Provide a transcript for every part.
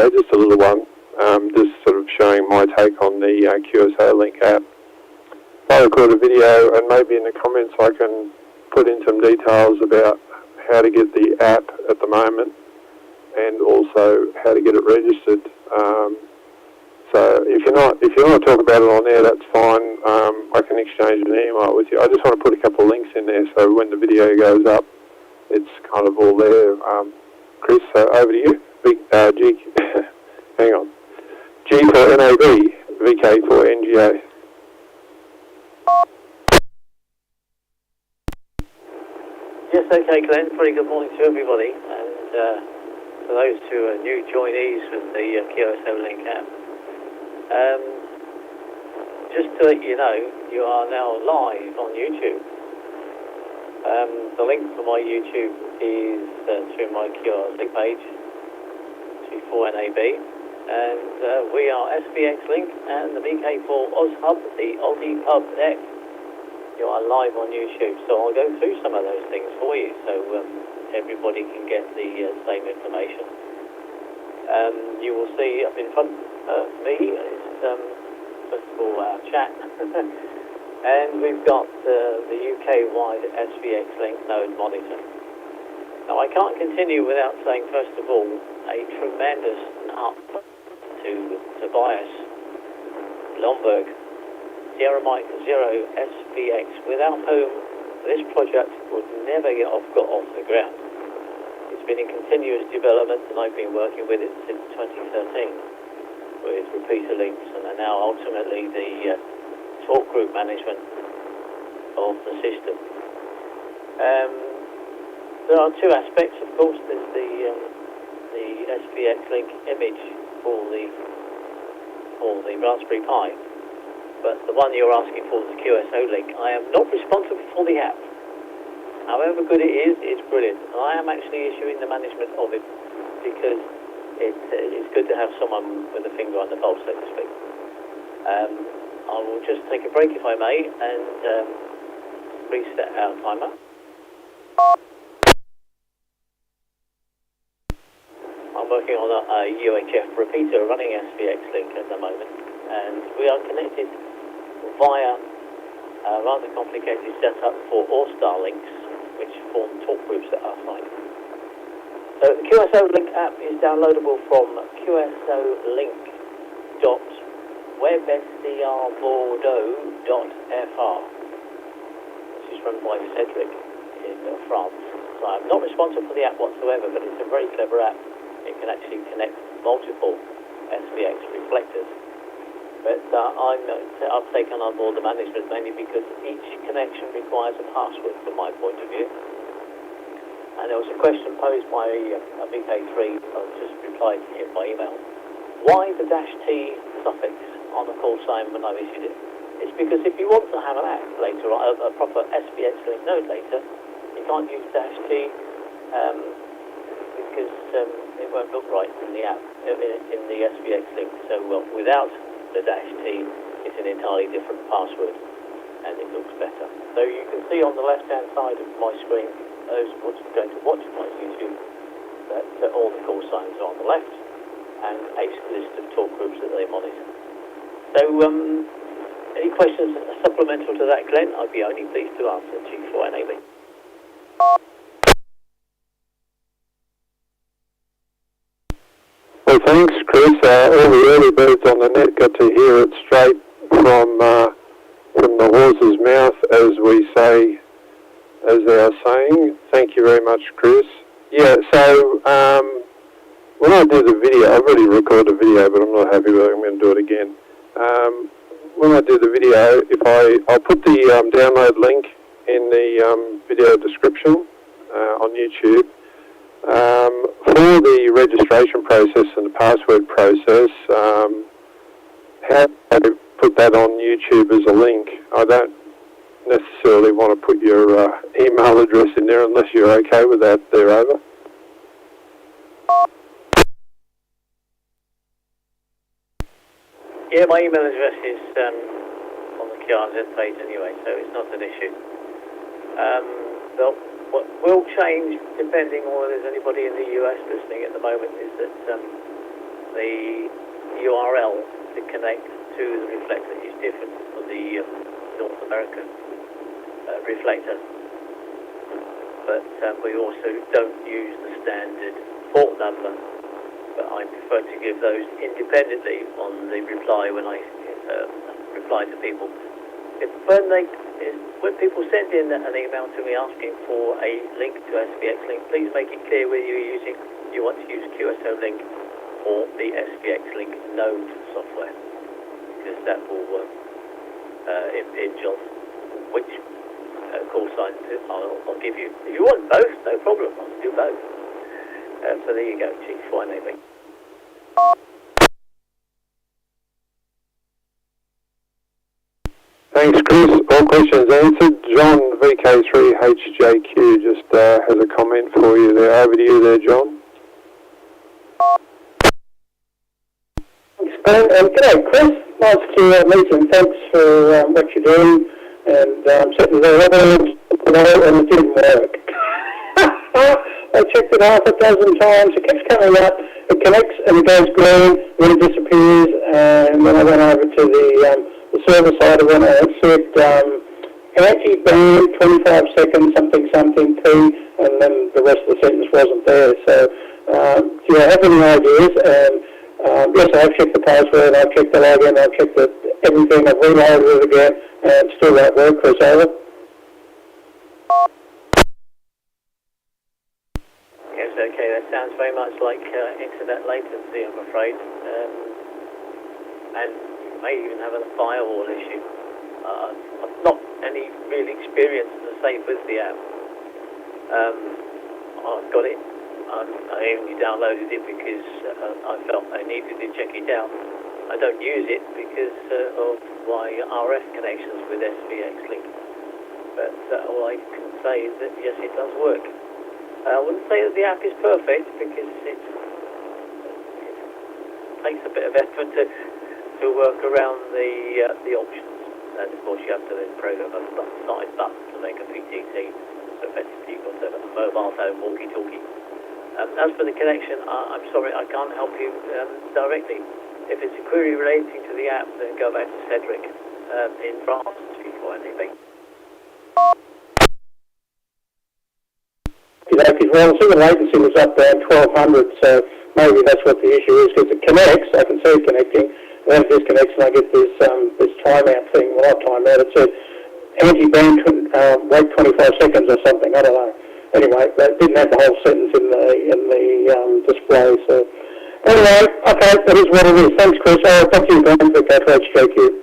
video, just a little one, just sort of showing my take on the QSO Link app. If I record a video and maybe in the comments I can put in some details about how to get the app at the moment and also how to get it registered. So if you want to talk about it on there, that's fine. I can exchange an email with you. I just want to put a couple of links in there so when the video goes up, it's kind of all there. Chris, over to you. G, hang on. G for NAB, VK for NGA. Yes, okay, Glenn. Very good morning to everybody, and for those who are new joinees with the QSO Link app. Just to let you know, you are now live on YouTube. The link for my YouTube is through my QR link page, G4NAB, and we are SVX Link and the VK4 Ozzy Pub, the Ozzy Pub Net. You are live on YouTube, so I'll go through some of those things for you, so everybody can get the same information. You will see up in front of me is first of all our chat. And we've got the UK-wide SVX Link node monitor. Now I can't continue without saying first of all a tremendous up to Tobias Lomberg, Sierra Mike 0 SVX, without whom this project would never got off the ground. It's been in continuous development and I've been working with it since 2013 with repeater links and are now ultimately the talk group management of the system. There are two aspects, of course. There's the SVX Link image for the Raspberry Pi, but the one you're asking for, the QSO Link, I am not responsible for the app. However good it is, it's brilliant. I am actually issuing the management of it because it's good to have someone with a finger on the pulse, so to speak. I will just take a break, if I may, and reset our timer. I'm working on a UHF repeater running SVX Link at the moment, and we are connected via a rather complicated setup for All-Star links, which form talk groups at our site. So the QSO Link app is downloadable from qsolink.webstrbordeaux.fr. This is run by Cedric in France. So I'm not responsible for the app whatsoever, but it's a very clever app. It can actually connect multiple SVX reflectors. But I've taken on board the management mainly because each connection requires a password from my point of view. And there was a question posed by a VK3, I just replied to him by email. Why the -T suffix on the call sign when I issued it? It's because if you want to have an app later on, a proper SVX Link node later, you can't use -T because it won't look right in the app, in the SVX Link. So without the -T, it's an entirely different password and it looks better. So you can see on the left-hand side of my screen, those going to watch my YouTube, that all the call signs are on the left and a list of talk groups that they monitor. So any questions supplemental to that, Glenn? I'd be only pleased to answer. G4NAB. Well, thanks, Chris. All the early birds on the net got to hear it straight from the horse's mouth, as we say, as they are saying. Thank you very much, Chris. Yeah, so when I do the video, I've already recorded a video, but I'm not happy with it. I'm going to do it again. When I do the video, I'll put the download link in the video description on YouTube. For the registration process and the password process, how to put that on YouTube as a link. I don't necessarily want to put your email address in there unless you're okay with that there, over. Yeah, my email address is on the QRZ page anyway, so it's not an issue. What will change, depending on whether there's anybody in the US listening at the moment, is that the URL to connect to the reflector is different for the North American reflector. But we also don't use the standard port number, but I prefer to give those independently on the reply when I reply to people. When people send in an email to me asking for a link to SVX Link, please make it clear whether you want to use QSO Link or the SVX Link node software, because that will impinge on which call sign I'll give you. If you want both, no problem, I'll do both. So there you go, Chief, why maybe. Thanks, Chris. All questions answered. John, VK3HJQ, just has a comment for you there. Over to you there, John. Thanks, g'day, Chris. Nice to meet you, and thanks for what you're doing. And certainly there are evidence today, and it didn't work. I checked it half a dozen times. It keeps coming up. It connects and it goes green, then it disappears. And when I went over to the server side of it, it said anti-ban 25 seconds, something P, and then the rest of the sentence wasn't there. So do you have any ideas? And yes, I've checked the password, I've checked the login, I've checked everything, I've reloaded it again, and still won't work. Chris, over. Yes, okay, that sounds very much like internet latency, I'm afraid. And you may even have a firewall issue. I've not any real experience, as I say, with the app. I've got it. I only downloaded it because I felt I needed to check it out. I don't use it because of my RF connections with SVX Link. But all I can say is that yes, it does work. I wouldn't say that the app is perfect because it takes a bit of effort to work around the options. And of course you have to then program a side button to make a PTT. So effectively you've got a mobile phone walkie-talkie. As for the connection, I'm sorry, I can't help you directly. If it's a query relating to the app, then go back to Cedric in France before anything. Well, the latency was up there at 1200, so maybe that's what the issue is, because it connects, I can see it connecting, and then it disconnects and I get this timeout thing. Well, not timeout, it said anti-ban, wait 25 seconds or something, I don't know. Anyway, that didn't have the whole sentence in the display, so anyway, okay, that is what it is. Thanks, Chris. Thank you, Ben, for HJQ.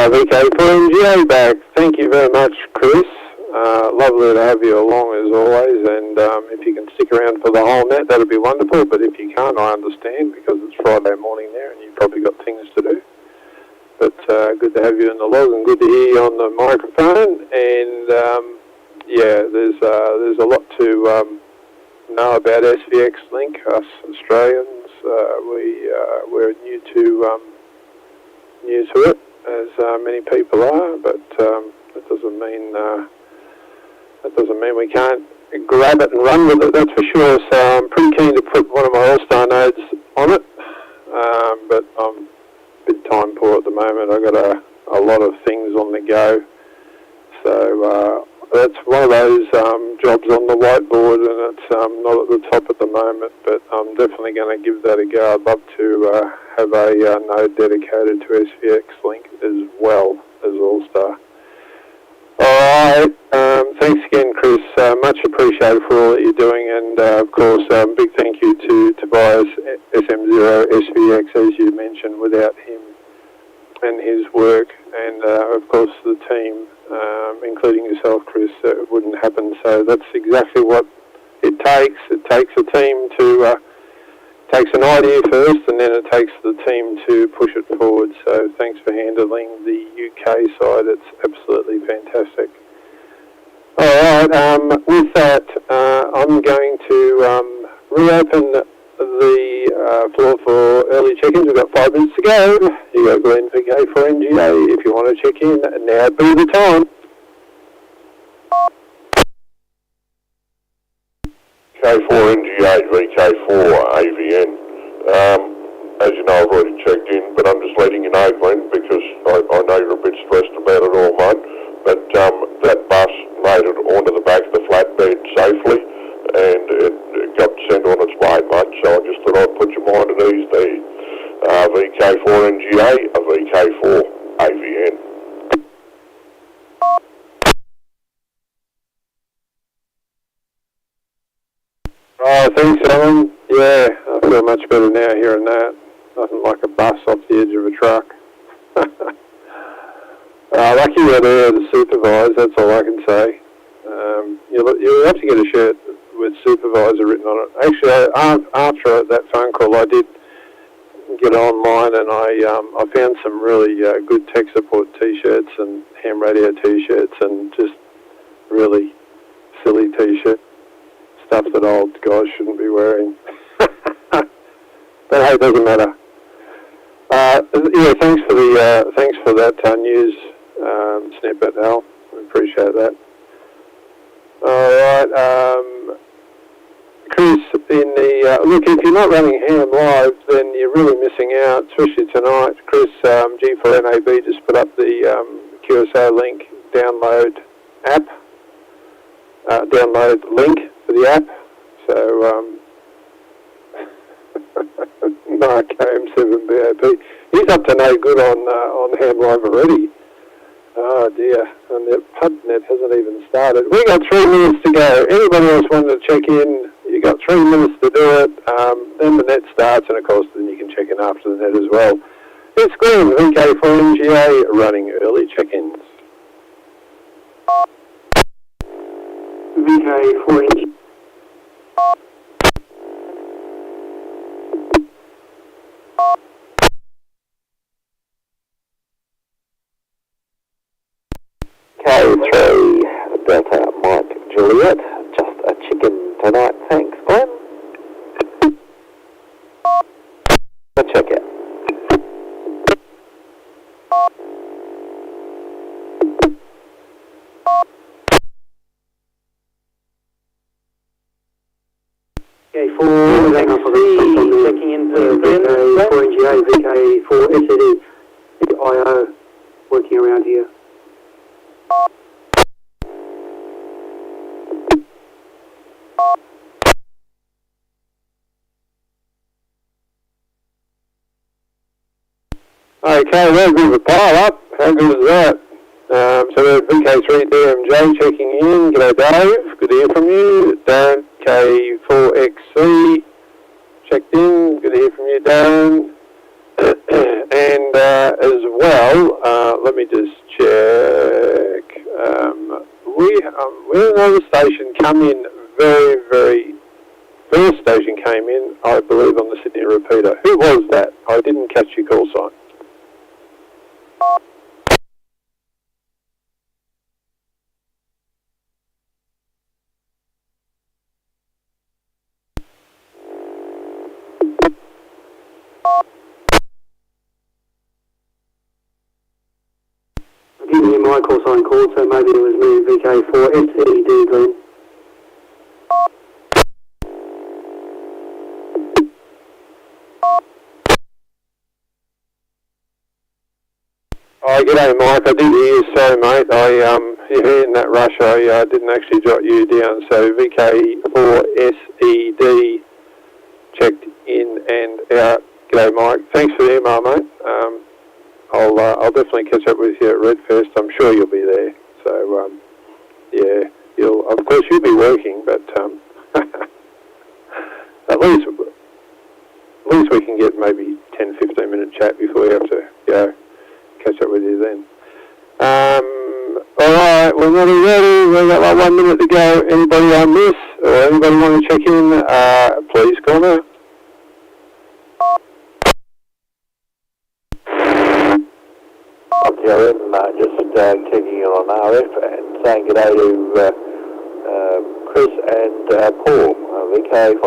VK4NGA back. Thank you very much, Chris. Lovely to have you along as always, and if you can stick around for the whole net, that'd be wonderful, but if you can't, I understand, because it's Friday morning there and you've probably got things to do. But good to have you in the log and good to hear you on the microphone, and yeah, there's a lot to know about SVX Link. Us Australians, we're new to it, as many people are, but that doesn't mean we can't grab it and run with it, that's for sure. So I'm pretty keen to put one of my All-Star nodes on it, but I'm a bit time poor at the moment. I've got a lot of things on the go, so that's one of those jobs on the whiteboard, and it's not at the top at the moment, but I'm definitely going to give that a go. I'd love to have a node dedicated to SVX Link as well as All-Star. Alright, thanks again, Chris. Much appreciated for all that you're doing, and of course, big thank you to Tobias SM0 SVX, as you mentioned. Without him and his work, and of course the team, including yourself, Chris, it wouldn't happen. So that's exactly what it takes. It takes a team to takes an idea first, and then it takes the team to push it forward. So thanks for handling the UK side. It's absolutely fantastic. All right, with that, I'm going to reopen the floor for early check-ins. We've got 5 minutes to go. You got Glenn VK4NGA if you want to check in. Now be the time. VK4NGA, VK4AVN. As you know, I've already checked in, but I'm just letting you know, Glenn, because I know you're a bit stressed about it all, mate. But that bus made it onto the back of the flatbed safely, and it got sent on its way, mate. So I just thought I'd put your mind at ease there. VK4NGA, a VK4AVN. Oh, thanks, Alan. Yeah, I feel much better now hearing that. Nothing like a bus off the edge of a truck. Lucky you're there to supervise, that's all I can say. You'll have to get a shirt with supervisor written on it. Actually, after that phone call, I did get online and I found some really good tech support T-shirts and ham radio T-shirts and just really silly T-shirts. Stuff that old guys shouldn't be wearing. But hey, it doesn't matter. Yeah, thanks for that news snippet, Al. I appreciate that. All right, Chris. Look, if you're not running Ham Live, then you're really missing out, especially tonight. Chris, G4NAB just put up the QSO link download link for the app. So, Mark KM7BAP, he's up to no good on Ham Live already. Oh dear, and the Pub Net hasn't even started. We got 3 minutes to go. Anybody else wanted to check in? You got 3 minutes to do it. Then the net starts, and of course, then you can check in after the net as well. It's Glenn, VK4NGA, running early check-ins. VK4NGA. K3 Delta Mike Juliet, just a chicken tonight, thanks Glenn. Check it. VK4 checking in for VK4NGA, VK4SED, IO working around here. Okay, well, good of a pile up. How good is that? So we're at VK3DMJ checking in. G'day Dave, good to hear from you. Darren K4XC checked in. Good to hear from you, Darren. And as well, let me just check. We had another station come in first station came in, I believe, on the Sydney repeater. Who was that? I didn't catch your call sign. I didn't hear my call sign called, so maybe it was me, VK4SED, Glenn. Oh, g'day, Mike. I did hear you. Sorry, mate. In that rush, I didn't actually jot you down. So VK4SED checked in and out. G'day, Mike. Thanks for the email, mate. I'll definitely catch up with you at Redfest. I'm sure you'll be there. So, yeah, of course you'll be working, but at least we can get maybe 10, 15 minute chat before we have to go. Catch up with you then. Alright, we're nearly ready. We've got like 1 minute to go. Anybody on this or anybody want to check in, please call now. I'm Jerry, just checking in on RF and saying good day to Chris and Paul, VK5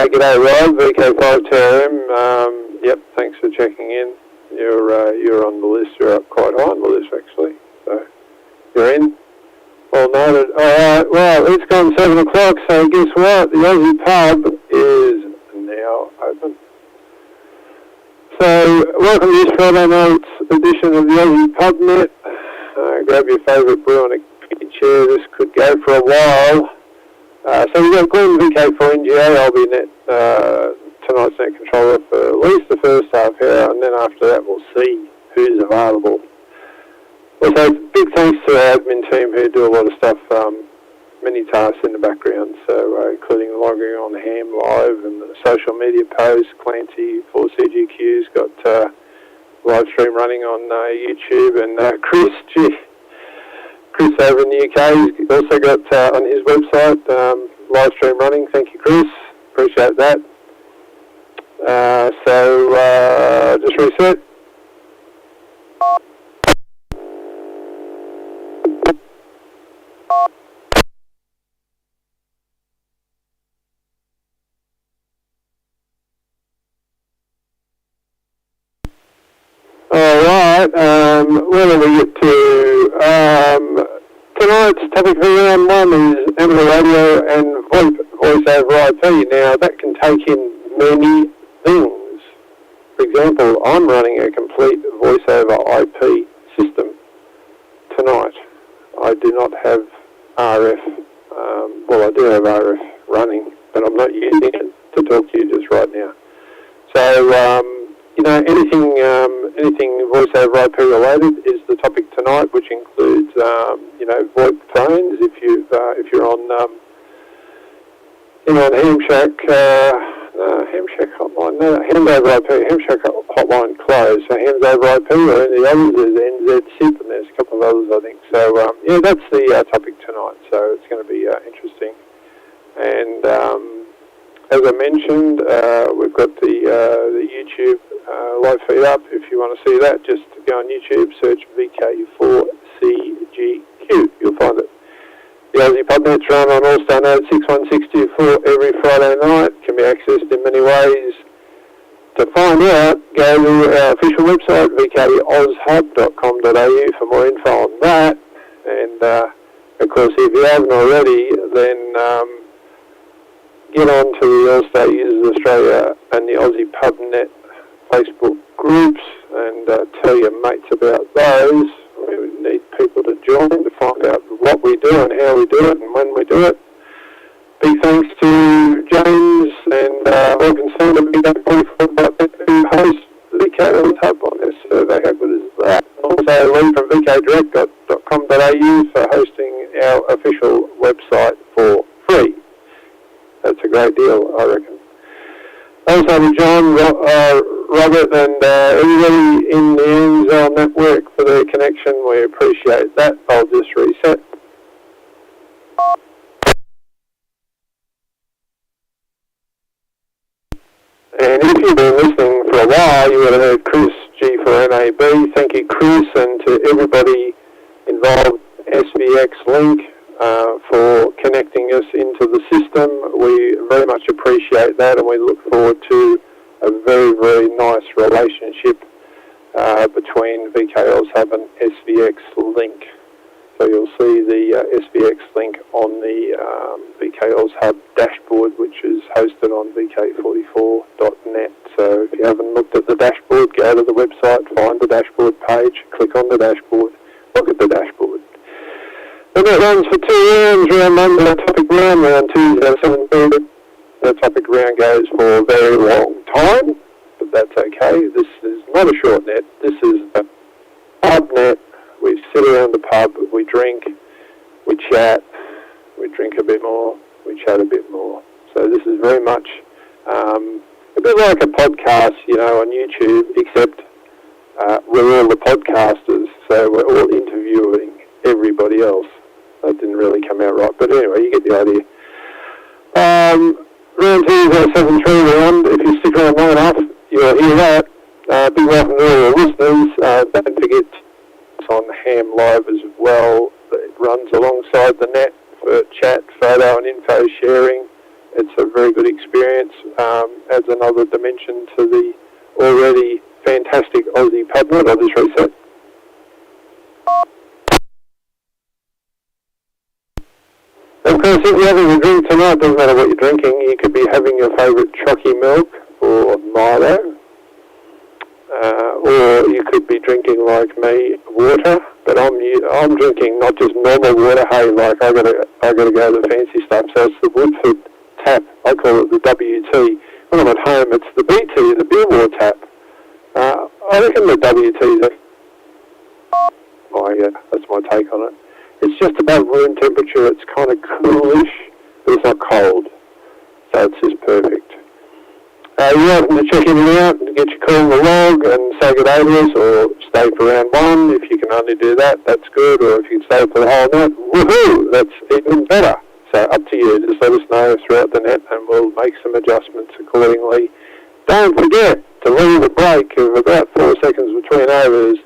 G'day Rob, VK5TRM. Yep, thanks for checking in. You're on the list. You're up quite high on the list actually. So you're in. All noted. Alright, well, it's gone 7 o'clock, so guess what? The Ozzy Pub is now open. So, welcome to this Friday night's edition of the Ozzy Pub Net. Grab your favourite brew on a comfy chair. This could go for a while. So we've got Glenn VK4NGA. I'll be tonight's net controller for at least the first half hour, and then after that we'll see who's available. Also, big thanks to our admin team who do a lot of stuff, many tasks in the background, so including logging on Ham Live and the social media posts. Clancy for CGQ's got live stream running on YouTube, and Chris over in the UK, he's also got on his website live stream running. Thank you, Chris. Appreciate that. So just reset. Where do we get to? Tonight's topic for round one is amateur radio and VOIP, voice over IP. Now, that can take in many things. For example, I'm running a complete voice over IP system tonight. I do not have RF. Well, I do have RF running, but I'm not using it to talk to you just right now. So, anything voice over IP related is the topic tonight, which includes VoIP phones. If you're on Hamshack hotline, Hams over IP, Hamshack hotline closed. So Hams over IP, or any others, there's NZ SIP, and there's a couple of others I think. So that's the topic tonight. So it's going to be interesting. And as I mentioned, we've got the YouTube live feed up. If you want to see that, just go on YouTube, search VK4CGQ. You'll find it. The Ozzy Pub Net's run on All-Star Node 61624 every Friday night. Can be accessed in many ways. To find out, go to our official website, vkozhub.com.au, for more info on that. And, of course, if you haven't already, then get on to the All-Star Users Australia and the Ozzy Pub Net Facebook groups and tell your mates about those. We need people to join to find out what we do and how we do it and when we do it. Big thanks to James and all concerned at VK44.net who host VK Hub on their survey. How good is that? Also, Lee from vkdirect.com.au for hosting our official website for free. That's a great deal, I reckon. Also to John, Robert and everybody in the NZL network for their connection. We appreciate that. I'll just reset. And if you've been listening for a while, you would have heard Chris G for NAB. Thank you, Chris, and to everybody involved, SVX Link, for connecting us into the system. We very much appreciate that, and we look forward to a very, very nice relationship between VK Hub and SVX Link. So you'll see the SVX Link on the VK Hub dashboard, which is hosted on vk44.net. So if you haven't looked at the dashboard, go to the website, find the dashboard page, click on the dashboard, look at the dashboard. And that runs for 2 rounds. Round 1 is a topic round, round 2 is our 7:30. The topic round goes for a very long time, but that's okay. This is not a short net. This is a pub net. We sit around the pub, we drink, we chat, we drink a bit more, we chat a bit more. So this is very much a bit like a podcast, on YouTube, except we're all the podcasters, so we're all interviewing everybody else. That didn't really come out right, but anyway, you get the idea. Round 2 is our 7-3 round. If you stick around long enough, you'll hear that. Big welcome to all your listeners. Don't forget it's on Ham Live as well. It runs alongside the net for chat, photo and info sharing. It's a very good experience. Adds another dimension to the already fantastic Ozzy Pub Net. I'll just reset. Of course, if you're having a drink tonight, doesn't matter what you're drinking. You could be having your favourite chalky milk or Milo, or you could be drinking like me, water. But I'm drinking not just normal water. Hey, like I gotta go to the fancy stuff. So it's the Woodford tap. I call it the WT. When I'm at home, it's the BT, the beer water tap. I reckon the WT is that's my take on it. It's just above room temperature. It's kind of coolish, but it's not cold. So it's just perfect. You're welcome to check in and out and get your call on the log and say good day to us, or stay for round one. If you can only do that, that's good. Or if you can stay for the whole night, woohoo, that's even better. So up to you. Just let us know throughout the net and we'll make some adjustments accordingly. Don't forget to leave a break of about 4 seconds between overs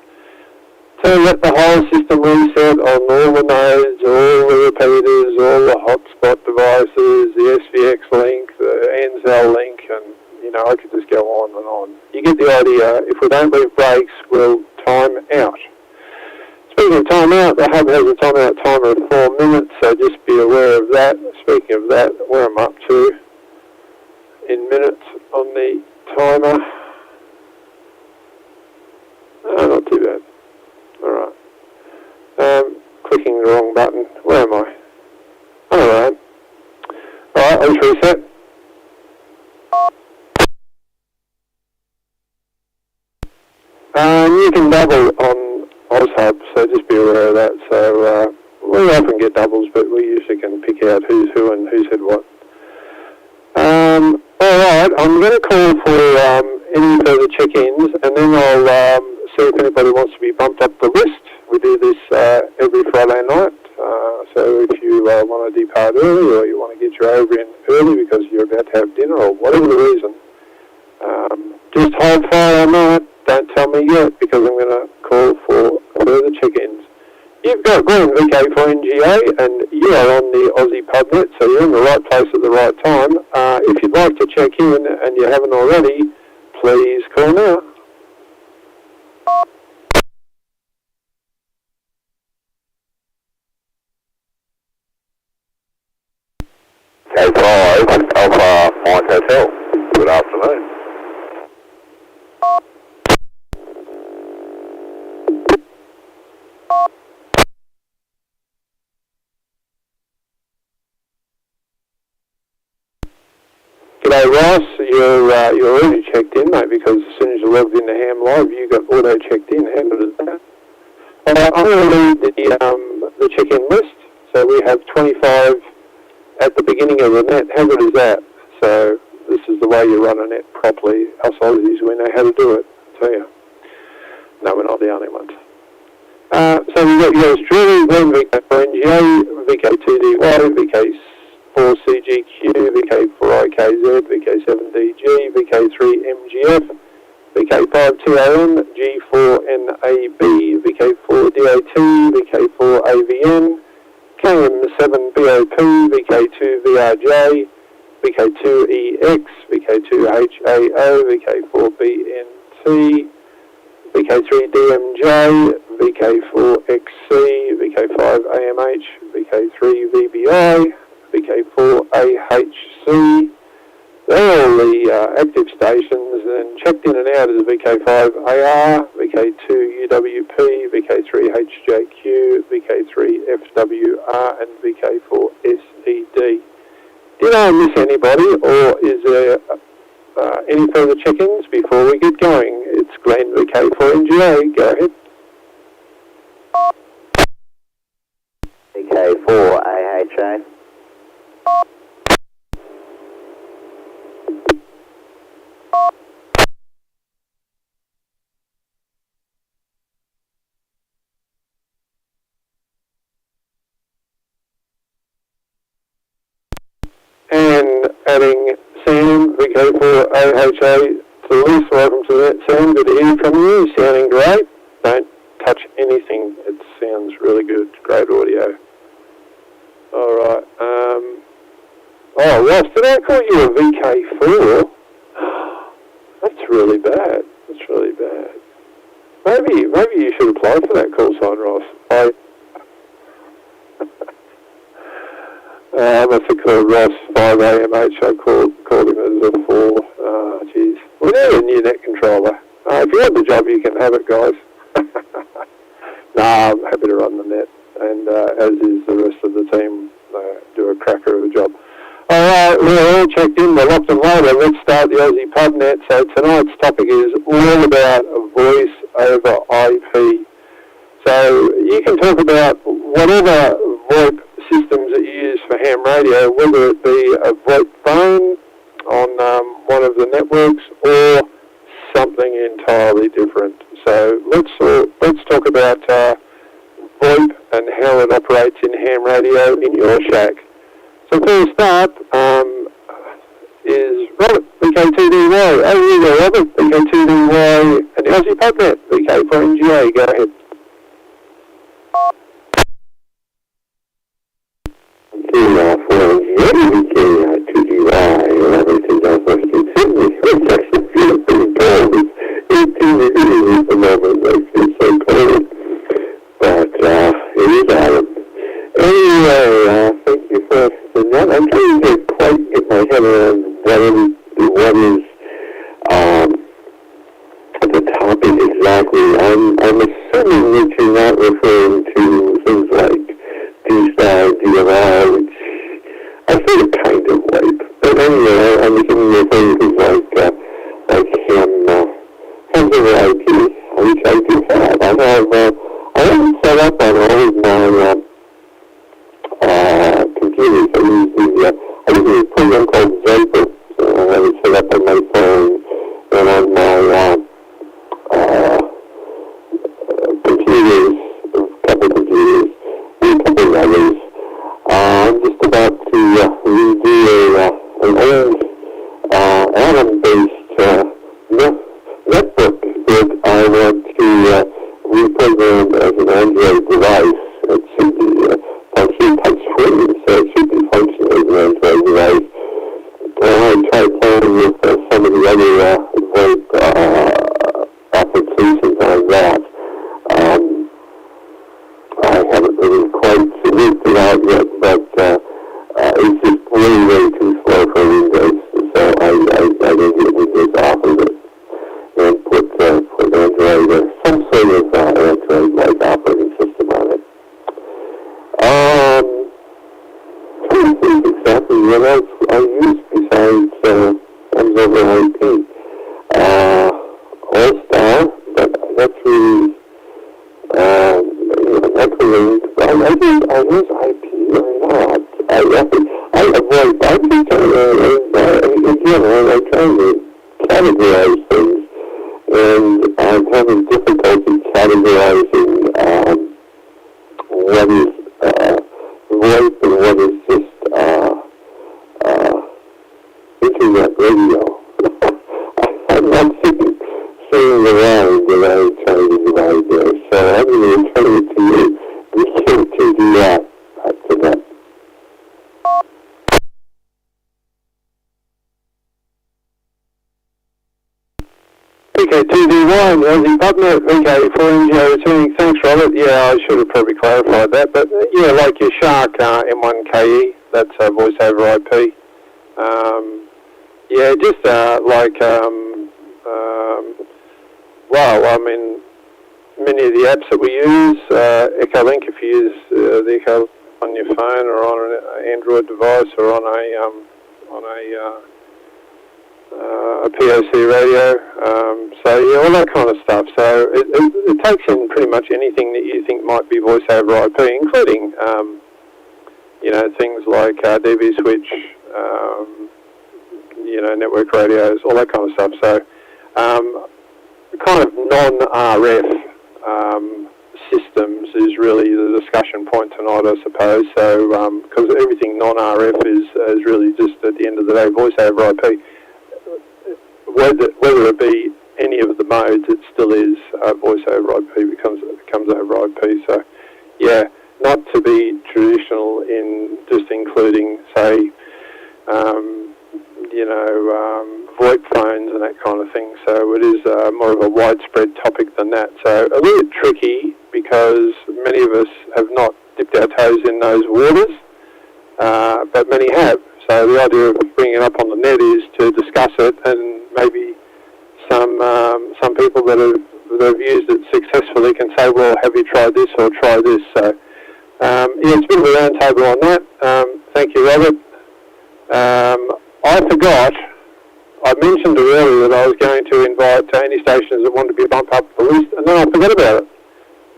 to let the whole system reset on all the nodes, all the repeaters, all the hotspot devices, the SVX link, the NZL link, and I could just go on and on. You get the idea. If we don't leave breaks, we'll time out. Speaking of time out, the hub has a timeout timer of 4 minutes, so just be aware of that. Speaking of that, where I'm up to in minutes on the timer. Not too bad. Alright. Clicking the wrong button. Where am I? Alright. Alright, let's reset. You can double on Ozhub, so just be aware of that. So we often get doubles, but we usually can pick out who's who and who said what. Alright, I'm going to call for any further check-ins, and then I'll see if anybody wants to be bumped up the list. We do this every Friday night, so if you want to depart early, or you want to get your over in early because you're about to have dinner, or whatever the reason, just hold fire on that. Don't tell me yet, because I'm going to call for further check-ins. You've got Glenn, VK4NGA, and you are on the Ozzy Pub Net, so you're in the right place at the right time. If you'd like to check in and you haven't already, please call now. K5, Alpha Mike Hotel. Good afternoon. G'day Ross, you're already checked in, mate, because as soon as you logged into Ham Live, you got auto checked in. How good is that? I'm going to read the check-in list. So we have 25 at the beginning of the net. How good is that? So this is the way you run a net properly. Us Aussies, we know how to do it, I tell you. No, we're not the only ones. So we've got yours truly, Glenn, VK4NGA, VK2DY, VK4CGQ, VK4IKZ, VK7DG, VK3MGF, VK5TON, G4NAB, VK4DAT, VK4AVN, KM7BOP, VK2VRJ, VK2EX, VK2HAO, VK4BNT, VK3DMJ, VK4XC, VK5AMH, VK3VBI, VK4AHC. They're all the active stations, and checked in and out is VK5AR, VK2UWP, VK3HJQ, VK3FWR, and VK4SED. Did I miss anybody, or is there any further check-ins before we get going? It's Glenn, VK4NGA. Go ahead. VK4AHA. And adding Sam, VK4AHA to the list. Welcome to that, Sam. Good to hear from you. Sounding great. Don't touch anything. It sounds really good. Great audio. All right. Oh, Ross, did I call you a VK4? That's really bad. That's really bad. Maybe you should apply for that call sign, Ross. I must have called Ross 5AMH. I called him as a 4. Jeez. We need a new net controller. If you want the job, you can have it, guys. Nah, I'm happy to run the net, and as is the rest of the team, do a cracker of a job. Alright, we're all checked in, we're locked and loaded. Let's start the Ozzy Pub Net. So tonight's topic is all about voice over IP. So you can talk about whatever VoIP systems that you use for ham radio, whether it be a VoIP phone on one of the networks or something entirely different. So let's talk about VoIP and how it operates in ham radio in your shack. So for a start, is Robert, VK2DY. Over you go, Robert, VK2DY, and the Ozzy Pub Net, VK4NGA. Go ahead. Thank you for that. I'm trying to quite get my head around what is the topic exactly. I'm assuming that you're not referring to things like D-Star, DLR, which I sort of kind of like. But anyway, I'm assuming you're referring to things like ham over IP, which I do have. I have it set up on all of my computers. I use a program called VOIP. I have it set up on my phone and on my computers, a couple computers, and a couple of others. I'm just about to redo an old Atom-based netbook that I want to reprogram as an Android device. It should be functioning touch-free, so it should be functioning as an Android device. And I tried playing with some of the other VoIP applications on that. I haven't really quite worked it out yet, but it's just way too slow for Windows. So I didn't get Windows off of it and put Android or some sort of Android-like operating system on it. Trying to think exactly what else I use besides Hams over IP. All-Star, but that's really networking. I use IP or not. I avoid. I'm just trying to, I'm trying to categorize things, and I'm having difficulty categorizing what is VoIP and what is just internet radio. I'm not sitting around when I'm trying to divide there, so I'm going to turn it to you. We can do that after that. VK2DY and the Ozzy Pub Net, VK4NGA returning. Thanks, Robert. Yeah, I should have probably clarified that, but yeah, like your Shark M1KE, that's voice over IP. Yeah, just well, I mean, many of the apps that we use, Echolink, if you use the Echo on your phone or on an Android device or on a POC radio, so yeah, all that kind of stuff. So it takes in pretty much anything that you think might be voice over IP, including things like DB switch, network radios, all that kind of stuff. So kind of non-RF systems is really the discussion point tonight, I suppose. So because everything non-RF is really just at the end of the day voice over IP. Whether it be any of the modes, it still is voice over IP becomes over IP. So, yeah, not to be traditional in just including, say, VoIP phones and that kind of thing. So it is more of a widespread topic than that. So a little bit tricky because many of us have not dipped our toes in those waters, but many have. So the idea of bringing it up on the net is to discuss it, and maybe some people that have used it successfully can say, well, have you tried this or try this? So it's a bit of a round table on that. Thank you, Robert. I forgot. I mentioned earlier that I was going to invite any stations that wanted to be bumped up the list, and then I forgot about it.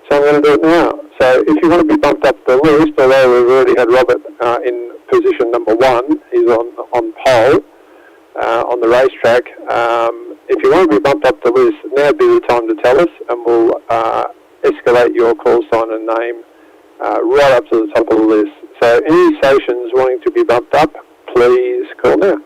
So I'm going to do it now. So if you want to be bumped up the list, although we've already had Robert in position number 1, he's on pole on the racetrack. If you want to be bumped up the list, now would be the time to tell us, and we'll escalate your call sign and name right up to the top of the list. So any stations wanting to be bumped up, please call now.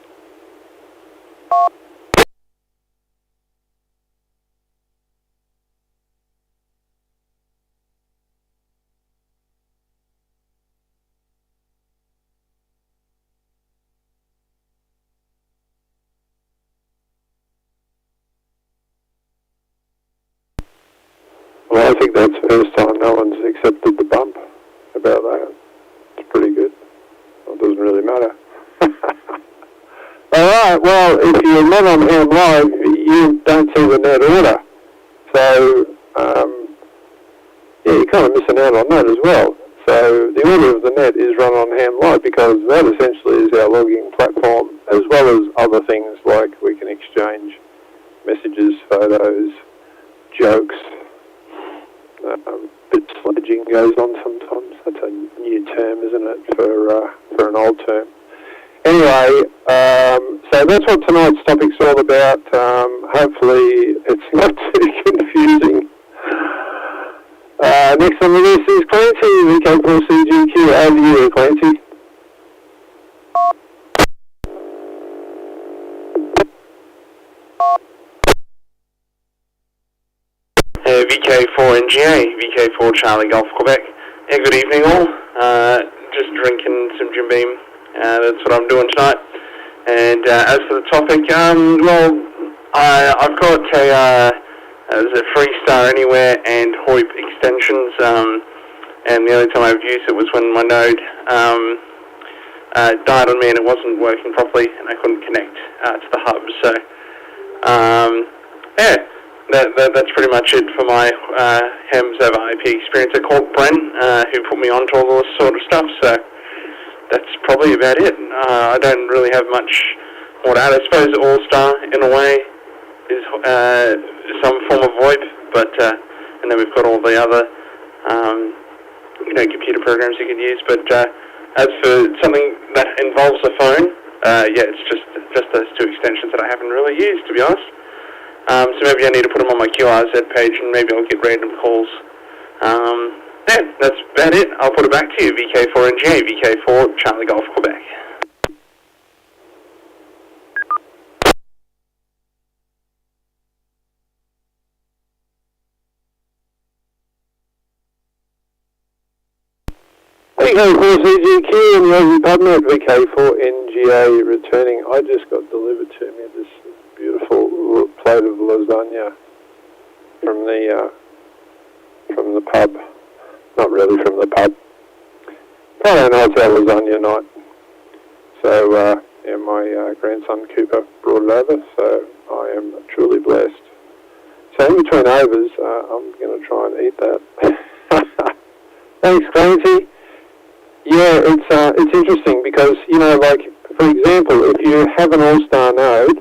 Well, I think that's the first time no one's accepted the bump about that. It's pretty good. Well, it doesn't really matter. All right, well, if you're not on Ham Live, you don't see the net order. So, you're kind of missing out on that as well. So the order of the net is run on Ham Live because that essentially is our logging platform, as well as other things like we can exchange messages, photos, jokes. Bit sledging goes on sometimes. That's a new term, isn't it, for an old term. Anyway, so that's what tonight's topic's all about. Hopefully it's not too confusing. Next on the list is Clancy, VK4CGQ. Over to you, Clancy. VK4NGA, VK4 Charlie Golf Quebec. Yeah, good evening all. Just drinking some Jim Beam. That's what I'm doing tonight. And as for the topic, I've got a Freestar Anywhere and VOIP extensions. And the only time I've used it was when my node died on me and it wasn't working properly and I couldn't connect to the hub. So, yeah. That's pretty much it for my HEMS over IP experience. I called Brent, who put me onto all this sort of stuff, so that's probably about it. I don't really have much more to add. I suppose All-Star, in a way, is some form of VoIP, but and then we've got all the other computer programs you can use. But as for something that involves a phone, it's just those two extensions that I haven't really used, to be honest. So maybe I need to put them on my QRZ page and maybe I'll get random calls. That's about it. I'll put it back to you. VK4NGA, VK4 Charlie Golf Quebec. VK4CGQ and the Ozzy Pub Net, VK4NGA returning. I just got delivered to me this beautiful plate of lasagna from the pub. Not really from the pub. Friday night's our lasagna night. So my grandson Cooper brought it over, so I am truly blessed. So in between overs, I'm going to try and eat that. Thanks, Clancy. Yeah, it's interesting because, for example, if you have an All-Star node,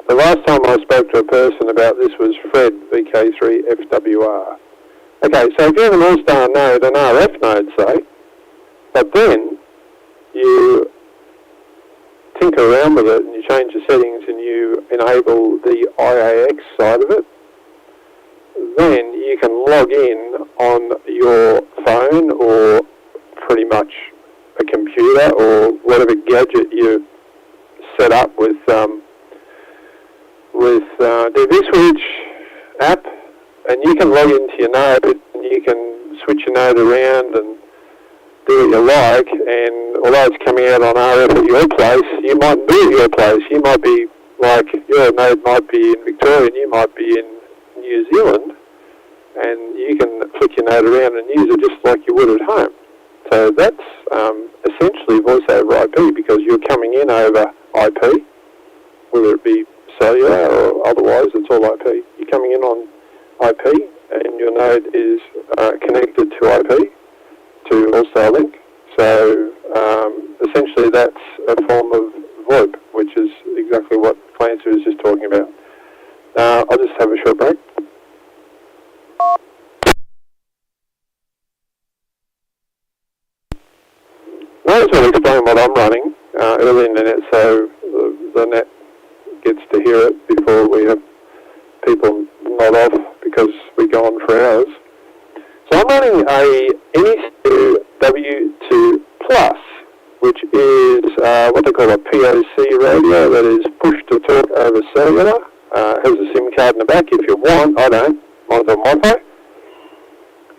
the last time I spoke to a person about this was Fred, VK3FWR. Okay, so if you have an All-Star node, an RF node, say, but then you tinker around with it and you change the settings and you enable the IAX side of it, then you can log in on your phone or pretty much a computer or whatever gadget you set up with the vSwitch app, and you can log into your node and you can switch your node around and do what you like, and although it's coming out on RF at your place, you mightn't do it at your place. You might be like, your node might be in Victoria and you might be in New Zealand, and you can flick your node around and use it just like you would at home. So that's essentially voice over IP, because you're coming in over IP, whether it be cellular or otherwise, it's all IP. You're coming in on IP, and your node is connected to IP, to All-Star Link. So essentially that's a form of VoIP, which is exactly what Clancy was just talking about. I'll just have a short break. I just want to explain what I'm running early in the net, so the net gets to hear it before we have people nod off because we go on for hours. So I'm running a NEC W2 Plus, which is what they call a POC radio, that is push to talk over cellular. Has a SIM card in the back if you want. I don't. Mine's on Wi-Fi.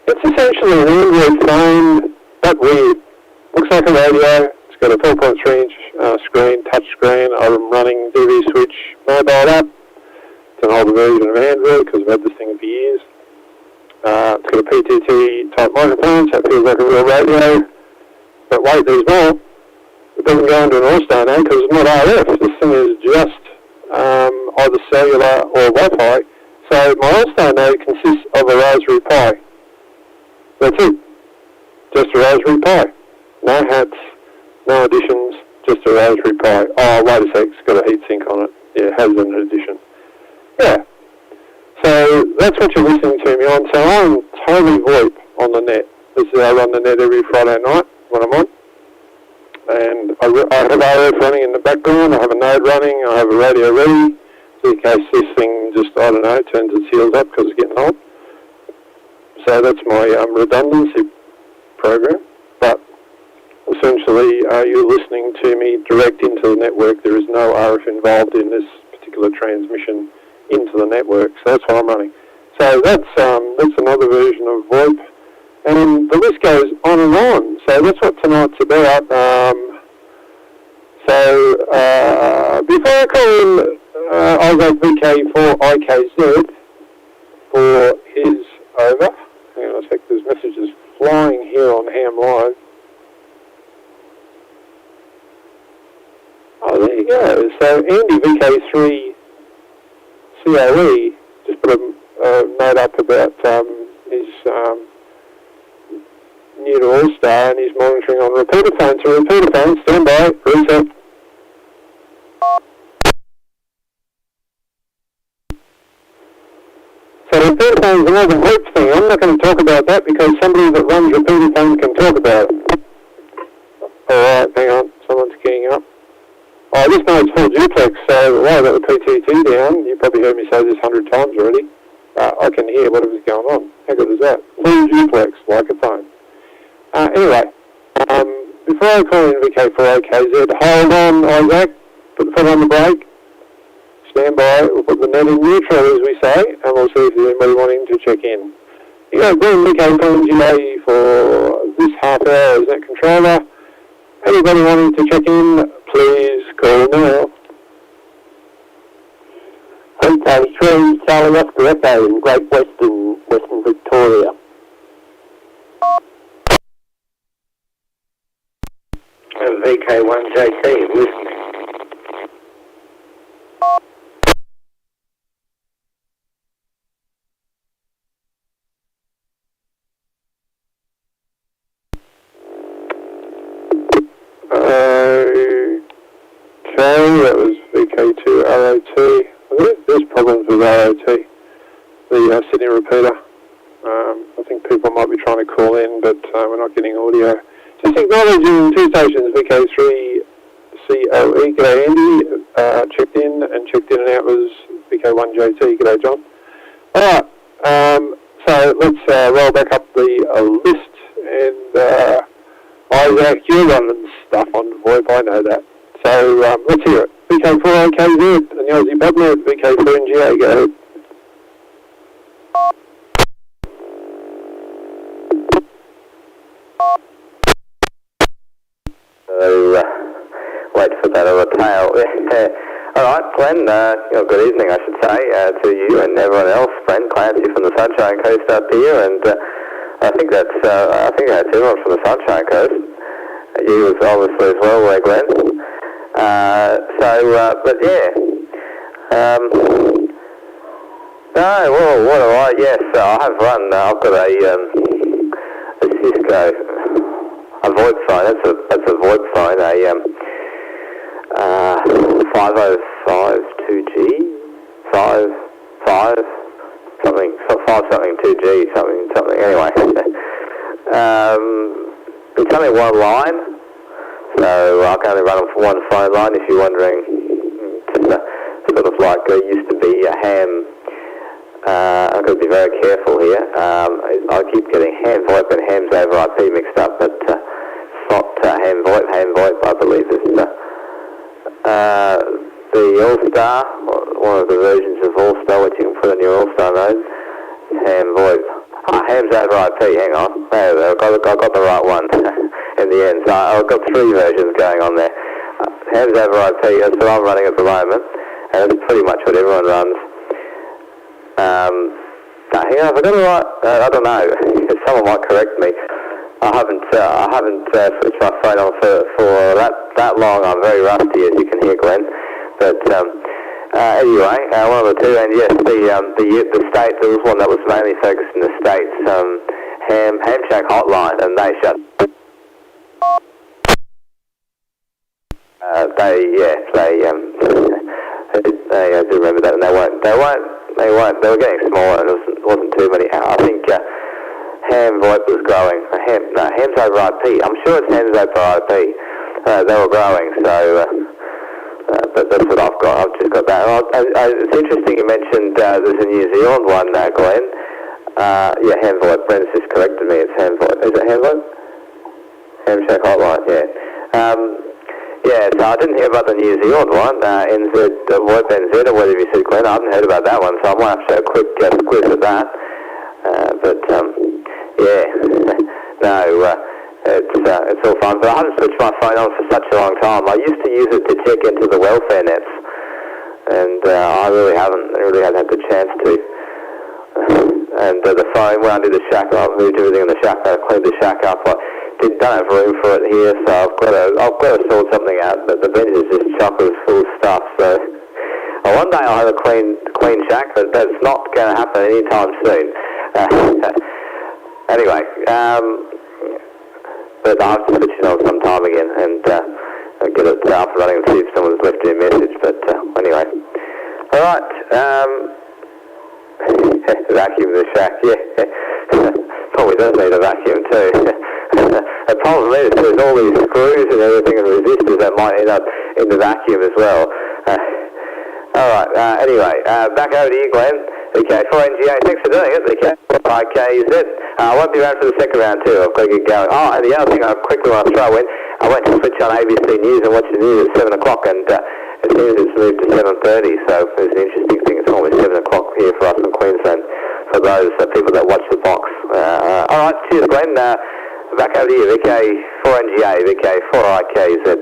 It's essentially an Android phone, but weird. Looks like a radio. It's got a 4.3-inch screen, touch screen. I'm running DV Switch mobile app. It's an older version of Android because I've had this thing for years. It's got a PTT type microphone, so it feels like a real radio. But wait, there's more. It doesn't go into an All-Star node because it's not RF. This thing is just either cellular or Wi-Fi. So my All-Star node consists of a Raspberry Pi. That's it. Just a Raspberry Pi. No hats, no additions, just a Raspberry Pi. Oh, wait a sec, it's got a heatsink on it. Yeah, it has an addition. Yeah. So that's what you're listening to me on. So I'm totally VoIP on the net. This is I run the net every Friday night when I'm on. And I have RF running in the background. I have a node running. I have a radio ready. So in case this thing just, I don't know, turns its heels up because it's getting old. So that's my redundancy program. But essentially, you're listening to me direct into the network. There is no RF involved in this particular transmission into the network. So that's what I'm running. So that's another version of VoIP. And the list goes on and on. So that's what tonight's about. Before I call in Ozzy VK4IKZ for his over. Hang on a sec, there's messages flying here on Ham Live. Oh, there you go. So Andy VK3 COE just put a note up about his new to All-Star, and he's monitoring on repeater phone. So repeater phone, stand by, reset. So repeater phone is another VoIP thing. I'm not going to talk about that because somebody that runs repeater phone can talk about it. Alright, hang on, someone's keying up. Oh, this node's full duplex, so while I got the PTT down, you probably heard me say this 100 times already. I can hear whatever's going on. How good is that? Full duplex, like a phone. Anyway, before I call in VK4AKZ, hold on, Isaac, put the foot on the brake, stand by, we'll put the net in neutral, as we say, and we'll see if there's anybody wanting to check in. You know, Green VK4NGA for this half hour as net controller. Anybody wanting to check in, please call now. Okay, 3 Charlie Oscar Echo in Great Western Victoria. VK1JT, listening. That was VK2 ROT. There's problems with ROT, the Sydney repeater. I think people might be trying to call in, but we're not getting audio. Just acknowledging 2 stations, VK3 COE. G'day Andy, checked in and out was VK1JT. G'day John. Alright, so let's roll back up the list, and Isaac, you're running stuff on VoIP, I know that. So let's hear it. VK4AKZ and the Ozzy Pub Net, VK4NGA, go ahead. So, wait for that other tail. All right, Glenn, good evening, I should say, to you and everyone else. Brent Clancy from the Sunshine Coast up here, and I think that's everyone from the Sunshine Coast. You was obviously as well, Glenn. But yeah. No, well, what do I? Yes, I have run. I've got a Cisco, a VOIP phone. That's a VOIP phone. A 5052G, 5 something 2G, something. Anyway, it's only one line, so I can only run them for one phone line. If you're wondering, it's sort of like it used to be a ham. I've got to be very careful here. I keep getting ham VOIP and hams over IP mixed up, but it's not ham VOIP. Ham VOIP, I believe, is the All-Star, one of the versions of All-Star, which you can put on your All-Star node. Ham VOIP. Hams over IP, hang on. There, I got the right one in the end. So I've got 3 versions going on there. Hams over IP, that's what I'm running at the moment, and it's pretty much what everyone runs. Hang on, have I got it right? I don't know. Someone might correct me. I haven't switched my phone on for that long. I'm very rusty, as you can hear, Glenn. But anyway, one of the two, and yes, the States. There was one that was mainly focused in the States. Ham Shack Hotline, and they shut. I do remember that, and they were getting smaller, and it wasn't too many. I think ham VOIP was growing. Hams over IP. I'm sure it's hams over IP. They were growing, so but that's what I've got. I've just got that. It's interesting you mentioned there's a New Zealand one, Glenn. Yeah, ham VOIP. Brent's just corrected me. It's ham VOIP. Is it ham VOIP? Ham Shack Hotline. Yeah. Yeah, so I didn't hear about the New Zealand one, NZ, VOIP NZ, or whatever you said, Glenn. I haven't heard about that one, so I might have to show a quick quiz at that. Yeah, no, it's all fun. But I haven't switched my phone on for such a long time. I used to use it to check into the welfare nets, and I really haven't had the chance to. And the phone, when I did the shack, I moved everything in the shack, I cleaned the shack up. I don't have room for it here, so I've got to sort something out. But the bench is just chock full of stuff. So one day I'll have a clean shack, but that's not going to happen anytime soon. Anyway, but I'll have to switch it on sometime again and get it up and running and see if someone's left me a message. But anyway, all right. Vacuum the shack, yeah. Probably does need a vacuum too. The problem is there's all these screws and everything and resistors that might end up in the vacuum as well. Alright, anyway, back over to you, Glenn. Okay, 4NGA, thanks for doing it. Okay, IKZ. I won't be around for the second round too, I've got to get going. Oh, and the other thing I quickly want to throw in, I went to switch on ABC News and watch the news at 7 o'clock, and it seems it's moved to 7:30, so it's an interesting thing. It's almost 7 o'clock here for us in Queensland, for those people that watch the box. Alright, cheers, Glenn. Back over to you, VK 4NGA, VK 4IKZ.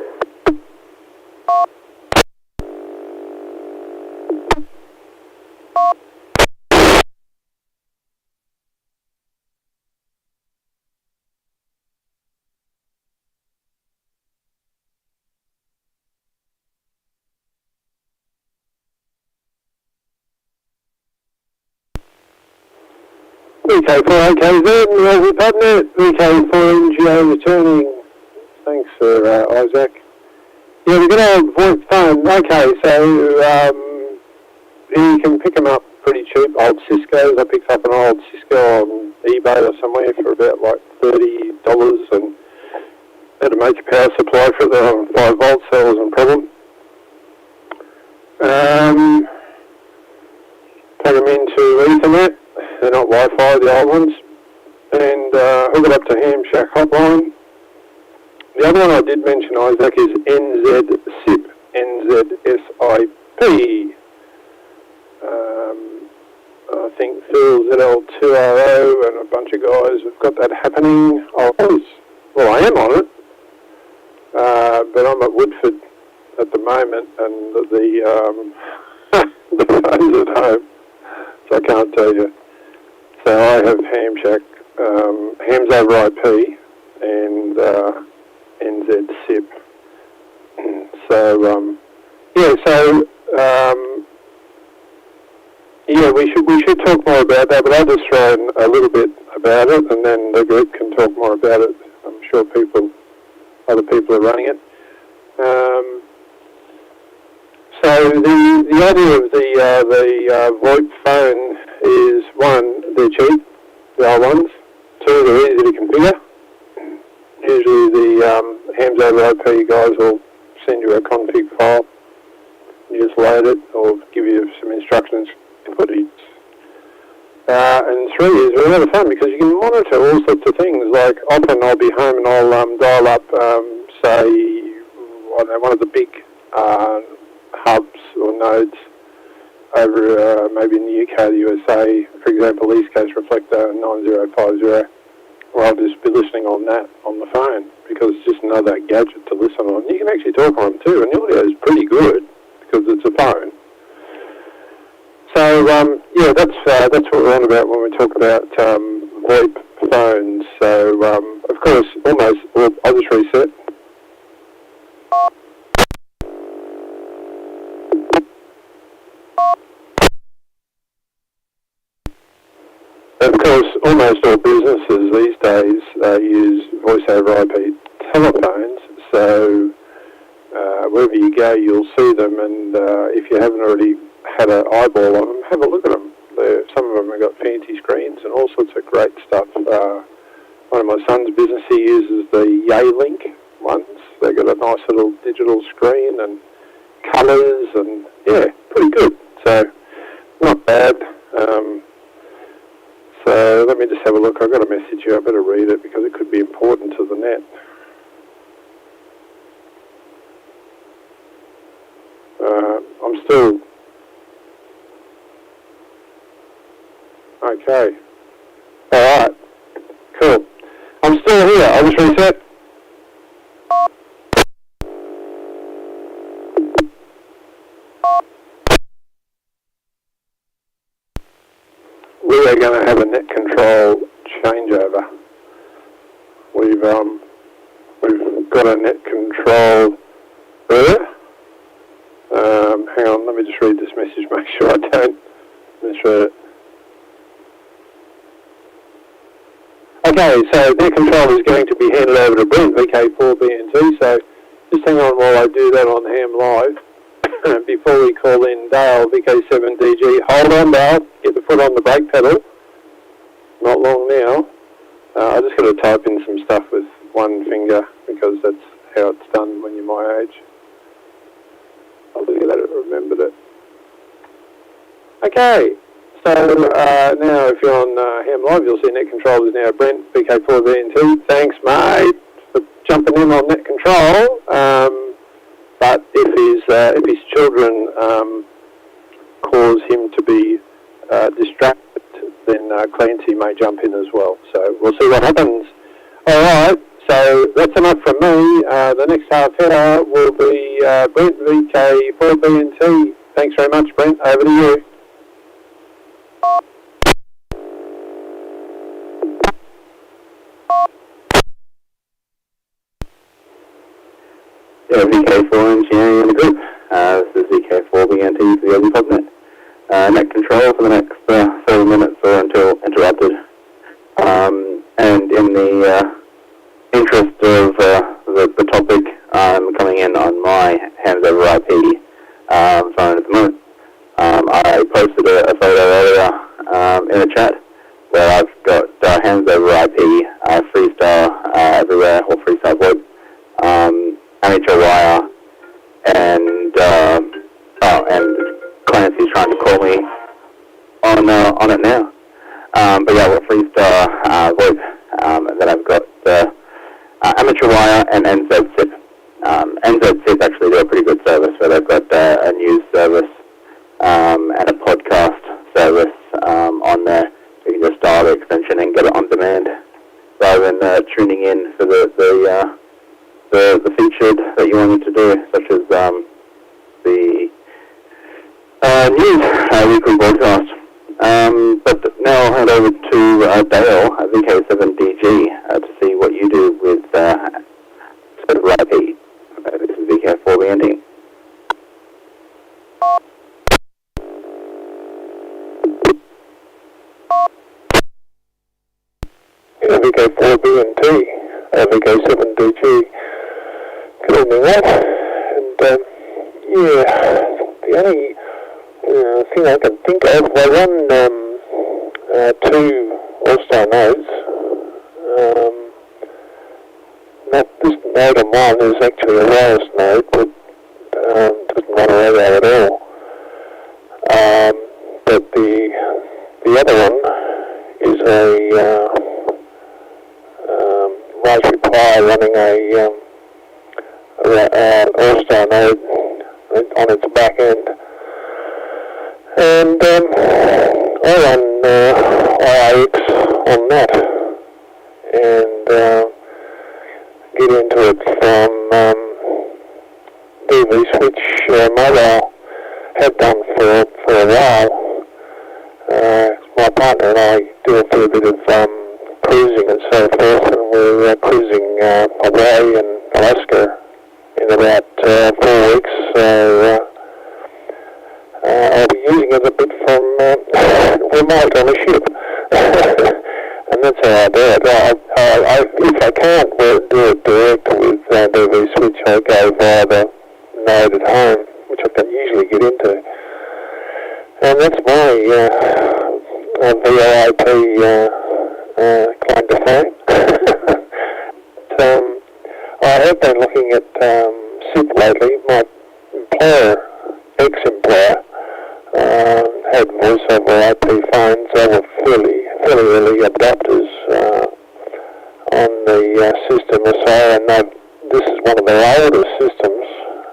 VK4AKZ, Ozzy Pub Net, VK4NGA returning. Thanks for Isaac. Yeah, we're going to have VOIP phone. Okay, so you can pick them up pretty cheap. Old Cisco's. I picked up an old Cisco on eBay or somewhere for about like $30, and had a major power supply for it. They're on 5 volts, so that wasn't a problem. Plug them into Ethernet. They're not Wi-Fi, the old ones. And hook it up to Ham Shack Hotline. The other one I did mention, Isaac, is NZSIP. NZSIP. I think Phil ZL2RO and a bunch of guys have got that happening. I am on it. but I'm at Woodford at the moment, and the phone's at home, so I can't tell you. So I have Ham Shack, Hams over IP, and NZ SIP. So we should talk more about that, but I'll just throw in a little bit about it, and then the group can talk more about it. I'm sure other people are running it. So the idea of the VoIP phone is, one, they're cheap, the old ones. Two, they're easy to configure. Usually the Hams over IP guys will send you a config file. You just load it or give you some instructions to put it. And three is a lot of fun because you can monitor all sorts of things. Like often I'll be home and I'll dial up, say, I don't know, one of the big hubs or nodes over maybe in the UK, the USA, for example, East Coast Reflector 9050. Well, I'll just be listening on that on the phone because it's just another gadget to listen on. You can actually talk on them too, and the audio is pretty good because it's a phone. So, that's what we're on about when we talk about VoIP phones. So, of course, I'll just reset. Of course, almost all businesses these days use voice over IP telephones, so wherever you go you'll see them, and if you haven't already had an eyeball on them, have a look at them. Some of them have got fancy screens and all sorts of great stuff. One of my son's business, he uses the Link ones. They've got a nice little digital screen and colours, and yeah, pretty good. So, not bad. So let me just have a look. I've got a message here. I better read it because it could be important to the net. I'm still... Okay. Alright. Cool. I'm still here. I'll just reset. We are going to have a net control changeover. We've got a net control there. Hang on, let me just read this message, make sure I don't misread it. Okay, so net control is going to be handed over to Brent, VK4BNT, so just hang on while I do that on Ham Live. Before we call in Dale, VK7DG. Hold on, Dale. Get the foot on the brake pedal. Not long now. I just got to type in some stuff with one finger because that's how it's done when you're my age. I'll look at that, I remembered it. Okay, so now if you're on Ham Live, you'll see net control is now Brent, VK4BNT. Thanks, mate, for jumping in on net control. But if his children cause him to be distracted, then Clancy may jump in as well. So we'll see what happens. All right, so that's enough from me. The next half hour will be Brent, VK4BNT. Thanks very much, Brent. Over to you. Yeah, VK4 engineering in the group. This is VK4BNT for the Ozzy Pub Net. Net control for the next 30 minutes or until interrupted. And in the interest of the topic, I'm coming in on my Hams over IP phone at the moment. I posted a photo earlier in the chat where I've got Hams over IP, Freestar everywhere, or Freestar VoIP. Amateur wire, and Clancy's trying to call me on it now. But yeah, with Freestar VoIP, and then I've got amateur wire and NZ SIP. NZ SIP actually do a pretty good service where they've got a news service and a podcast service on there. You can just dial the extension and get it on demand rather than tuning in for the the featured that you wanted to do, such as the news weekly broadcast. But now I'll hand over to Dale at VK7DG to see what you do with sort of IP. This is VK4BND. VK4BNT, VK7DG. Good evening, lad. And the only thing I can think of, I run 2 All-Star nodes. Not this node of mine is actually a wireless node, but doesn't run a radio at all. But the other one is a Raspberry Pi running a All-Star node on its back end. And I run IAX on that and get into it from DV Switch Mobile. Have done for a while. My partner and I do a fair bit of cruising and so forth, and we're cruising Hawaii and Alaska in about 4 weeks, so I'll be using it a bit from remote on a ship. And that's how I do it. If I can't do it direct with DV Switch, I go via the node at home, which I can usually get into. And that's my VOIP claim to fame. I have been looking at SIP lately. My employer, ex-employer, had voice over IP phones. They were fairly early adopters on the system. So I know this is one of their older systems.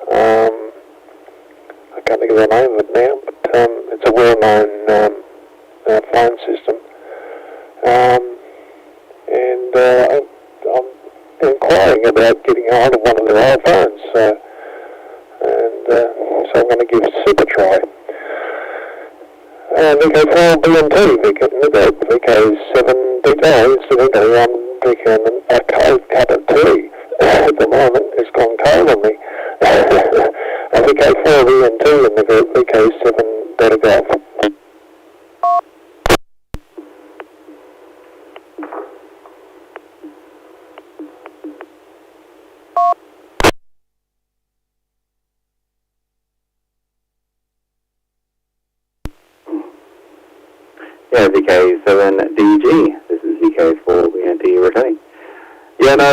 I can't think of the name of it now, but it's a well-known phone system. And I'm inquiring about getting hold of one of their old phones. So I'm going to give SIP a try. VK4BNT, VK7 incidentally, I'm drinking a cold cup of tea at the moment. It's gone cold on me. VK4BNT and the VK7 better golf. Yeah, VK7DG. This is VK4BNT returning. Yeah, no,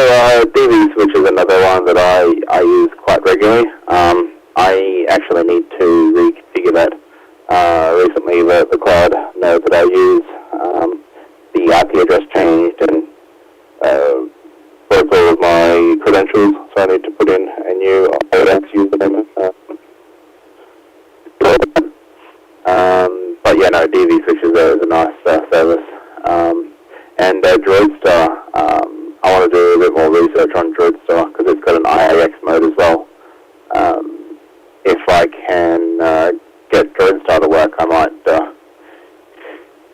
DV Switch is another one that I use quite regularly. I actually need to reconfigure that. Recently, the cloud node that I use, the IP address changed and broke all of my credentials, so I need to put in a new OS username. But yeah, no, DV Switch is a nice service. And Droidstar, I want to do a bit more research on Droidstar because it's got an IAX mode as well. If I can get Droidstar to work, I might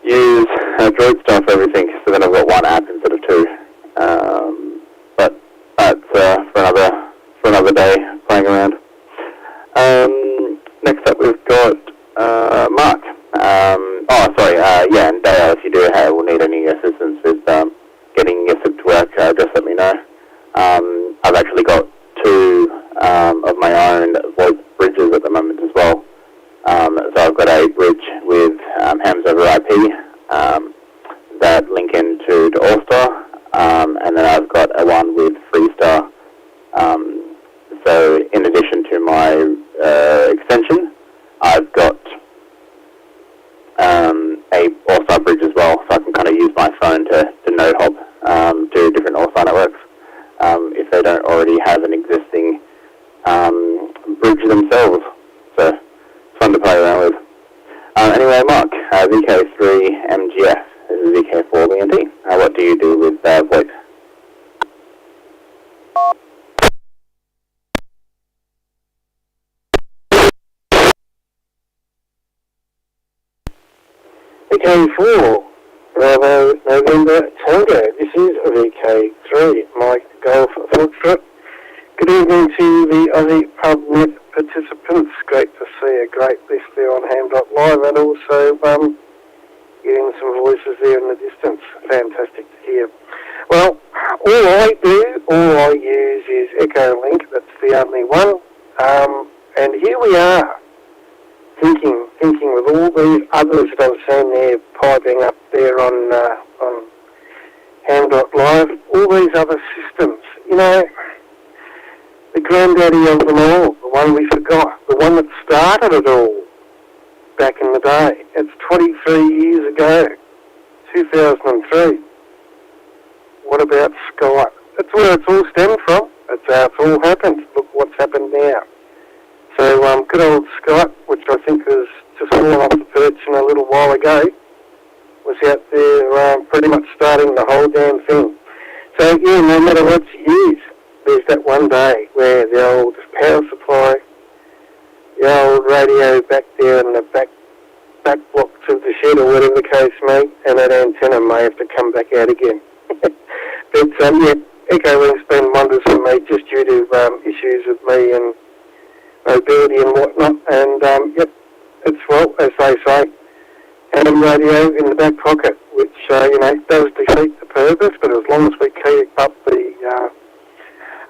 use Droidstar for everything, so then I've got one app instead of 2. But that's for another day playing around. Next up we've got Mark. And Dale, if you will need any assistance with getting your SIP to work, just let me know. I've actually got 2 of my own VoIP bridges at the moment as well. So I've got a bridge with hams over IP that link into to All-Star, and then I've got a one with Freestar. So in addition to my extension, I've got a All-Star bridge as well, so I can kind of use my phone to node hop to different All-Star networks if they don't already have an existing bridge themselves. So it's fun to play around with. Anyway, Mark, VK3MGF, this is VK4BNT. What do you do with VoIP? VK4, Bravo, November, Tango. This is VK3, Mike Golf Footstrip. Good evening to the Ozzy Pub Net participants. Great to see a great list there on Ham.live, and also getting some voices there in the distance. Fantastic to hear. Well, all I use is Echolink. That's the only one. And here we are, thinking with all these others that I've seen there piping up there on Ham.live, all these other systems, you know, the granddaddy of them all, the one we forgot, the one that started it all back in the day. It's 23 years ago, 2003. What about Skype? That's where it's all stemmed from. That's how it's all happened. Look what's happened now. So good old Skype, which I think has just fallen off the perch in a little while ago, was out there pretty much starting the whole damn thing. So yeah, no matter what you use, there's that one day where the old power supply, the old radio back there in the back blocks of the shed or whatever the case may, and that antenna may have to come back out again. But yeah, Echolink's been wonders for me just due to issues with me and mobility and whatnot, and yep, it's, well, as they say, ham radio in the back pocket, which you know, does defeat the purpose, but as long as we keep up the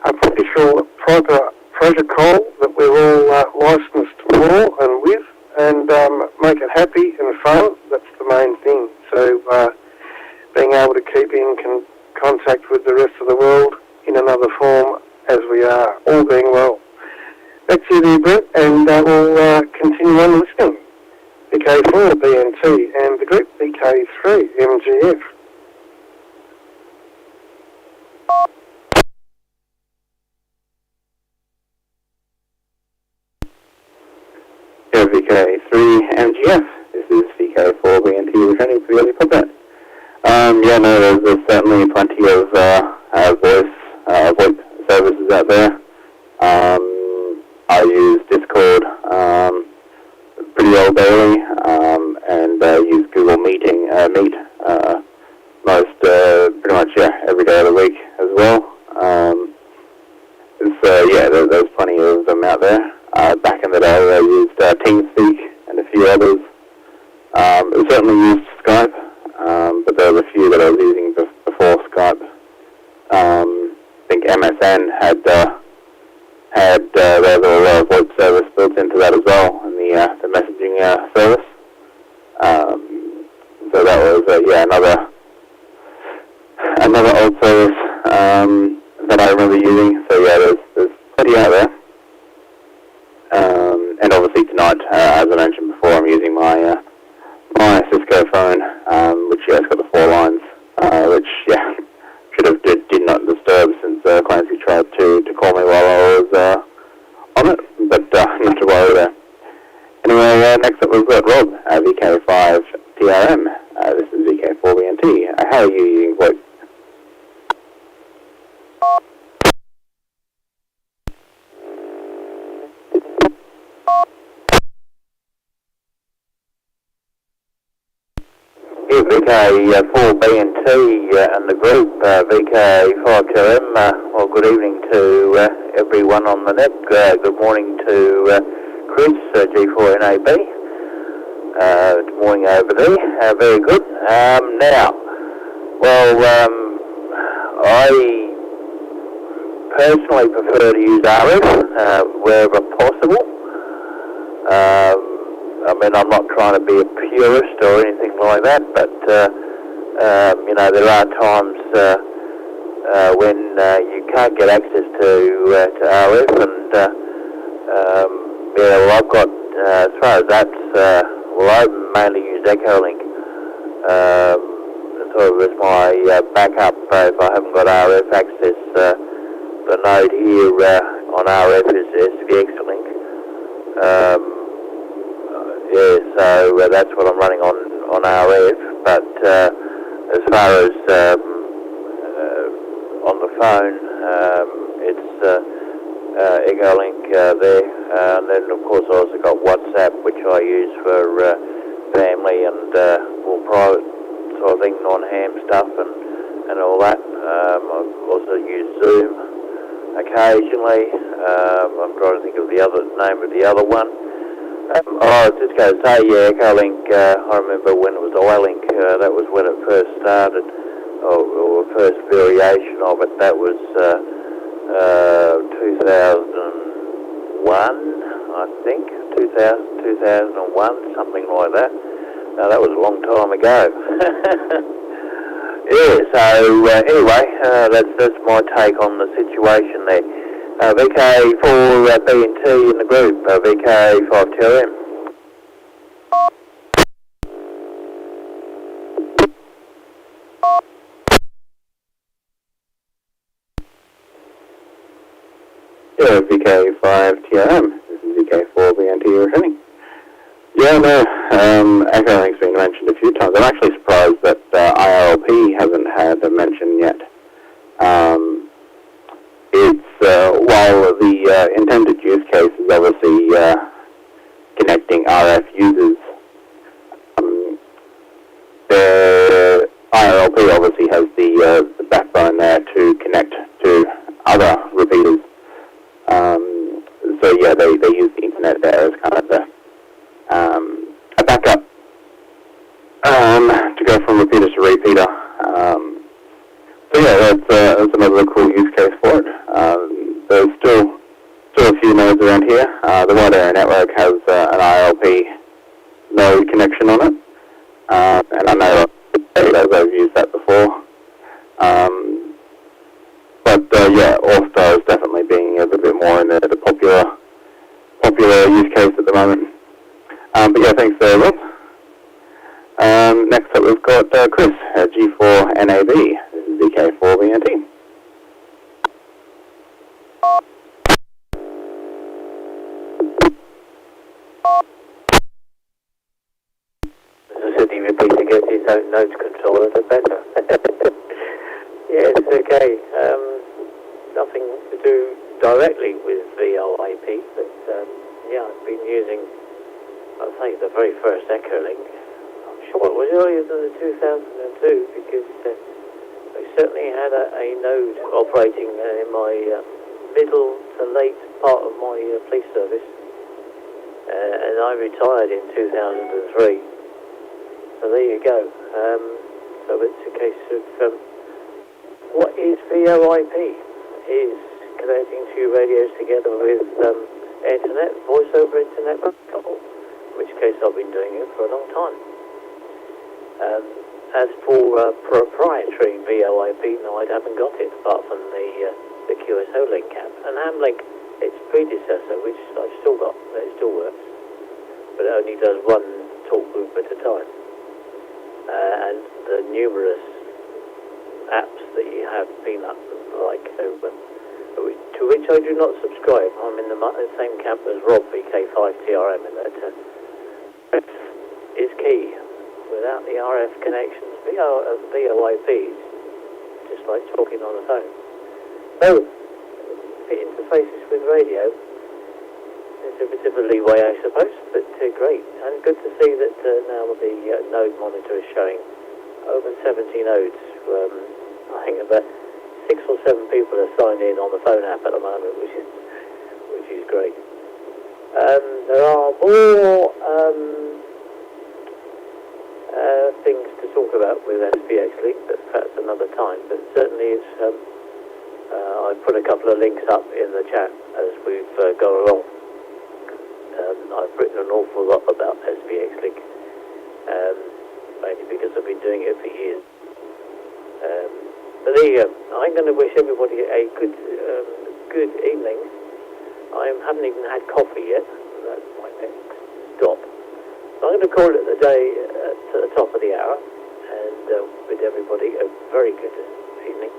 official protocol that we're all licensed for and with, and make it happy and fun, that's the main thing. So being able to keep in contact with the rest of the world in another form as we are, all being well. That's it there, Brett, and we'll continue on listening. VK4 BNT and the group VK3 MGF. Yeah, VK3 MGF. This is VK4 BNT returning for the Ozzy Pub Net. Yeah, no, there's certainly plenty of VoIP services out there. I use Discord pretty old daily, and use Google Meet most pretty much every day of the week as well. Yeah, there's plenty of them out there. Back in the day, I used TeamSpeak and a few others. I certainly used Skype, but there were a few that I was using before Skype. I think MSN had their little VoIP service built into that as well, and the messaging service. So that was yeah, another old service that I remember using. So yeah, there's plenty out there. And obviously tonight, as I mentioned before, I'm using my Cisco phone, which has got the 4 lines, which yeah, did not disturb since Clancy tried to call me while I was on it, but not to worry there. Anyway, next up we've got Rob, VK5 TRM. This is VK4BNT. How are you using VoIP? VK4BNT and the group VK5TRM. Well, good evening to everyone on the net. Good morning to Chris, G4NAB. Good morning over there. Very good. Now, well, I personally prefer to use RF wherever possible. I mean, I'm not trying to be a purist or anything like that, but, you know, there are times when you can't get access to RF, and, yeah, well, I've got, as far as that's, well, I mainly use Echolink, sort of as my backup if I haven't got RF access. The node here on RF is the Echolink. Yeah, so that's what I'm running on RF, but as far as on the phone, it's Echolink there, and then of course I also got WhatsApp, which I use for family and more private sort of thing, non-ham stuff and all that. I've also used Zoom occasionally. I'm trying to think of the other name of the other one. I was just going to say, yeah, Echolink, I remember when it was iLink, that was when it first started, or first variation of it. That was 2001, I think, 2001, something like that. Now, that was a long time ago. Yeah, so anyway, that's my take on the situation there. VK4BNT in the group, VK5TRM. Yeah, VK5TRM. This is VK4BNT returning. Yeah, no, Echolink's been mentioned a few times. I'm actually surprised that IRLP hasn't had a mention yet. While the intended use case is obviously connecting RF users, the IRLP obviously has the backbone there to connect to other repeaters. So yeah, they use the internet there as kind of a backup to go from repeater to repeater. So yeah, that's another cool use case for it. There's still a few nodes around here. The wide area network has an IRLP node connection on it, and I know I've used that before. But yeah, All-Star is definitely being a little bit more in the popular use case at the moment. But yeah, thanks there, Rob. Next up we've got Chris at G4NAB. This is VK4BNT. Sydney repeat against his own nodes controller, the better. Yeah, it's okay. Nothing to do directly with VOIP, but yeah, I've been using, I'll say, the very first Echolink. I'm sure it was earlier than the 2002, because I certainly had a node operating in my middle to late part of my police service, and I retired in 2003. So there you go. So it's a case of what is VOIP? Is connecting two radios together with internet, voice over internet protocol, in which case I've been doing it for a long time. As for proprietary VOIP, no, I haven't got it, apart from the QSO link app. And Hamlink, its predecessor, which I've still got, it still works, but it only does one talk group at a time. And the numerous apps that you have been up, like to which I do not subscribe. I'm in the same camp as Rob, VK5TRM, in that is key. Without the RF connections, VOIPs, just like talking on the phone. So, the interfaces with radio, there's a bit of a leeway, I suppose, but great. And good to see that now the node monitor is showing over 70 nodes. I think about 6 or 7 people are signed in on the phone app at the moment, which is great. There are more things to talk about with SPX Link, but perhaps another time. But certainly it's I've put a couple of links up in the chat as we've gone along. I've written an awful lot about SPX Link, mainly because I've been doing it for years. But there you go. I'm going to wish everybody a good evening. I haven't even had coffee yet. That's my next stop. So I'm going to call it the day to the top of the hour, and bid everybody a very good evening,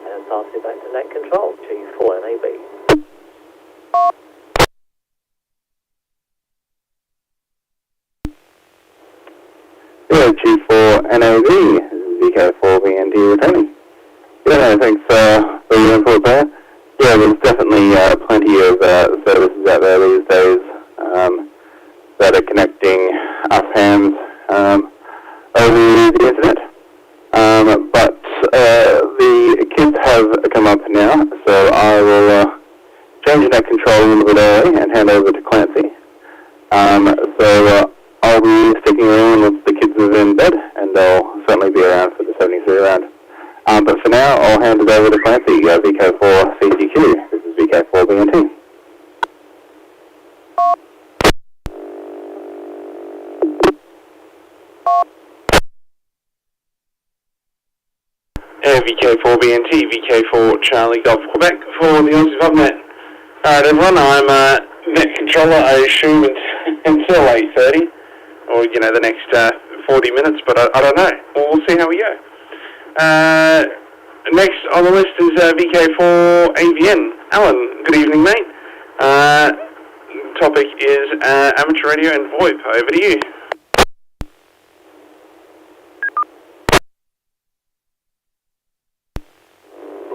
and pass it back to Net Control, G4NAB. Yeah, G4NAB, VK4BNT returning. Yeah, thanks for your input there. Yeah, there's definitely plenty of services out there these days that are connecting us hams over the internet. But the kids have come up now, so I will change that control a little bit early and hand over to Clancy. So I'll be sticking around once the kids are in bed, and I'll certainly be around for the 73 round. But for now, I'll hand it over to Clancy, VK4 CGQ. This is VK4 BNT. VK4 BNT, VK4 Charlie Golf Quebec for the Ozzy Pub Net. Alright everyone, I'm net controller, I assume, until 8:30, or the next 40 minutes, but I don't know. We'll see how we go. Next on the list is VK4 AVN. Alan, good evening, mate. Topic is amateur radio and VoIP. Over to you.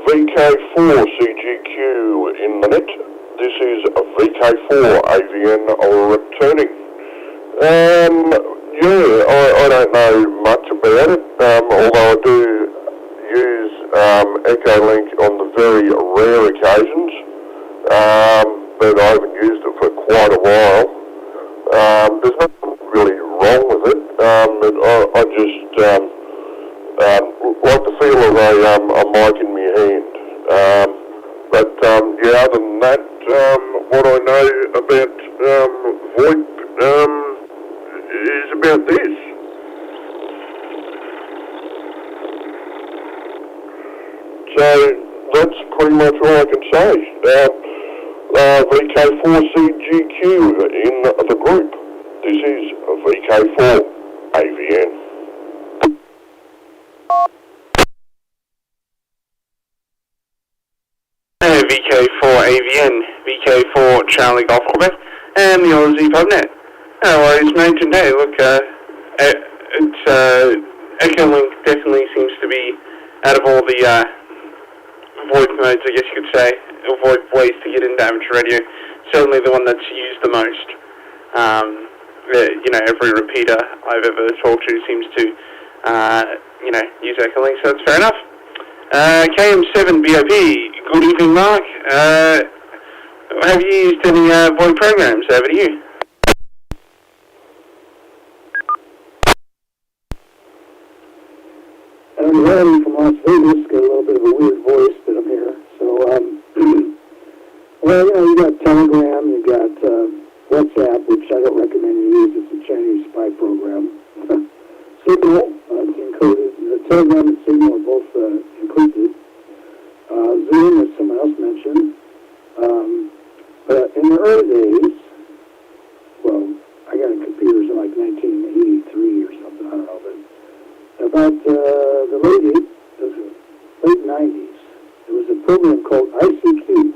VK4 CGQ in the net. This is VK4 AVN returning. I don't know much about it, although I do use Echolink on the very rare occasions, but I haven't used it for quite a while. There's nothing really wrong with it, but I just like the feel of a mic in my hand. Other than that, what I know about VoIP is about this. So that's pretty much all I can say. VK4CGQ in the group. This is VK4 AVN. VK4 AVN, VK4 Charlie Golf Quebec, and the Ozzy Pub Net. No worries, mate. Today, look, Echolink definitely seems to be, out of all the VoIP modes, I guess you could say, VoIP ways to get into amateur radio, certainly the one that's used the most. Every repeater I've ever talked to seems to, use Echolink, so that's fair enough. KM7BOP, good evening, Mark. Have you used any VoIP programs? Over to you. I'm Randy from Las Vegas. Got a little bit of a weird voice, but I'm here. So, you got Telegram, you got WhatsApp, which I don't recommend you use. It's a Chinese spy program. Signal, it's encoded. Telegram and Signal are both encrypted. Zoom, as someone else mentioned. But in the early days, I got a computers in like 1983 or something, I don't know, but about the late 90s, there was a program called ICQ.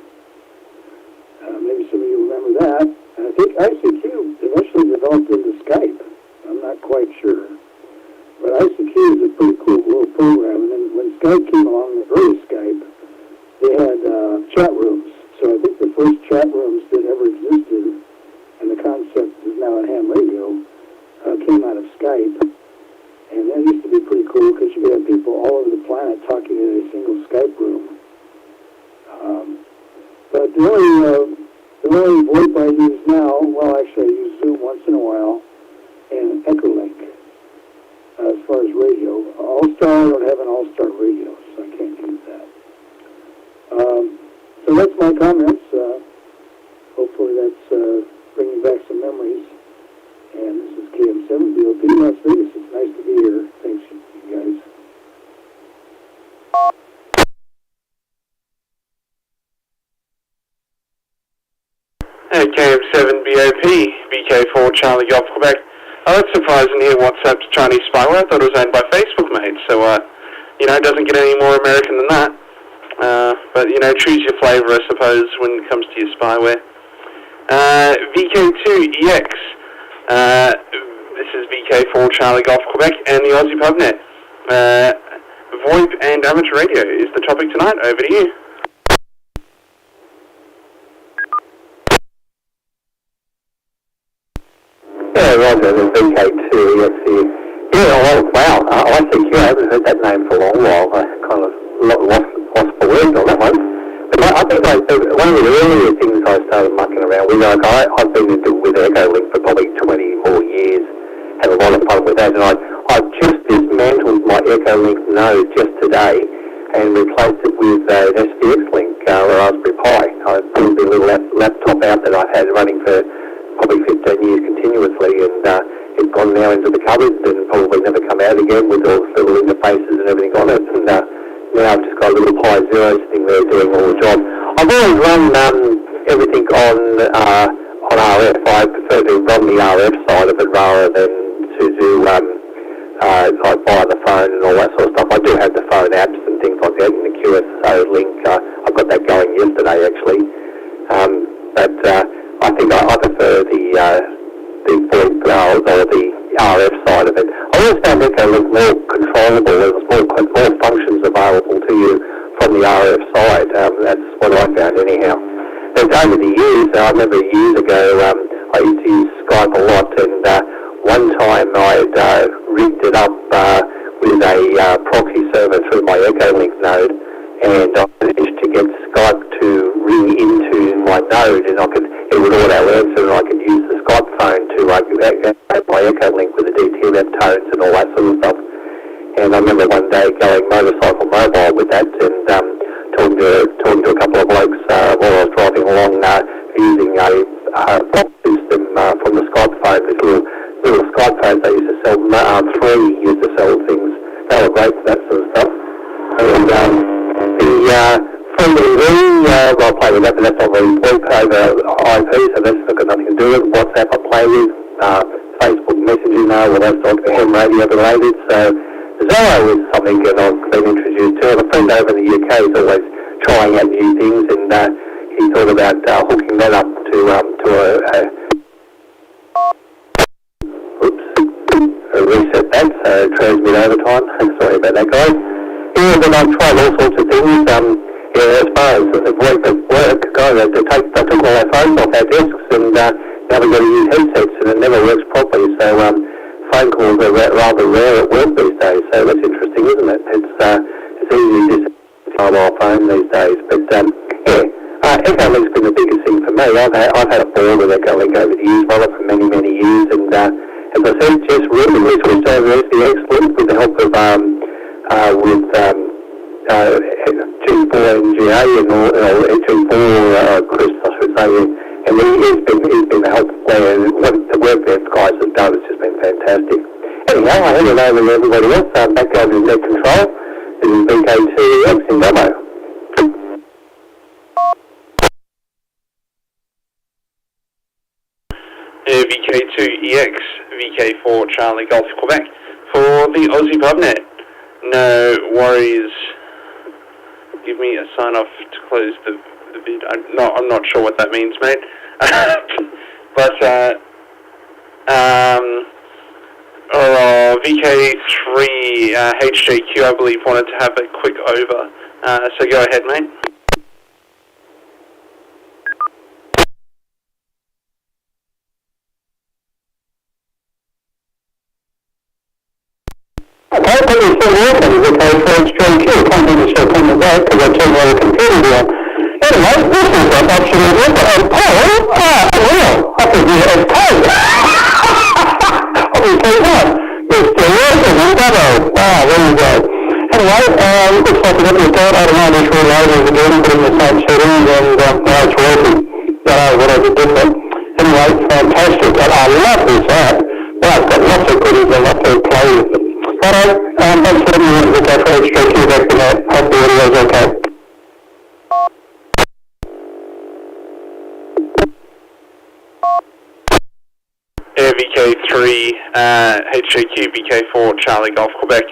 Maybe some of you remember that. And I think ICQ eventually developed into Skype. I'm not quite sure. But ICQ is a pretty cool little program. And then when Skype came along, the early Skype, they had chat rooms. So I think the first chat rooms that ever existed, and the concept is now in ham radio, came out of Skype. And that used to be pretty cool because you could have people all over the planet talking in a single Skype room. But the only VoIP I use now, actually I use Zoom once in a while, and Echolink as far as radio. All-Star, I don't have an All-Star radio, so I can't use that. So that's my comments. Hopefully that's bringing back some memories. And this is KM7BOP Las Vegas. It's nice to be here. Thanks, you guys. KM7BOP, VK4 Charlie Golf Quebec. That's surprising to hear WhatsApp's Chinese spyware. I thought it was owned by Facebook, mate. So, it doesn't get any more American than that. But, choose your flavor, I suppose, when it comes to your spyware. VK2EX. This is VK4 Charlie Golf Quebec and the Ozzy Pub Net. VoIP and amateur radio is the topic tonight. Over to you. Yeah, Roger, the VK2 EXE. Yeah, well, wow, ICQ, I haven't heard that name for a long while. I kind of lost for words on that one. But I think one of the earlier things I started mucking around with, I've been with EchoLink for probably 20 more years, had a lot of fun with that, and I've just dismantled my EchoLink node just today and replaced it with an SVX link, Raspberry Pi. I pulled the little laptop out that I've had running for probably 15 years continuously, and it's gone now into the cupboard and probably never come out again with all the little interfaces and everything on it. And now I've just got a little Pi Zero sitting there doing all the job. I've always run everything on RF. I prefer to run the RF side of it rather than to do like via the phone and all that sort of stuff. I do have the phone apps and things like that in the QSO link. I got that going yesterday actually. But I think I prefer the VoIP or the RF side of it. I always found EchoLink more controllable. There was more functions available to you from the RF side. That's what I found anyhow. But over the years, I remember years ago, I used to use Skype a lot, and one time I'd rigged it up with a proxy server through my EchoLink node, and I managed to get Skype to ring into my node, and it would auto answer, and I could use the Skype phone to activate my EchoLink with the DTMF tones and all that sort of stuff. And I remember one day going motorcycle mobile with that, and talking to a couple of blokes while I was driving along, using a box system from the Skype phone. This little Skype phones they used to sell, 3 used to sell things. They were great for that sort of stuff. And the FreeMV, I play with that, but that's not really VoIP over IP, so that's not got nothing to do with it. WhatsApp I play with, Facebook messaging now, well that's not ham radio related, so Zorro is something that I've been introduced to. A friend over in the UK is always trying out new things, and he thought about hooking that up to reset that, so transmit over time. Sorry about that, guys. Yeah, then I've tried all sorts of things. As far as the VoIP at work, guys, they took all our phones off our desks, and now we've got to use headsets, and it never works properly. So phone calls are rather rare at work these days. So that's interesting, isn't it? It's easy to just mobile phone these days. But EchoLink's been the biggest thing for me. I've had a ball with EchoLink over the years, run it for many years, and as I said, just recently switched over to SVX link with the help of G4 NGA and G4 Chris, I should say, and he's been a help there. What the work that guys have done has just been fantastic. Anyhow, I hand it over to everybody else. Back over to Net Control. This is VK2EX in Dubbo. VK2EX, VK4 Charlie Golf Quebec for the Ozzy Pub Net. No worries. Give me a sign off to close the bid. I'm not sure what that means, mate. But VK3 HJQ, I believe, wanted to have a quick over. So go ahead, mate. Okay, thank you so much. Okay, so it's John Q. Can't do the show coming back because I turned on the computer there. Anyway, this is an option of it, and Paul, well, I could be as Paul. Okay, what? Mr. Wilson in Dubbo. Wow, there you go. Anyway, looks like we're going to start out of my initial loaders again, putting the same settings, and now it's working. What I did different. Anyway, fantastic. I love this app. Wow, it's got lots of goodies and lots of play with them. Alright, thanks for letting me with that for HJQ back to that. Hope the audio's okay. VK3, HJQ, VK4, Charlie Golf Quebec.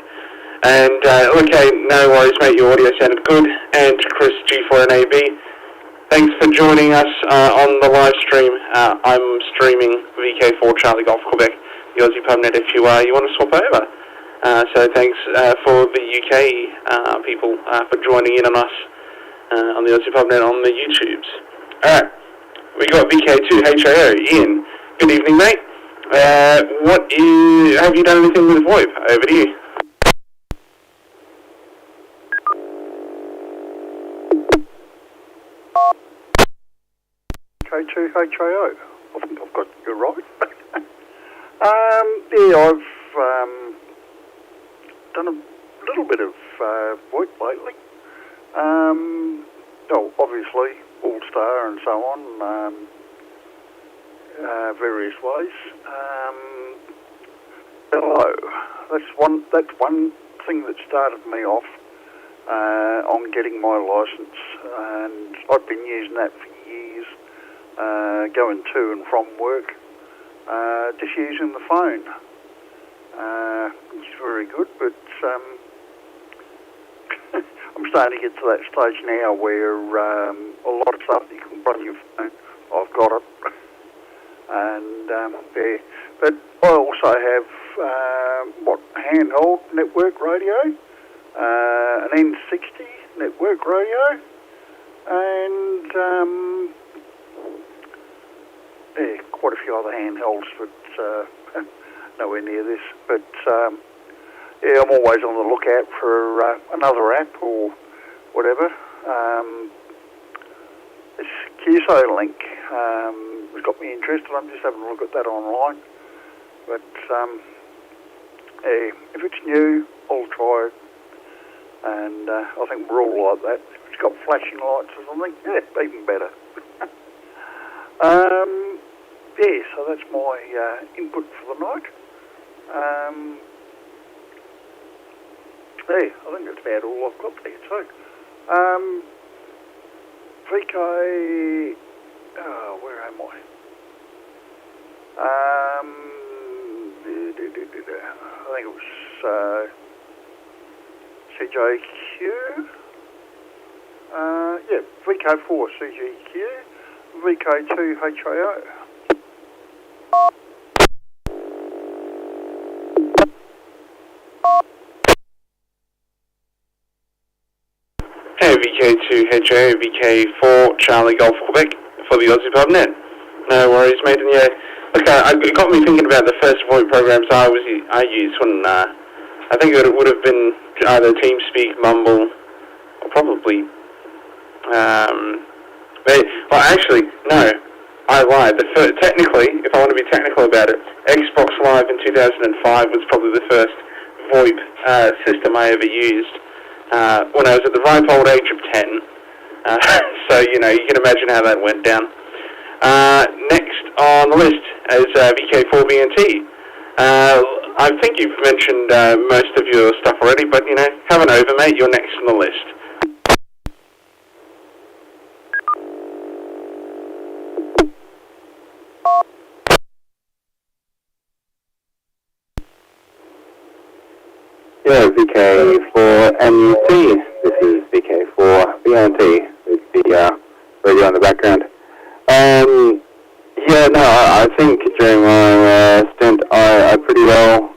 And, okay, no worries, mate, your audio sounded good. And Chris, G4 and AB, thanks for joining us on the live stream. I'm streaming VK4, Charlie Golf Quebec, the Ozzy Pub Net, if you want to swap over. So thanks for the UK people for joining in on us on the Ozzy Pub Net on the YouTubes. Alright, we got VK2HAO, Ian. Good evening, mate. Have you done anything with VoIP? Over to you. K2HAO. I think I've got you right. I've done a little bit of VoIP lately. Obviously, All-Star and so on, various ways. Hello. That's one thing that started me off on getting my licence, and I've been using that for years, going to and from work, just using the phone. It's very good, but I'm starting to get to that stage now where a lot of stuff you can run your phone. I've got it. And but I also have handheld network radio, an N60 network radio, and quite a few other handhelds, but nowhere near this. But I'm always on the lookout for another app or whatever. This QSO link has got me interested. I'm just having a look at that online. But if it's new, I'll try it. And I think we're all like that. If it's got flashing lights or something, even better. So that's my input for the night. I think that's about all I've got there too. VK, where am I? I think it was CJQ. VK4 CGQ, VK2 HAO. Hey, VK2 HAO, VK4 Charlie Golf Quebec for the Ozzy Pub Net. No worries, mate. And yeah, look, it got me thinking about the first VoIP programs I used when I think it would have been either TeamSpeak, Mumble, or probably. Actually, no, I lied. Technically, if I want to be technical about it, Xbox Live in 2005 was probably the first VoIP system I ever used. When I was at the ripe old age of 10. So, you can imagine how that went down. Next on the list is VK4BNT. I think you've mentioned most of your stuff already, but, have an over, mate. You're next on the list. Yeah, VK4MUT. This is VK4BNT with the radio in the background. I think during my stint I pretty well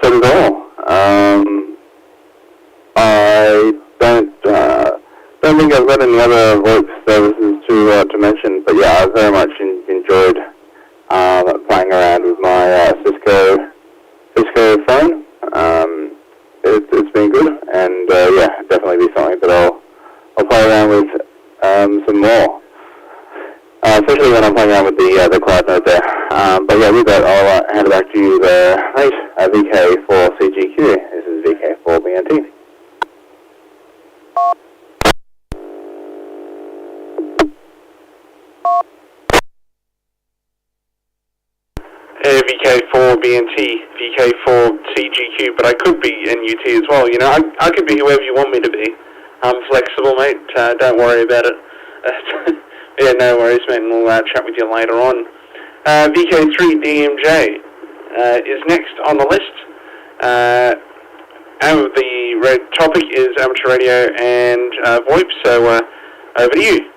said it all. I don't think I've got any other VoIP services to mention, but yeah, I very much enjoyed playing around with my Cisco phone. It's been good, and definitely be something that I'll play around with some more, especially when I'm playing around with the cloud node there. But yeah, with that, I'll hand it back to you there, mate. VK4CGQ. This is VK4BNT. VK4BNT, VK4CGQ, but I could be NUT as well. I could be whoever you want me to be. I'm flexible, mate. Don't worry about it. Yeah, no worries, mate, and we'll chat with you later on. VK3DMJ is next on the list. And the red topic is amateur radio and VoIP, so over to you.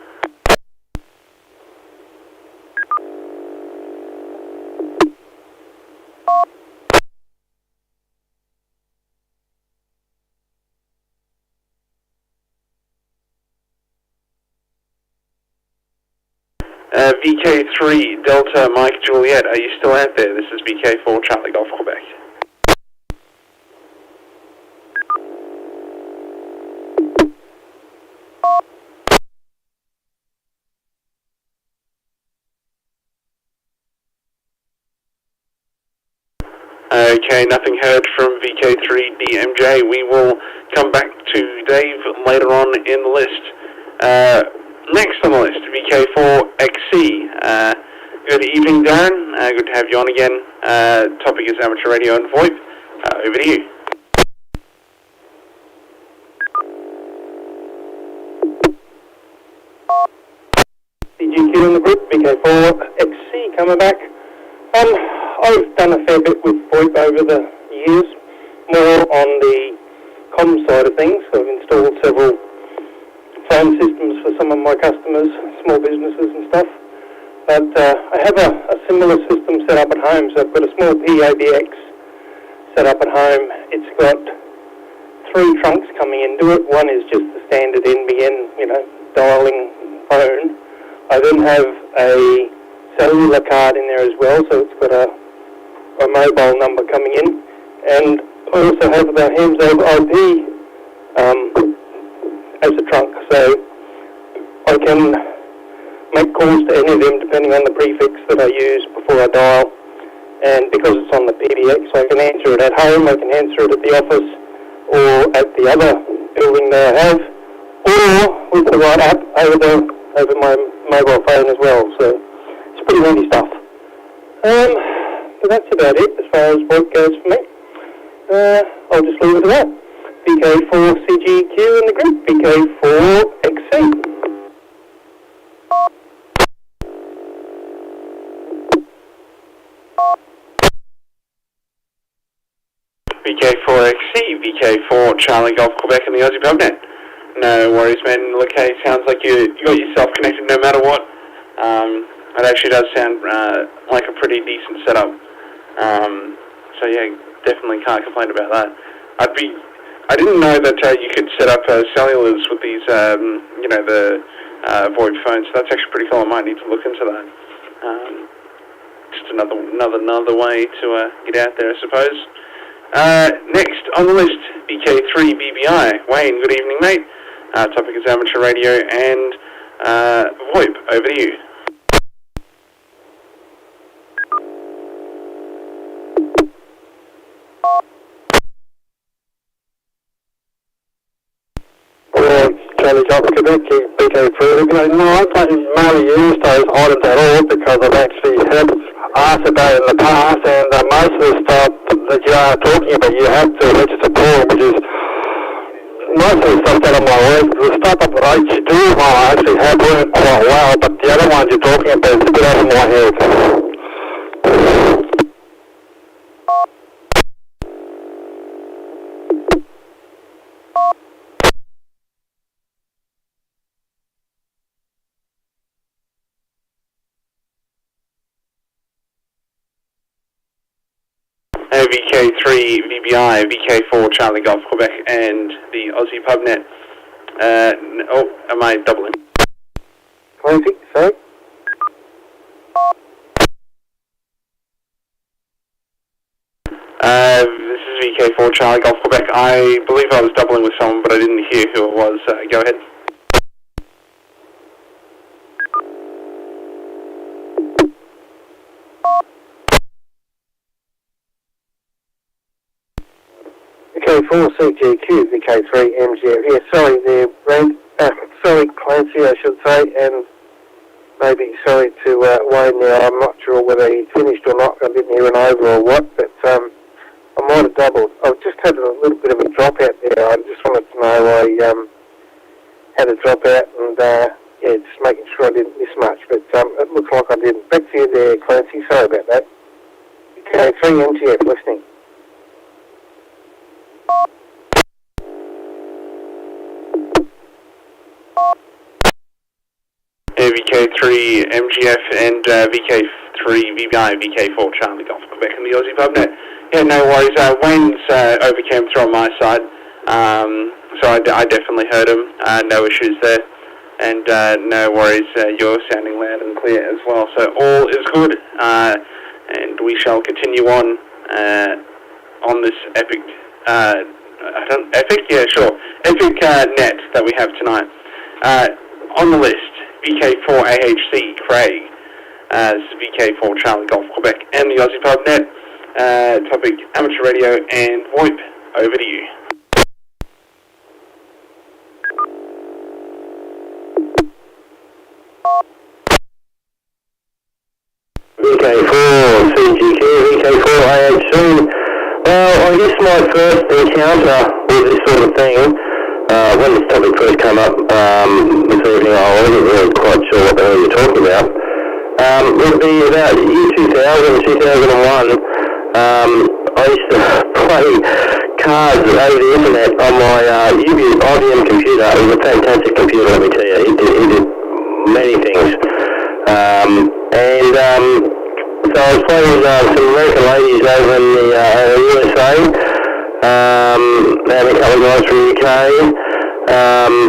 VK3 Delta Mike Juliet, are you still out there? This is VK4 Charlie Golf Quebec. Okay, nothing heard from VK3DMJ. We will come back to Dave later on in the list. Next on the list, VK4XC. Good evening, Darren. Good to have you on again. Topic is amateur radio and VoIP. Over to you. CGQ in the group, VK4XC coming back. I've done a fair bit with VoIP over the years, more on the comm side of things. I've installed several phone systems for some of my customers, small businesses and stuff. But I have a similar system set up at home. So I've got a small PABX set up at home. It's got 3 trunks coming into it. One is just the standard NBN, dialing phone. I then have a cellular card in there as well, so it's got a mobile number coming in. And I also have the HAMS over IP as a trunk, so I can make calls to any of them depending on the prefix that I use before I dial. And because it's on the PBX, I can answer it at home, I can answer it at the office, or at the other building that I have, or with the right app over my mobile phone as well. So it's pretty handy stuff. But that's about it as far as VoIP goes for me. I'll just leave it at that. VK4CGQ in the group, VK4XC. VK4XC, VK4 Charlie Golf Quebec and the Ozzy Pub Net. No worries, man. Look, hey, sounds like you got yourself connected no matter what. It actually does sound like a pretty decent setup. So yeah, definitely can't complain about that. I didn't know that you could set up cellulars with these, the VoIP phones. So that's actually pretty cool. I might need to look into that. Just another way to get out there, I suppose. Next on the list, VK3BBI. Wayne, good evening, mate. Topic is amateur radio and VoIP. Over to you. Charlie Golf Quebec, VK3. No, I don't mainly use those items at all because I've actually had asked about it in the past, and most of the stuff that you are talking about, you have to register for, which is most of the stuff that on my list. The stuff that I do, I actually have worked quite well, but the other ones you're talking about is a bit over my head. VK3 VBI, VK4 Charlie Golf Quebec, and the Ozzy Pub Net. Am I doubling? Clancy, sorry? This is VK4 Charlie Golf Quebec. I believe I was doubling with someone, but I didn't hear who it was. Go ahead. VK4 CGQ, VK3 MGF. Yeah, sorry there, Brent. Sorry, Clancy, I should say, and maybe sorry to Wayne there. I'm not sure whether he finished or not. I didn't hear an over or what, but I might have doubled. I've just had a little bit of a drop out there. I just wanted to know I had a drop out and just making sure I didn't miss much, but it looks like I didn't. Back to you there, Clancy. Sorry about that. VK3 MGF listening. VK3 MGF and VK3 VBI, VK4 Charlie Golf Quebec and the Ozzy Pub Net. Yeah, no worries. Wayne's overcame through on my side, so I definitely heard him. No issues there. And no worries, you're sounding loud and clear as well. So all is good, and we shall continue on this epic, epic net that we have tonight. On the list, VK4AHC Craig, VK4 Charlie Golf Quebec, and the Ozzy Pub Net. Topic amateur radio and VOIP. Over to you. VK4 CGQ, VK4 AHC. Well, I guess my first encounter with this sort of thing, when this topic first came up this evening, I wasn't really quite sure what the hell you're talking about, would be about year 2000, 2001. I used to play cards over the internet on my IBM computer. It was a fantastic computer, let me tell you. It did many things. So I was playing with some American ladies over in the USA, and a couple of guys from the UK,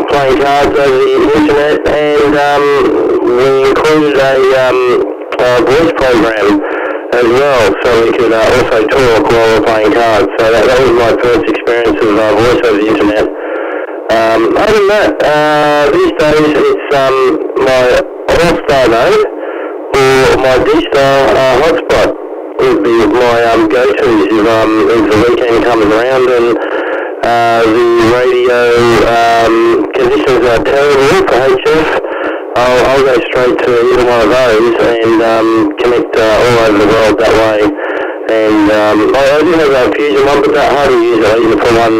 playing cards over the internet, and we included a voice program as well, so we could also talk while we were playing cards. So that was my first experience of voice over the internet. Other than that, these days it's my All-Star node or my D-Star hotspot would be my go-tos if the weekend comes around and the radio conditions are terrible for HF. I'll go straight to either one of those and connect all over the world that way. And I do have a Fusion one, but that hard to use it. I use it for one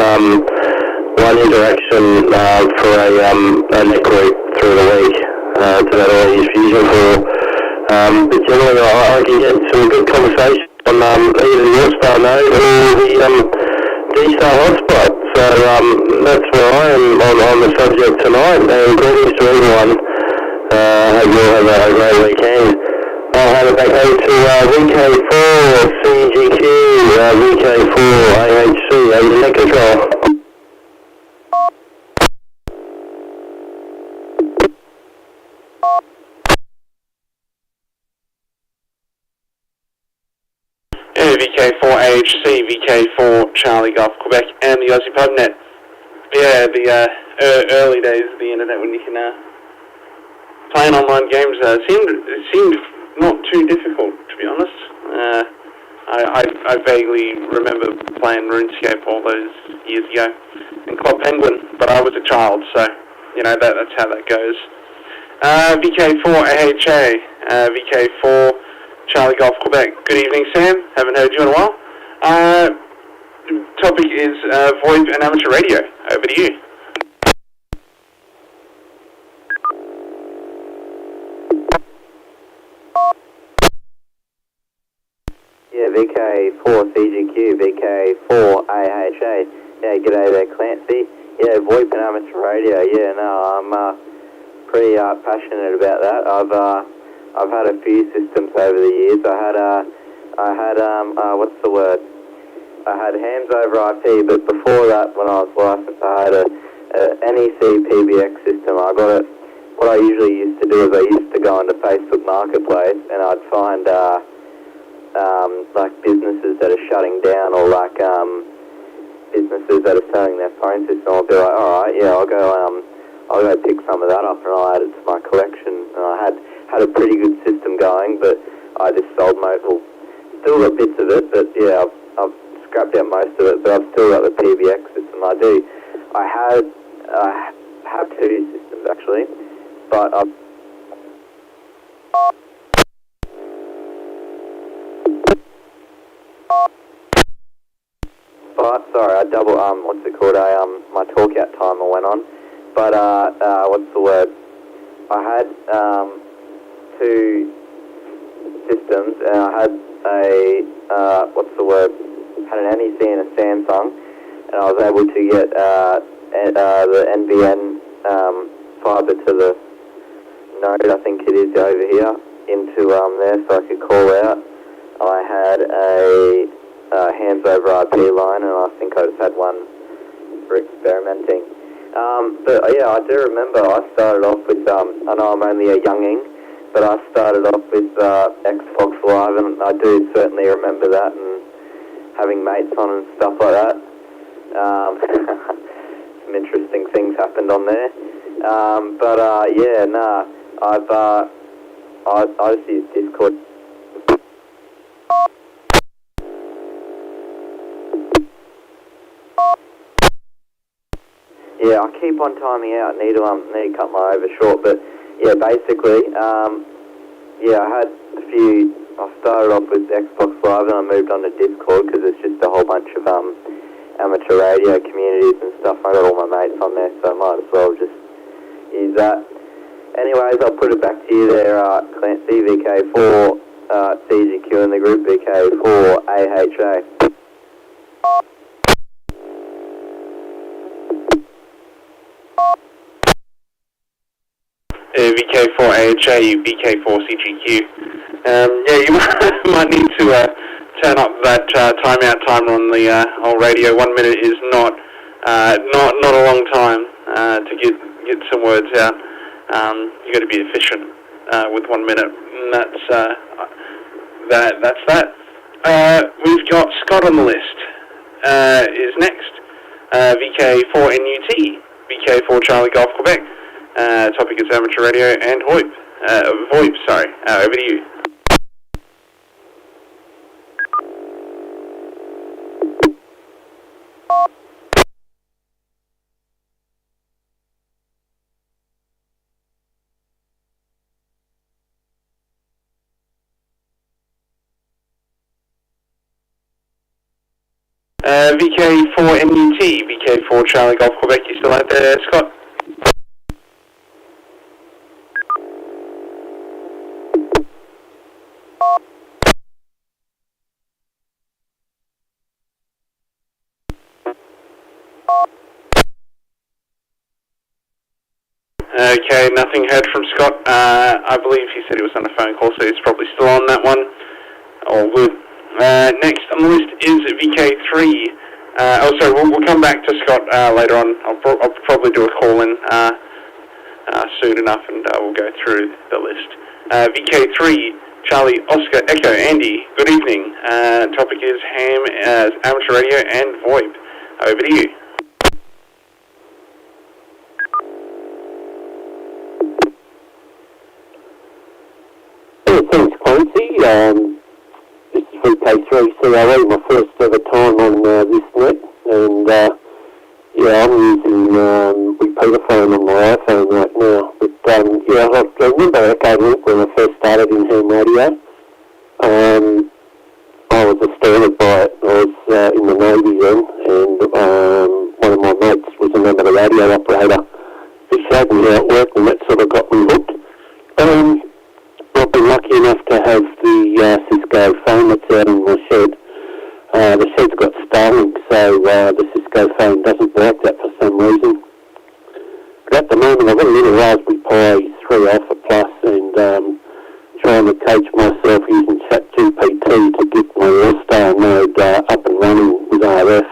interaction for a network through the week. So that I use Fusion for. But generally I can get some good conversation on either the All-Star node or the D-Star hotspot. So that's where I am on the subject tonight. And greetings to everyone. Hope you all have a great weekend. I'll hand it back over to VK4 CGQ, VK4 AHC, over the net control. Yeah, VK4 AHC, VK4 Charlie Golf Quebec, and the Ozzy Pub Net. Yeah, the early days of the internet when you can playing online games seemed not too difficult, to be honest. I vaguely remember playing RuneScape all those years ago in Club Penguin, but I was a child, so you know that's how that goes. VK4 AHA, VK4 Charlie Golf Quebec. Good evening, Sam. Haven't heard you in a while. Topic is VoIP and amateur radio. Over to you. Yeah, VK4 CGQ, VK4 AHA. Yeah, g'day there, Clancy. Yeah, VoIP and amateur radio. Yeah, no, I'm pretty passionate about that. I've had a few systems over the years. I had what's the word? I had hams over IP, but before that, when I was licensed, I had a NEC PBX system. I got it. What I usually used to do is I used to go into Facebook Marketplace and I'd find like businesses that are shutting down or like businesses that are selling their phone system. I'll be like, all right, yeah, I'll go pick some of that up and I'll add it to my collection. And I had a pretty good system going, but I just sold most. Well, still got bits of it, but yeah, I've scrapped out most of it. But I've still got the PBX system. I have two systems actually, but sorry, I double what's it called? My talk out timer went on. But what's the word? I had two systems, and I had a what's the word? Had an NEC and a Samsung, and I was able to get the NBN fiber to the node, I think it is over here, into there, so I could call out. I had a hams over IP line, and I think I just had one for experimenting. But yeah, I do remember I started off with, I know I'm only a younging, but I started off with Xbox Live, and I do certainly remember that, and having mates on and stuff like that. Some interesting things happened on there. Yeah, nah, I just use Discord. Yeah, I keep on timing out. Need to cut my over short, but yeah, basically, yeah, I started off with Xbox Live, and I moved on to Discord because it's just a whole bunch of amateur radio communities and stuff. I got all my mates on there, so I might as well just use that. Anyways, I'll put it back to you there, Clancy, VK4 CGQ in the group, VK4 AHA. VK4 AHA, VK4 CGQ. Yeah, you might need to turn up that timeout timer on the old radio. 1 minute is not a long time to get some words out. You got to be efficient with 1 minute, and that's that. We've got Scott on the list. Is next. VK4 NUT, VK4 Charlie Golf Quebec. Topic is amateur radio and VOIP. VOIP, sorry. Over to you. VK4 NUT, VK4 Charlie Golf Quebec. You still out there, Scott? Okay, nothing heard from Scott. I believe he said he was on a phone call, so he's probably still on that one. All good. Next on the list is VK3. We'll come back to Scott later on. I'll probably do a call-in soon enough, and we'll go through the list. VK3, Charlie, Oscar, Echo, Andy, good evening. Topic is ham, amateur radio, and VOIP. Over to you. Thanks, Clancy. This is VK3 CRE, my first ever time on this net, and yeah, I'm using repeaterphone on my iPhone right now. But yeah, I remember Echo Link when I first started in ham radio. I was astounded by it. I was in the Navy then, and one of my mates was another radio operator. He showed me how it worked, and that sort of got me hooked. I've been lucky enough to have the Cisco phone that's out in my shed. The shed's got Starlink, so the Cisco phone doesn't work that for some reason. But at the moment I've got a little Raspberry Pi 3 Alpha Plus, and trying to coach myself using ChatGPT to get my All-Star mode up and running with RF.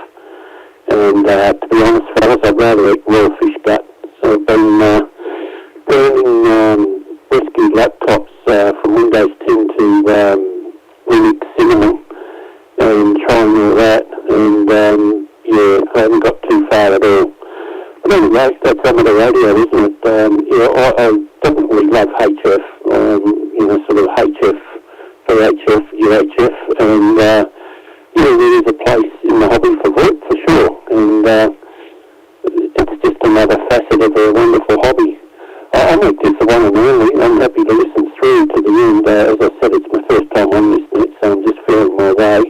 And to be honest, fellas, I'd rather eat raw fish gut. So I've been burning rescued laptops from Windows 10 to Linux Cinnamon, and trying all that, and yeah, I haven't got too far at all. But anyway, that's some of the radio, isn't it? Yeah, I definitely love HF, you know, sort of HF, VHF, UHF, and yeah, there is a place in the hobby for VOIP for sure, and it's just another facet of a wonderful hobby. I make this the one and only. I'm happy to listen through to the end. As I said, it's my first time on this net, so I'm just feeling my way.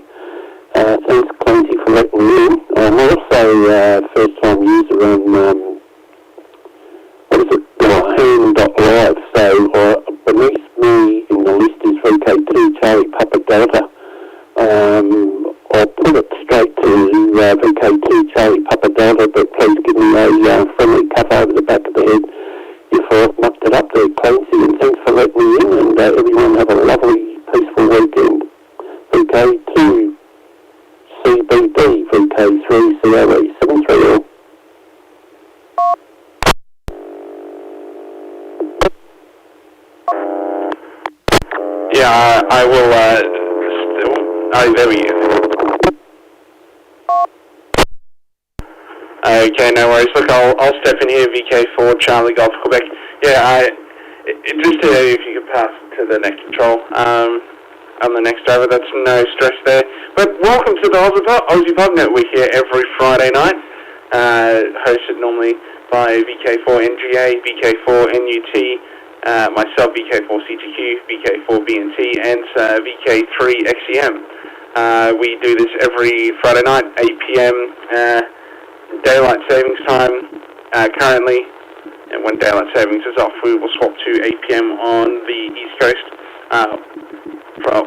Thanks, Clancy, for letting me in. I'm also a first-time user on, ham.live. So beneath me in the list is VK2 Charlie Papa Delta. I'll put it straight to VK2 Charlie Papa Delta, but please give me a friendly cuff over the back of the head if I've mucked it up there, Clancy, and thanks for letting me in, and everyone have a lovely, peaceful weekend. VK2 CBD, VK3 CRE 730. I will, there we go. Okay, no worries. Look, I'll step in here, VK4, Charlie Golf, Quebec. Yeah, just if you could pass to the next control, on the next driver, that's no stress there. But welcome to the Ozzy Pub Net. We're here every Friday night, hosted normally by VK4 NGA, VK4 NUT, myself, VK4 CTQ, VK4 BNT, and VK3 XEM. We do this every Friday night, 8 p.m. Daylight savings time currently, and when daylight savings is off, we will swap to 8 p.m. on the East Coast,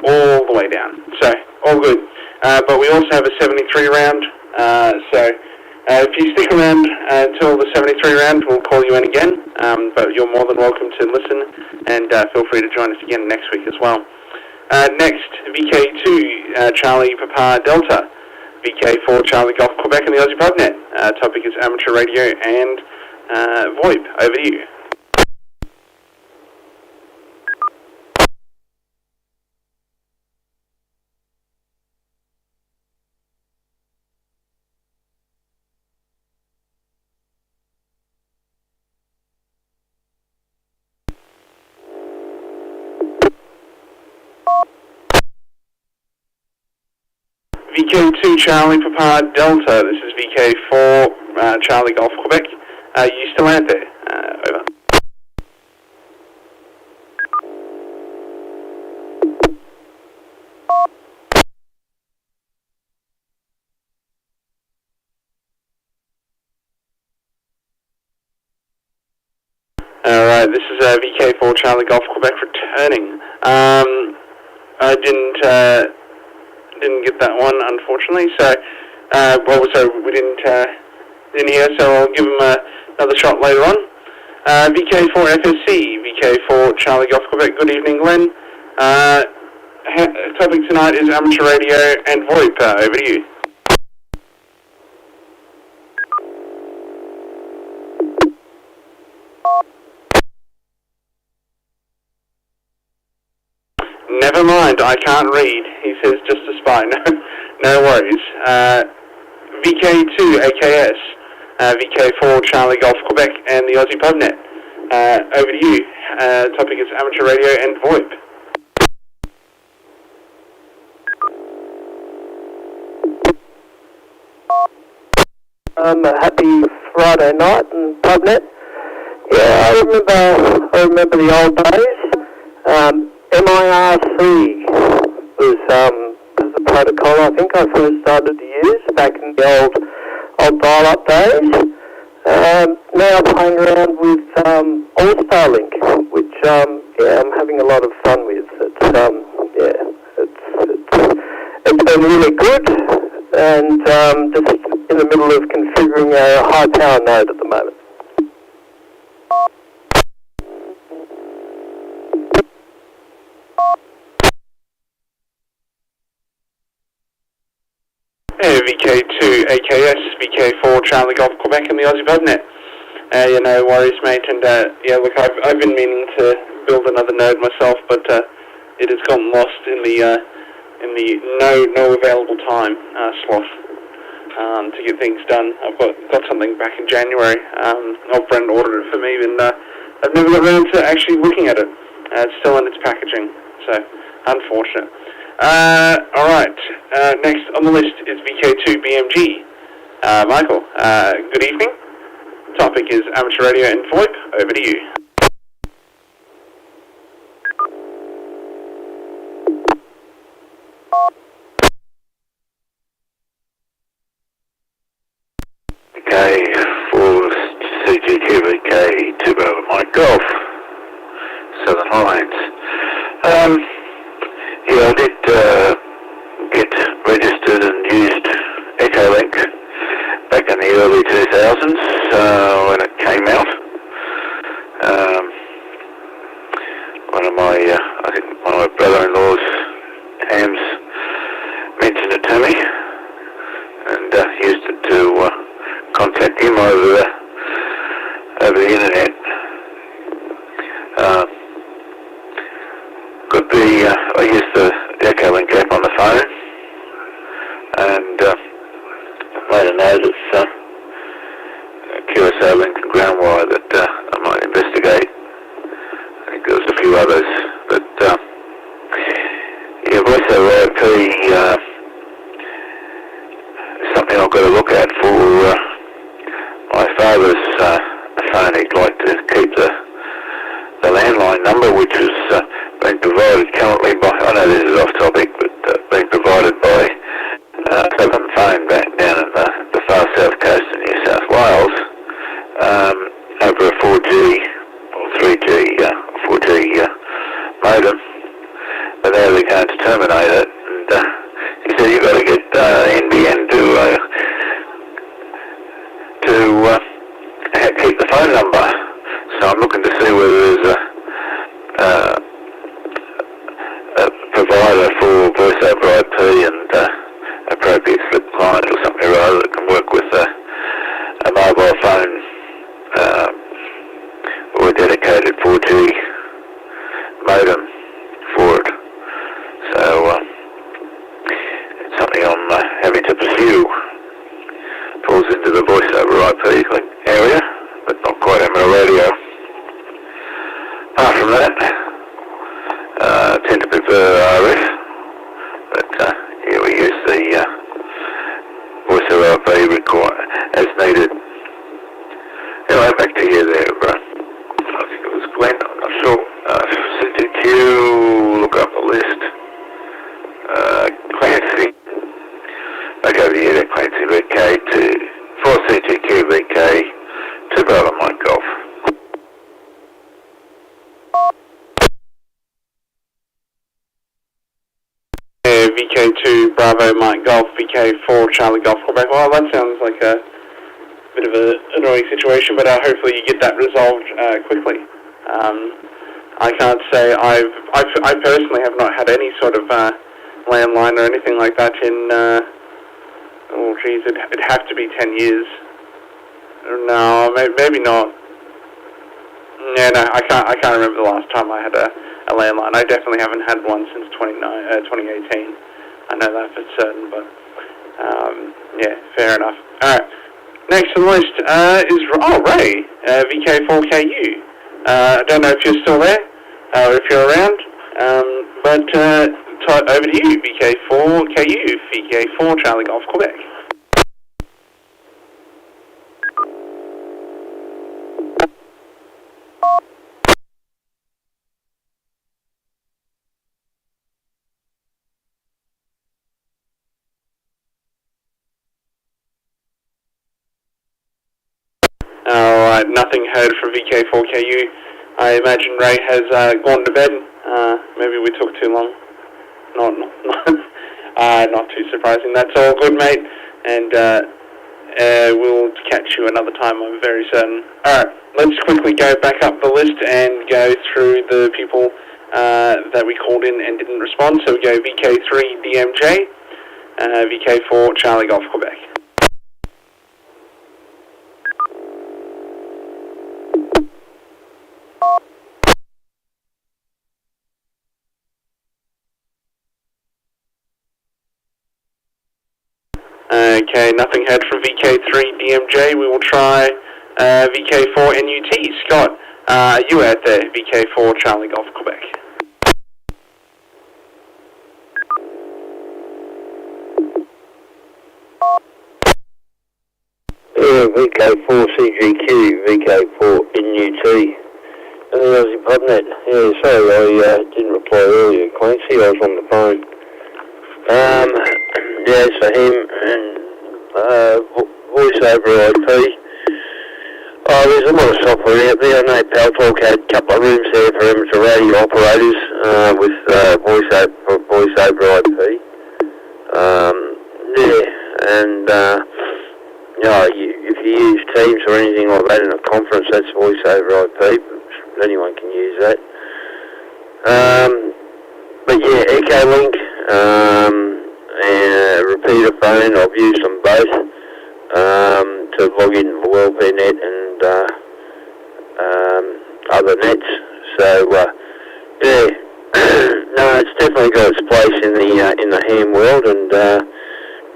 all the way down. So, all good. But we also have a 73 round, so if you stick around until the 73 round, we'll call you in again, but you're more than welcome to listen, and feel free to join us again next week as well. Next, VK2, Charlie Papa Delta, VK4, Charlie Golf Quebec, and the Ozzy Pub Net. Topic is amateur radio and VOIP. Over to you. VK2 Charlie Papa Delta, this is VK4 Charlie Golf Quebec. You still out there? Over. Alright, this is VK4 Charlie Golf Quebec returning. I didn't get that one, unfortunately, so we didn't hear, so I'll give him another shot later on. VK4 FSC, VK4 Charlie Golf Quebec, good evening, Glenn. Topic tonight is amateur radio and VOIP. Over to you. Never mind, I can't read. He says just a spy. No worries. VK2 AKS, VK4 Charlie Golf Quebec, and the Ozzy Pub Net. Over to you. Topic is amateur radio and VOIP. Happy Friday night and Pub Net. Yeah, I remember the old days. MIRC was the protocol I think I first started to use back in the old dial-up days. Now playing around with All-Starlink, which I'm having a lot of fun with. It's been really good, and just in the middle of configuring a high power node at the moment. VK2 AKS, VK4 Charlie Golf Quebec, and the Ozzy Pub Net. No worries, mate. And look, I've been meaning to build another node myself, but it has gotten lost in the no available time slot to get things done. I've got something back in January. Old friend ordered it for me, and I've never got around to actually looking at it. It's still in its packaging, so unfortunate. Alright, next on the list is VK2 BMG. Michael, good evening. Topic is amateur radio and VOIP. Over to you. Okay, for CGQVK to Mike Golf, Southern Lines. Yeah, I did get registered and used Echolink back in the early 2000s when it came out. I think one of my brother-in-law's hams mentioned it to me, and used it to contact him over the internet. I used the that I might investigate. I think there was a few others, but yeah, voice over IP is something I've got to look at for my father's phone. He'd like to keep the landline number, which is being provided currently by, I know this is off topic, but being provided by Southern Phone back down in the far south coast of New South Wales, over a 4G or 3G, 4G modem. But now they're going to terminate it, and he said you've got to get NBN to keep the phone number. So I'm looking to see whether there's a provider for voice over IP and appropriate flip client or something or other that can work with a mobile phone or a dedicated 4G modem for it. So it's something I'm having to pursue. Falls into the voice over IP area, but not quite amateur radio. Apart from that, I tend to prefer RF, but yeah, we use the voice over IP as needed. Anyway, back to you there, bro. I think it was Glenn, I'm not sure. CTQ, look up the list. Clancy. Back over here to Clancy VK to 4CTQ VK to Brother Mike Golf. VK2 Bravo Mike Golf, VK4 Charlie Golf Quebec. Well, that sounds like a bit of an annoying situation, but hopefully you get that resolved quickly. I can't say I personally have not had any sort of landline or anything like that in oh geez, it'd have to be 10 years. No, maybe not. Yeah, no, I can't remember the last time I had a landline. I definitely haven't had one since 2018. I know that for certain, but yeah, fair enough. All right, next on the list is Ray, VK4KU. I don't know if you're still there or if you're around, but over to you, VK4KU, VK4 Charlie Golf Quebec. Alright, nothing heard from VK4KU. I imagine Ray has gone to bed. Maybe we took too long. Not too surprising. That's all good, mate. And we'll catch you another time, I'm very certain. Alright, let's quickly go back up the list and go through the people that we called in and didn't respond. So we go VK3 DMJ, VK4 Charlie Golf Quebec. Okay, nothing heard from VK3 DMJ. We will try VK4 NUT. Scott, are you out there? VK4 Charlie Golf Quebec. Yeah, VK4 CGQ, VK4 NUT. Ozzy Pub Net. Yeah, sorry, I didn't reply earlier, Clancy. I was on the phone. Yeah, it's for him and voice over IP. There's a lot of software out there. I know Paltalk had a couple of rooms there for amateur radio operators with voice over IP. Yeah, and if you use Teams or anything like that in a conference, that's voice over IP. Anyone can use that. But yeah, Echolink and repeater phone, I've used them both to log into the WellPair.net and other nets. So yeah, no, it's definitely got its place in the ham world, and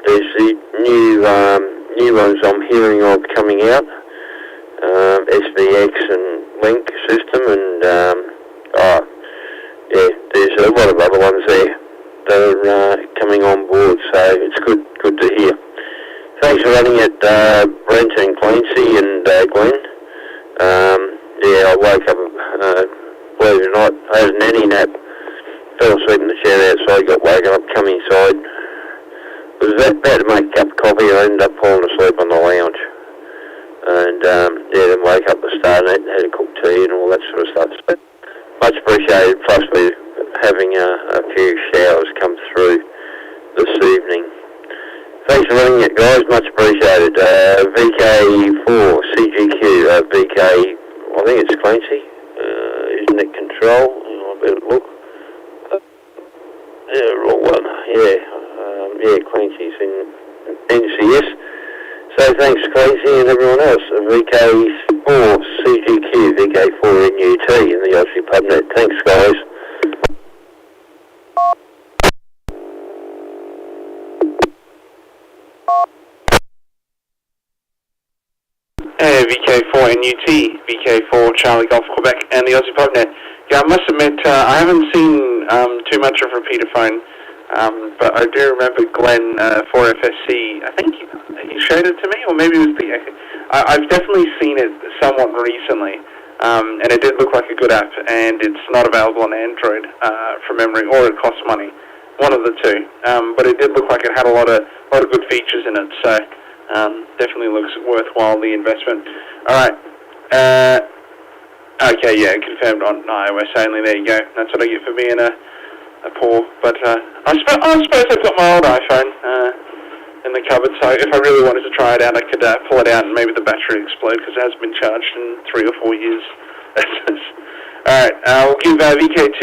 there's the new ones I'm hearing of coming out. SVX and Link system, and there's a lot of other ones there that are coming on board, so it's good to hear. Thanks for running it, Brent and Clancy and Glenn. I woke up, believe it or not, I had a nanny nap, fell asleep in the chair outside, got woken up, come inside, was about to make a cup of coffee, I ended up falling asleep on the lounge. And then woke up to start it, had a cook tea and all that sort of stuff. So much appreciated, plus we're having a few showers come through this evening. Thanks for running it, guys, much appreciated. VK4 CGQ, VK, I think it's Clancy, isn't it Control? I better look. Wrong one, Clancy's in NCS. So thanks Clancy and everyone else. VK4 CGQ, VK4 NUT in the Ozzy Pub Net. Thanks guys. VK4 NUT, VK4 Charlie Golf Quebec and the Ozzy Pub Net. Yeah, I must admit I haven't seen too much of Repeaterphone, but I do remember Glenn 4FSC, I think he showed it to me, or maybe it was I've definitely seen it somewhat recently, and it did look like a good app, and it's not available on Android from memory, or it costs money, one of the two, but it did look like it had a lot of good features in it, so definitely looks worthwhile the investment. Alright, okay, yeah, confirmed on iOS only, there you go, that's what I get for being a poor, but I suppose I've got my old iPhone in the cupboard, so if I really wanted to try it out, I could pull it out and maybe the battery explode, because it hasn't been charged in 3 or 4 years. Alright, we'll give VK2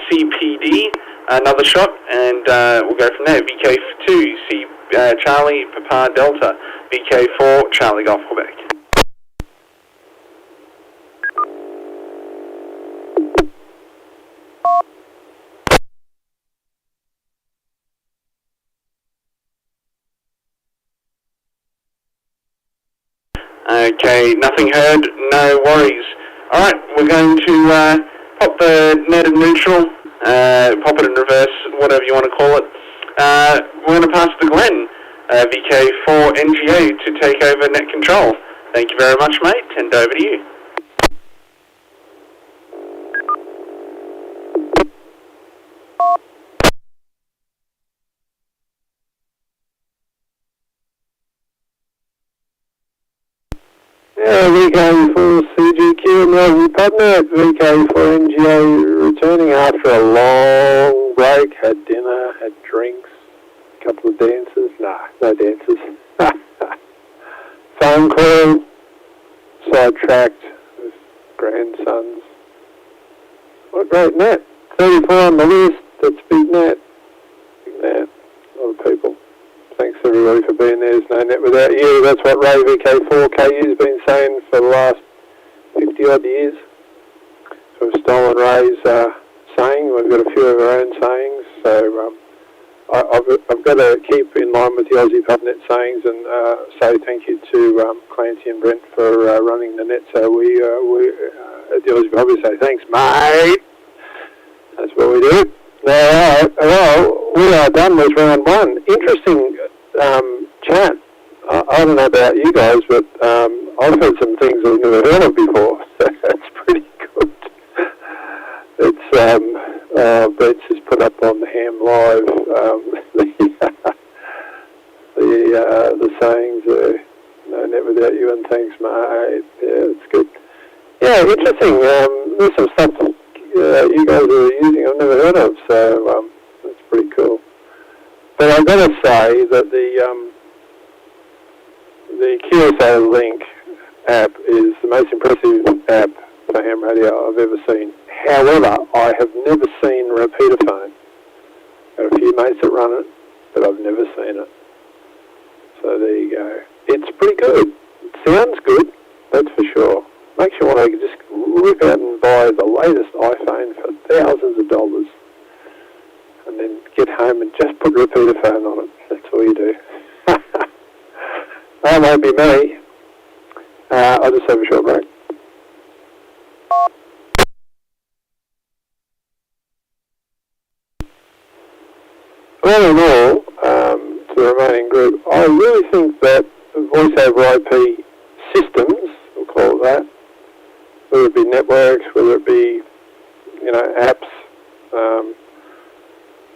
CPD another shot, and we'll go from there. VK2 Charlie Papa Delta, VK4 Charlie Golf Quebec. Okay, nothing heard, no worries. Alright, we're going to pop the net in neutral, pop it in reverse, whatever you want to call it. We're going to pass to Glenn, VK4 NGA, to take over net control. Thank you very much, mate, and over to you. VK4 CGQ and the Ozzy Pub Net. VK4 NGA returning after a long break. Had dinner, had drinks, a couple of dances. No dances. Phone call, sidetracked with grandsons. What a great net. 34 on the list. That's big net. Big net. A lot of people. Thanks everybody for being there. There's no net without you. That's what Ray VK4KU has been saying for the last 50 odd years. So we've stolen Ray's saying. We've got a few of our own sayings. So I've got to keep in line with the Ozzy Pub Net sayings and say thank you to Clancy and Brent for running the net. So we at the Ozzy Pub, we say thanks, mate. That's what we do. Well, we are done with round one. Interesting chat. I don't know about you guys, but I've heard some things I've never heard of before. That's pretty good. It's Brett's just put up on the Ham Live the sayings. No net without you, and thanks, mate. Yeah, it's good. Yeah, interesting. There's some stuff you guys are using I've never heard of, so that's pretty cool. But I've got to say that the QSO Link app is the most impressive app for ham radio I've ever seen. However, I have never seen Repeaterphone. Got a few mates that run it, but I've never seen it. So there you go. It's pretty good. It sounds good, that's for sure. Makes you want to just rip out and buy the latest iPhone for thousands of dollars, and then get home and just put Repeaterphone on it. That's all you do. That won't be me. I'll just have a short break. All in all, to the remaining group, I really think that voice over IP systems, we'll call it that, whether it be networks, whether it be, apps,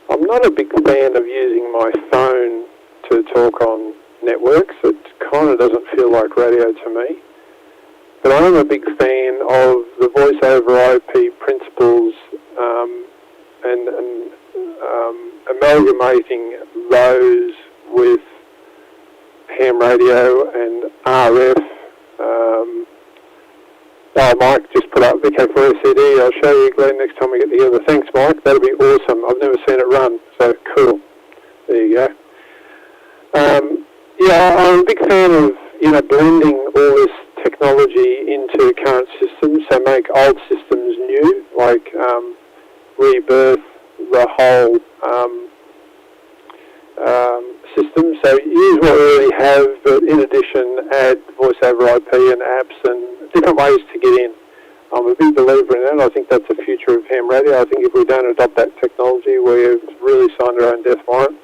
I'm not a big fan of using my phone to talk on networks. It kind of doesn't feel like radio to me. But I'm a big fan of the voice over IP principles and amalgamating those with ham radio and RF. Mike just put up VK4SCD. I'll show you, Glenn, next time we get together. Thanks, Mike. That'll be awesome. I've never seen it run, so cool. There you go. I'm a big fan of, blending all this technology into current systems, so make old systems new, like rebirth the whole system. So use what we already have, but in addition, add voice over IP and apps and different ways to get in. I'm a big believer in that. I think that's the future of ham radio. I think if we don't adopt that technology, we've really signed our own death warrant.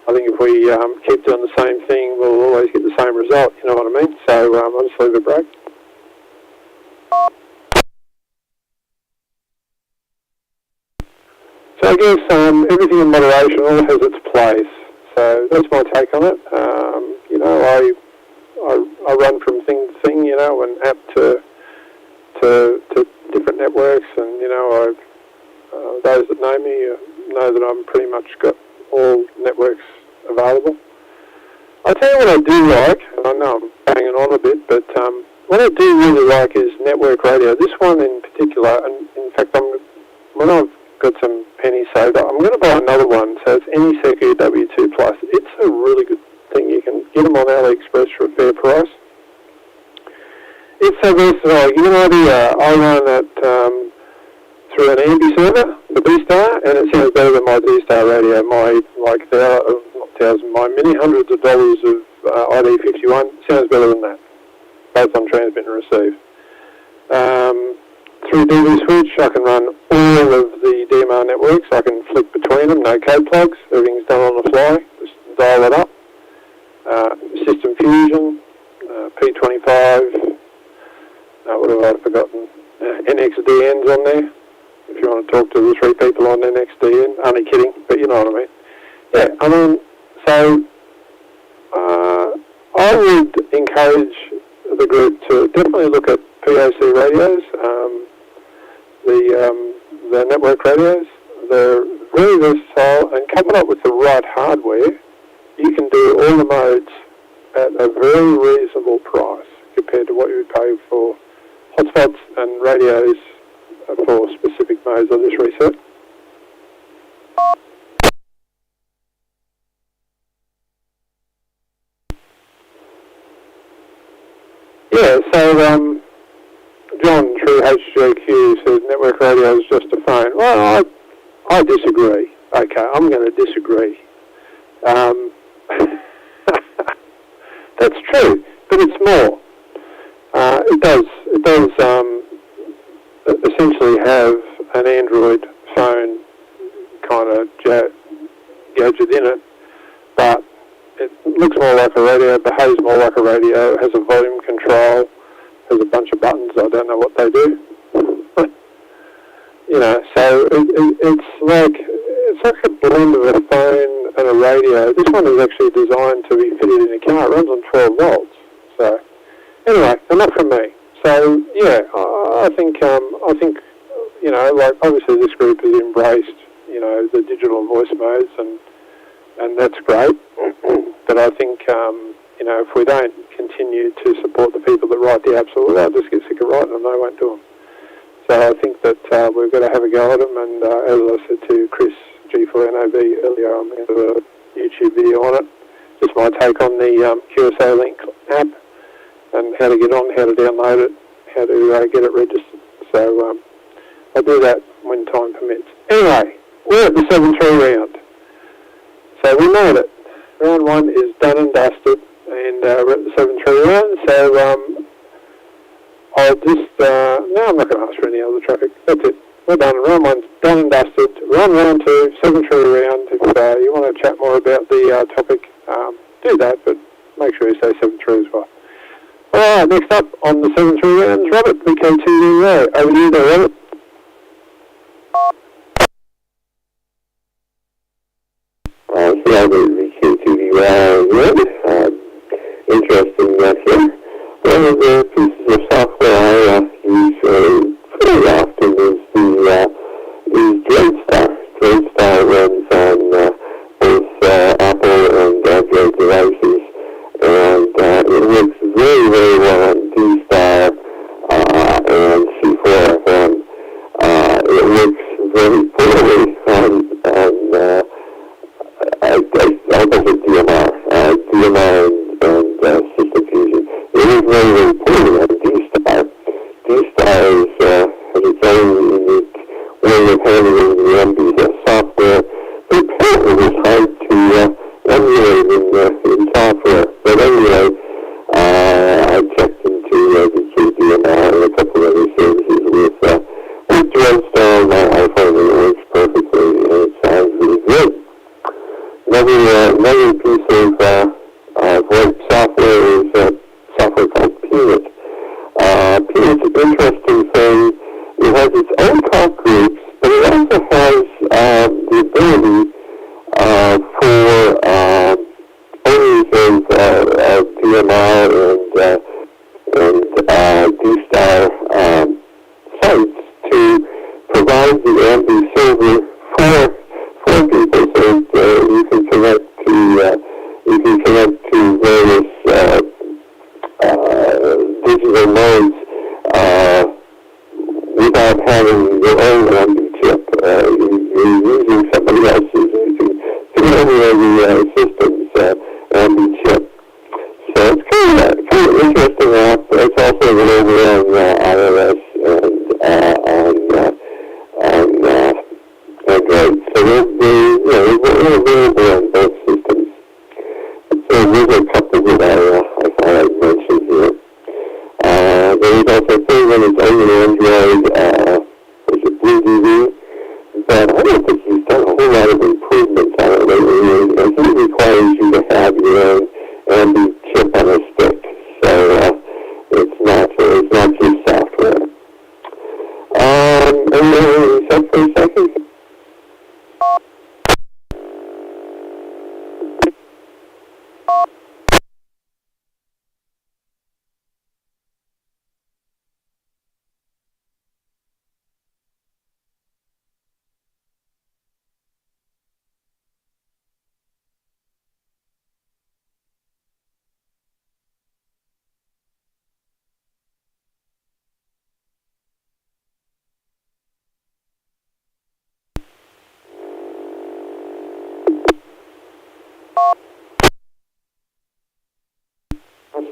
I think if we keep doing the same thing, we'll always get the same result, you know what I mean? So I'll just leave a break. So I guess everything in moderation all has its place. So that's my take on it. I run from thing to thing, and app to different networks, and those that know me know that I'm pretty much got all networks available. I'll tell you what I do like, and I know I'm banging on a bit, but what I do really like is network radio. This one in particular, and in fact, when I've got some pennies saved up, I'm going to buy another one. So it's AnySecu W2 Plus. It's a really good thing. You can get them on AliExpress for a fair price. It's so versatile. You know, I run it through an Ambi server, the B-Star, and it sounds better than my D-Star radio. My many hundreds of dollars of ID51 sounds better than that, both on transmit and receive. Through DV Switch, I can run all of the DMR networks. I can flick between them, no code plugs. Everything's done on the fly. Just dial it up. System Fusion, P25. What have I forgotten? NXDN's on there. If you want to talk to the three people on NXDN. Only kidding, but you know what I mean. Yeah, I mean, so I would encourage the group to definitely look at POC radios, the network radios. They're very versatile, and coupled up with the right hardware, you can do all the modes at a very reasonable price compared to what you would pay for hotspots and radios for specific modes of this reset. Yeah, so John through HJQ says network radio is just a phone. Well, I disagree. Okay, I'm going to disagree. That's true, but it's more. It does essentially have an Android phone kind of gadget in it, but it looks more like a radio, behaves more like a radio, has a volume control, has a bunch of buttons. I don't know what they do. So it's like a blend of a phone and a radio. This one is actually designed to be fitted in a car. It runs on 12 volts. So anyway, enough from me. So yeah, I think obviously this group has embraced the digital voice modes, and that's great. But I think if we don't continue to support the people that write the apps, well, they'll just get sick of writing them. They won't do them. So I think that we've got to have a go at them. And as I said to Chris G4NOV earlier, I'm going to do a YouTube video on it. Just my take on the QSA Link app and how to get on, how to download it, how to get it registered. So I'll do that when time permits. Anyway, we're at the 7-3 round. So we made it. Round 1 is done and dusted, and we're at the 7-3 round. So I'll just, no, I'm not going to ask for any other traffic. That's it. We're done. Round one's done and dusted. Run round two, 7-3 round. If you want to chat more about the topic, do that, but make sure you say 7-3 as well. Alright, next up on the 7-3 rounds, Robert, VK2 over to you there, Robert. Robert, VK2 round. Interesting here. One of the pieces of software I use pretty often is DreadStar. DreadStar runs on both Apple and Android devices, and it works very, very well on D-Star and C4FM. It works very poorly on almost DMR and System Fusion. It is very, very poorly on D-Star. D-Star has its own unique way of handling the MBS software, but apparently it's hard to emulate in software. But anyway, I checked into the KDMR and a couple of other services with DreadStar on my iPhone, and it works perfectly, and it sounds really good. Another piece of VoIP software is software called Peanut. Peanut's an interesting thing. It has its own talk groups, but it also has the ability for owners of DMR and D-Star sites to provide the Ambi server for people, so you can connect to various digital modes without having your own Ambi chip. You're using somebody else's to emulate the system's Ambi chip. So it's kind of interesting app. It's also available on iOS and on Android. So they're available on both systems. So these are a couple that I thought I'd mention here. There is also a thing that is on Android, there's a Blue DV, but I don't think he's done a whole lot of improvements on it lately. And he requires you to have your own Ambi chip on a stick. So it's not just software. And then set for a second.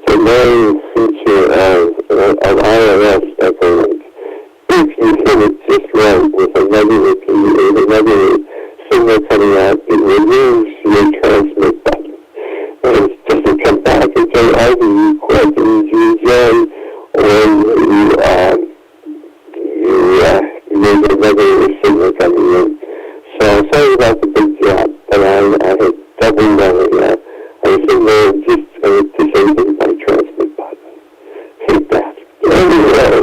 The main feature of iOS Echolink, if you hit it just right with a negative signal coming out, it removes your transmit button. And it doesn't come back until either you quit and you join, or you make a negative signal coming in. So sorry about the big job, but I had double memory. I was in there just disabled my transmit button. Hate that. Anyway,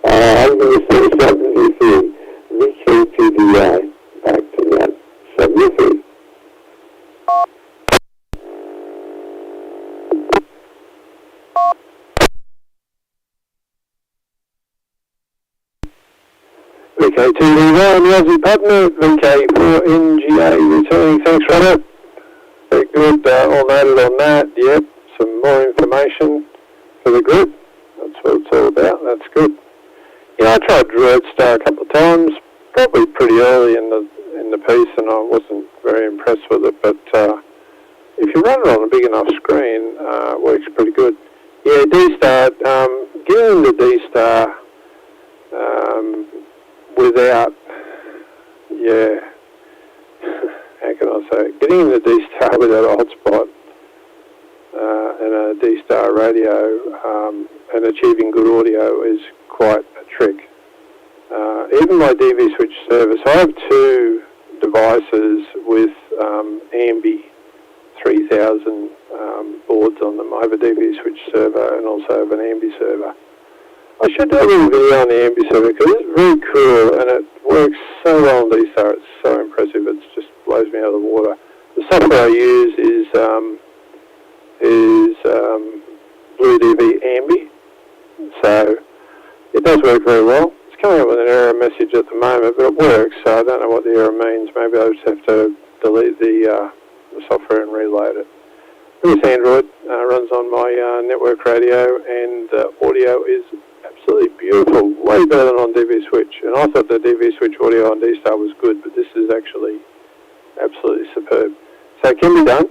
I'm going to say 73. VK2DI. Back to that. 73. VK2DI on the Ozzy Pub Net. VK4NGA returning. Thanks, Robert. Very good, all noted on that. Yep, some more information for the group. That's what it's all about. That's good. Yeah, I tried DreadStar a couple of times, probably pretty early in the piece, and I wasn't very impressed with it. But if you run it on a big enough screen, it works pretty good. Yeah, D-Star. Getting into D-Star without, how can I say it? Getting into D-Star without a hotspot and and a D-Star radio and achieving good audio is quite a trick. Even my DV switch service, I have two devices with Ambi 3000 boards on them. I have a DV switch server and also have an Ambi server. I should do a little video on the Ambi server because it's very cool and it works so well on D-Star. It's so impressive. It just blows me out of the water. The software I use is Blue DV Ambi, so it does work very well. It's coming up with an error message at the moment, but it works, so I don't know what the error means. Maybe I'll just have to delete the software and reload it. This Android runs on my network radio, and the audio is absolutely beautiful, way better than on DV Switch. And I thought the DV Switch audio on D-Star was good, but this is actually absolutely superb. So it can be done,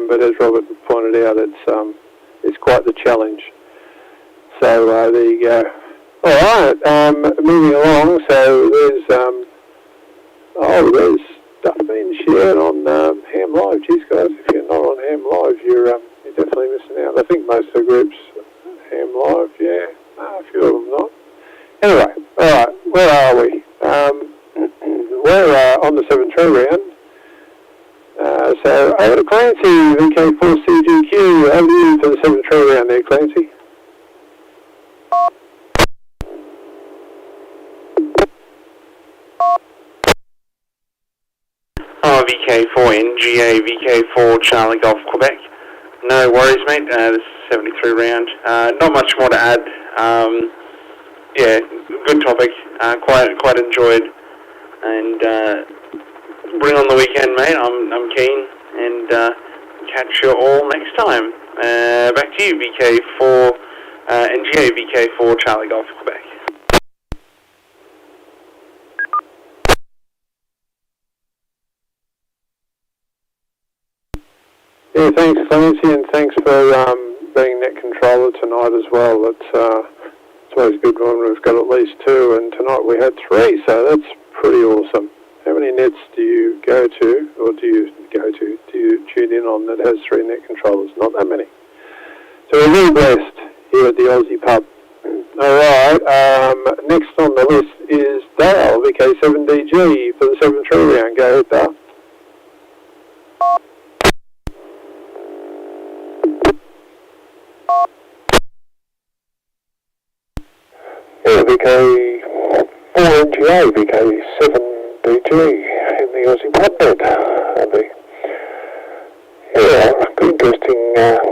but as Robert pointed out, it's quite the challenge. So there you go. All right, moving along. So there's stuff being shared on Ham Live. Geez, guys, if you're not on Ham Live, you're definitely missing out. I think most of the groups Ham Live, yeah, a few of them not. Anyway, all right, where are we? We're on the 7-3 round. So over to Clancy, VK4CGQ. Over to you for the 7-3 round there, Clancy. VK4NGA, VK4 Charlie Golf Quebec. No worries, mate. This is 73 round. Not much more to add. Yeah, good topic. Quite enjoyed. And bring on the weekend, mate. I'm keen. And catch you all next time. Back to you, VK4 NGA, VK4 Charlie Golf Quebec. Yeah, thanks, Clancy, and thanks for being net controller tonight as well. It's always good when we've got at least two, and tonight we had three, so that's pretty awesome. How many nets do you go to, or do you tune in on that has three net controllers? Not that many. So we're really blessed here at the Ozzy Pub. All right, next on the list is Dale, VK7DG, for the 7-3 round. Go ahead, Dale. VK4NGA, VK7DG in the Ozzy Pub Net. Good interesting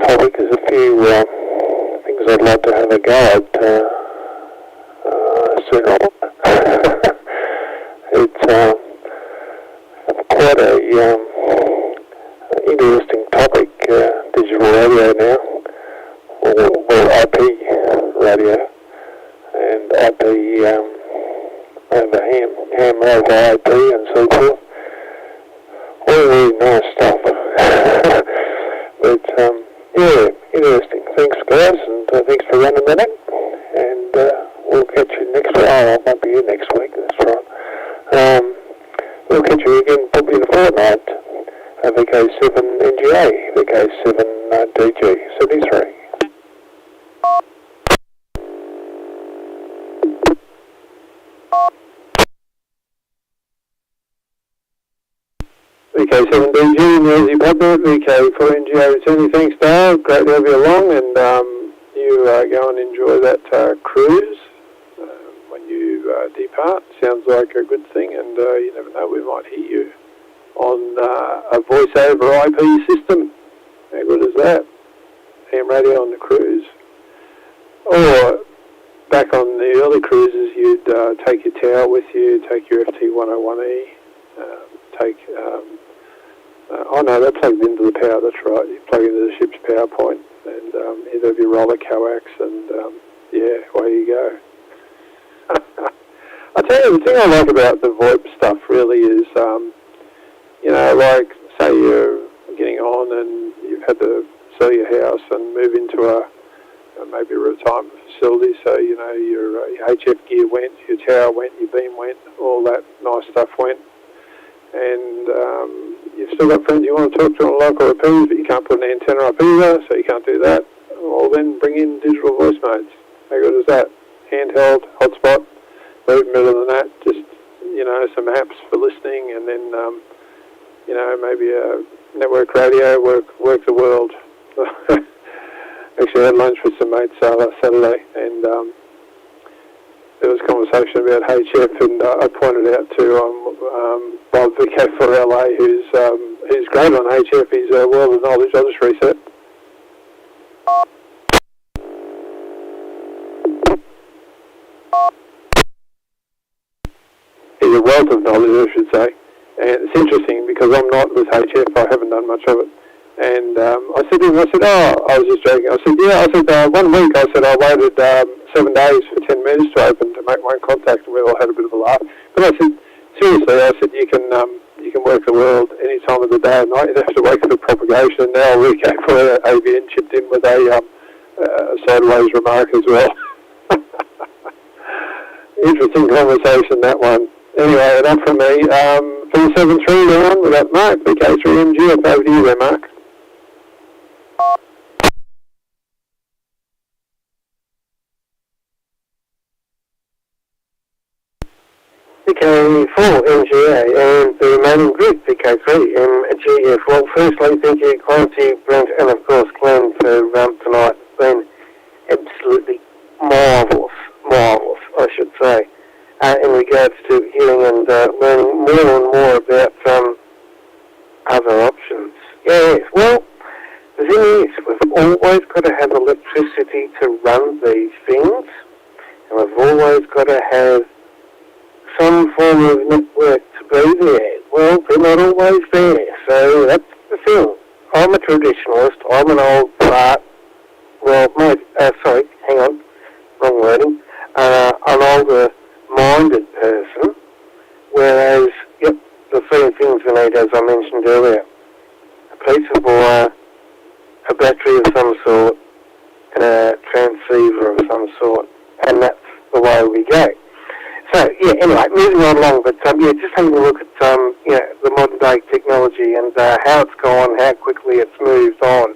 topic. There's a few things I'd like to have a go at soon on. It's quite a interesting topic, digital radio now, or IP radio. And IP over ham over IP and so forth. All really nice stuff. But yeah, interesting. Thanks, guys, and thanks for running that in. And we'll catch you next week. Oh, I won't be here next week. That's right. We'll catch you again probably in a fortnight. VK7NGA, VK7DG, 73. VK7DG, Ozzy Pub Net, VK4NGA returning. Thanks, Dale. Great to have you along, and you go and enjoy that cruise when you depart. Sounds like a good thing, and you never know, we might hear you on a voice over IP system. How good is that? Ham radio on the cruise. Or back on the early cruises, you'd take your tower with you, take your FT101E, take... oh no, they're plugged into the power, that's right. You plug into the ship's power point, and either of your roller coax, and yeah, away you go. I tell you, the thing I like about the VoIP stuff really is, you know, like, say you're getting on and you've had to sell your house and move into maybe a retirement facility, so, you know, your HF gear went, your tower went, your beam went, all that nice stuff went. And you've still got friends you want to talk to on local repeaters, but you can't put an antenna up either, so you can't do that. Well, then bring in digital voice modes. How good is that? Handheld, hotspot, but even better than that, just, some apps for listening, and then, maybe a network radio, work the world. Actually, I had lunch with some mates last Saturday, and there was conversation about HF, and I pointed out to Bob VK4LA, who's great on HF. He's a world of knowledge. I'll just reset. He's a wealth of knowledge, I should say. And it's interesting because I'm not with HF. I haven't done much of it. And I said to him, I was just joking. I said, 1 week, I waited 7 days for 10 minutes to open to make one contact, and we all had a bit of a laugh. But I said, seriously, you can work the world any time of the day and night. You don't have to wait for the propagation. And now we came for ABN chipped in with a sideways remark as well. Interesting conversation, that one. Anyway, enough from me. From 7-3 down, we've got Mark, VK3MG. Over to you there, Mark. VK4 MGA and the remaining group, VK3 MGF. Well, firstly, thank you, Clancy, Brent, and of course Glenn for tonight. It's been absolutely marvellous, I should say, in regards to hearing and learning more and more about other options. Yes, well, the thing is, we've always got to have electricity to run these things, and we've always got to have some form of network to be there. Well, they're not always there, so that's the thing. I'm a traditionalist, I'm an old fart, hang on, wrong wording, an older-minded person, whereas, the three things we need, as I mentioned earlier, a piece of wire, a battery of some sort, and a transceiver of some sort, and that's the way we go. So, anyway, moving on along, but just having a look at the modern day technology and how it's gone, how quickly it's moved on.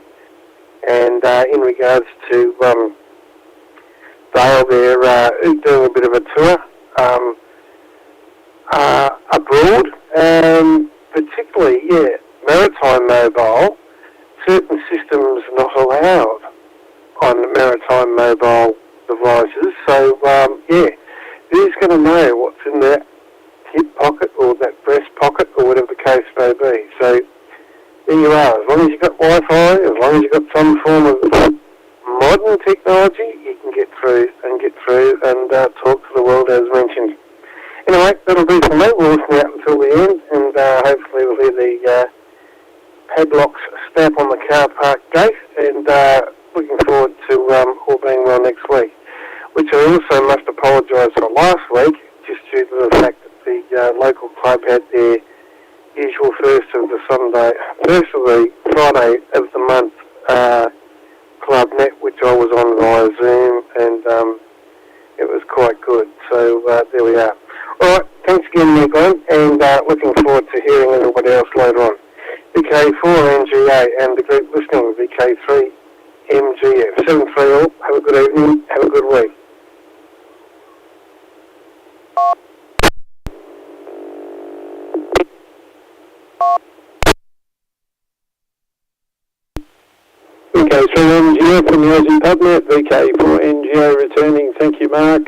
And in regards to Dale there doing a bit of a tour abroad, particularly, maritime mobile, certain systems not allowed on maritime mobile devices. So, who's going to know what's in that hip pocket or that breast pocket or whatever the case may be? So there you are. As long as you've got Wi-Fi, as long as you've got some form of modern technology, you can get through and talk to the world as mentioned. Anyway, that'll do for me. We'll listen out until the end, and hopefully we'll hear the padlocks snap on the car park gate, and looking forward to all being well next week. Which I also must apologise for last week, just due to the fact that the local club had their usual first of the Friday of the month club net, which I was on via Zoom, and it was quite good. So there we are. All right, thanks again, Glenn, and looking forward to hearing everybody else later on. VK4 NGA and the group listening, VK3 MGF. 7-3 all. Have a good evening. Have a good week. VK3MGA from the Ozzy Pub Net, VK4NGA returning. Thank you, Mark.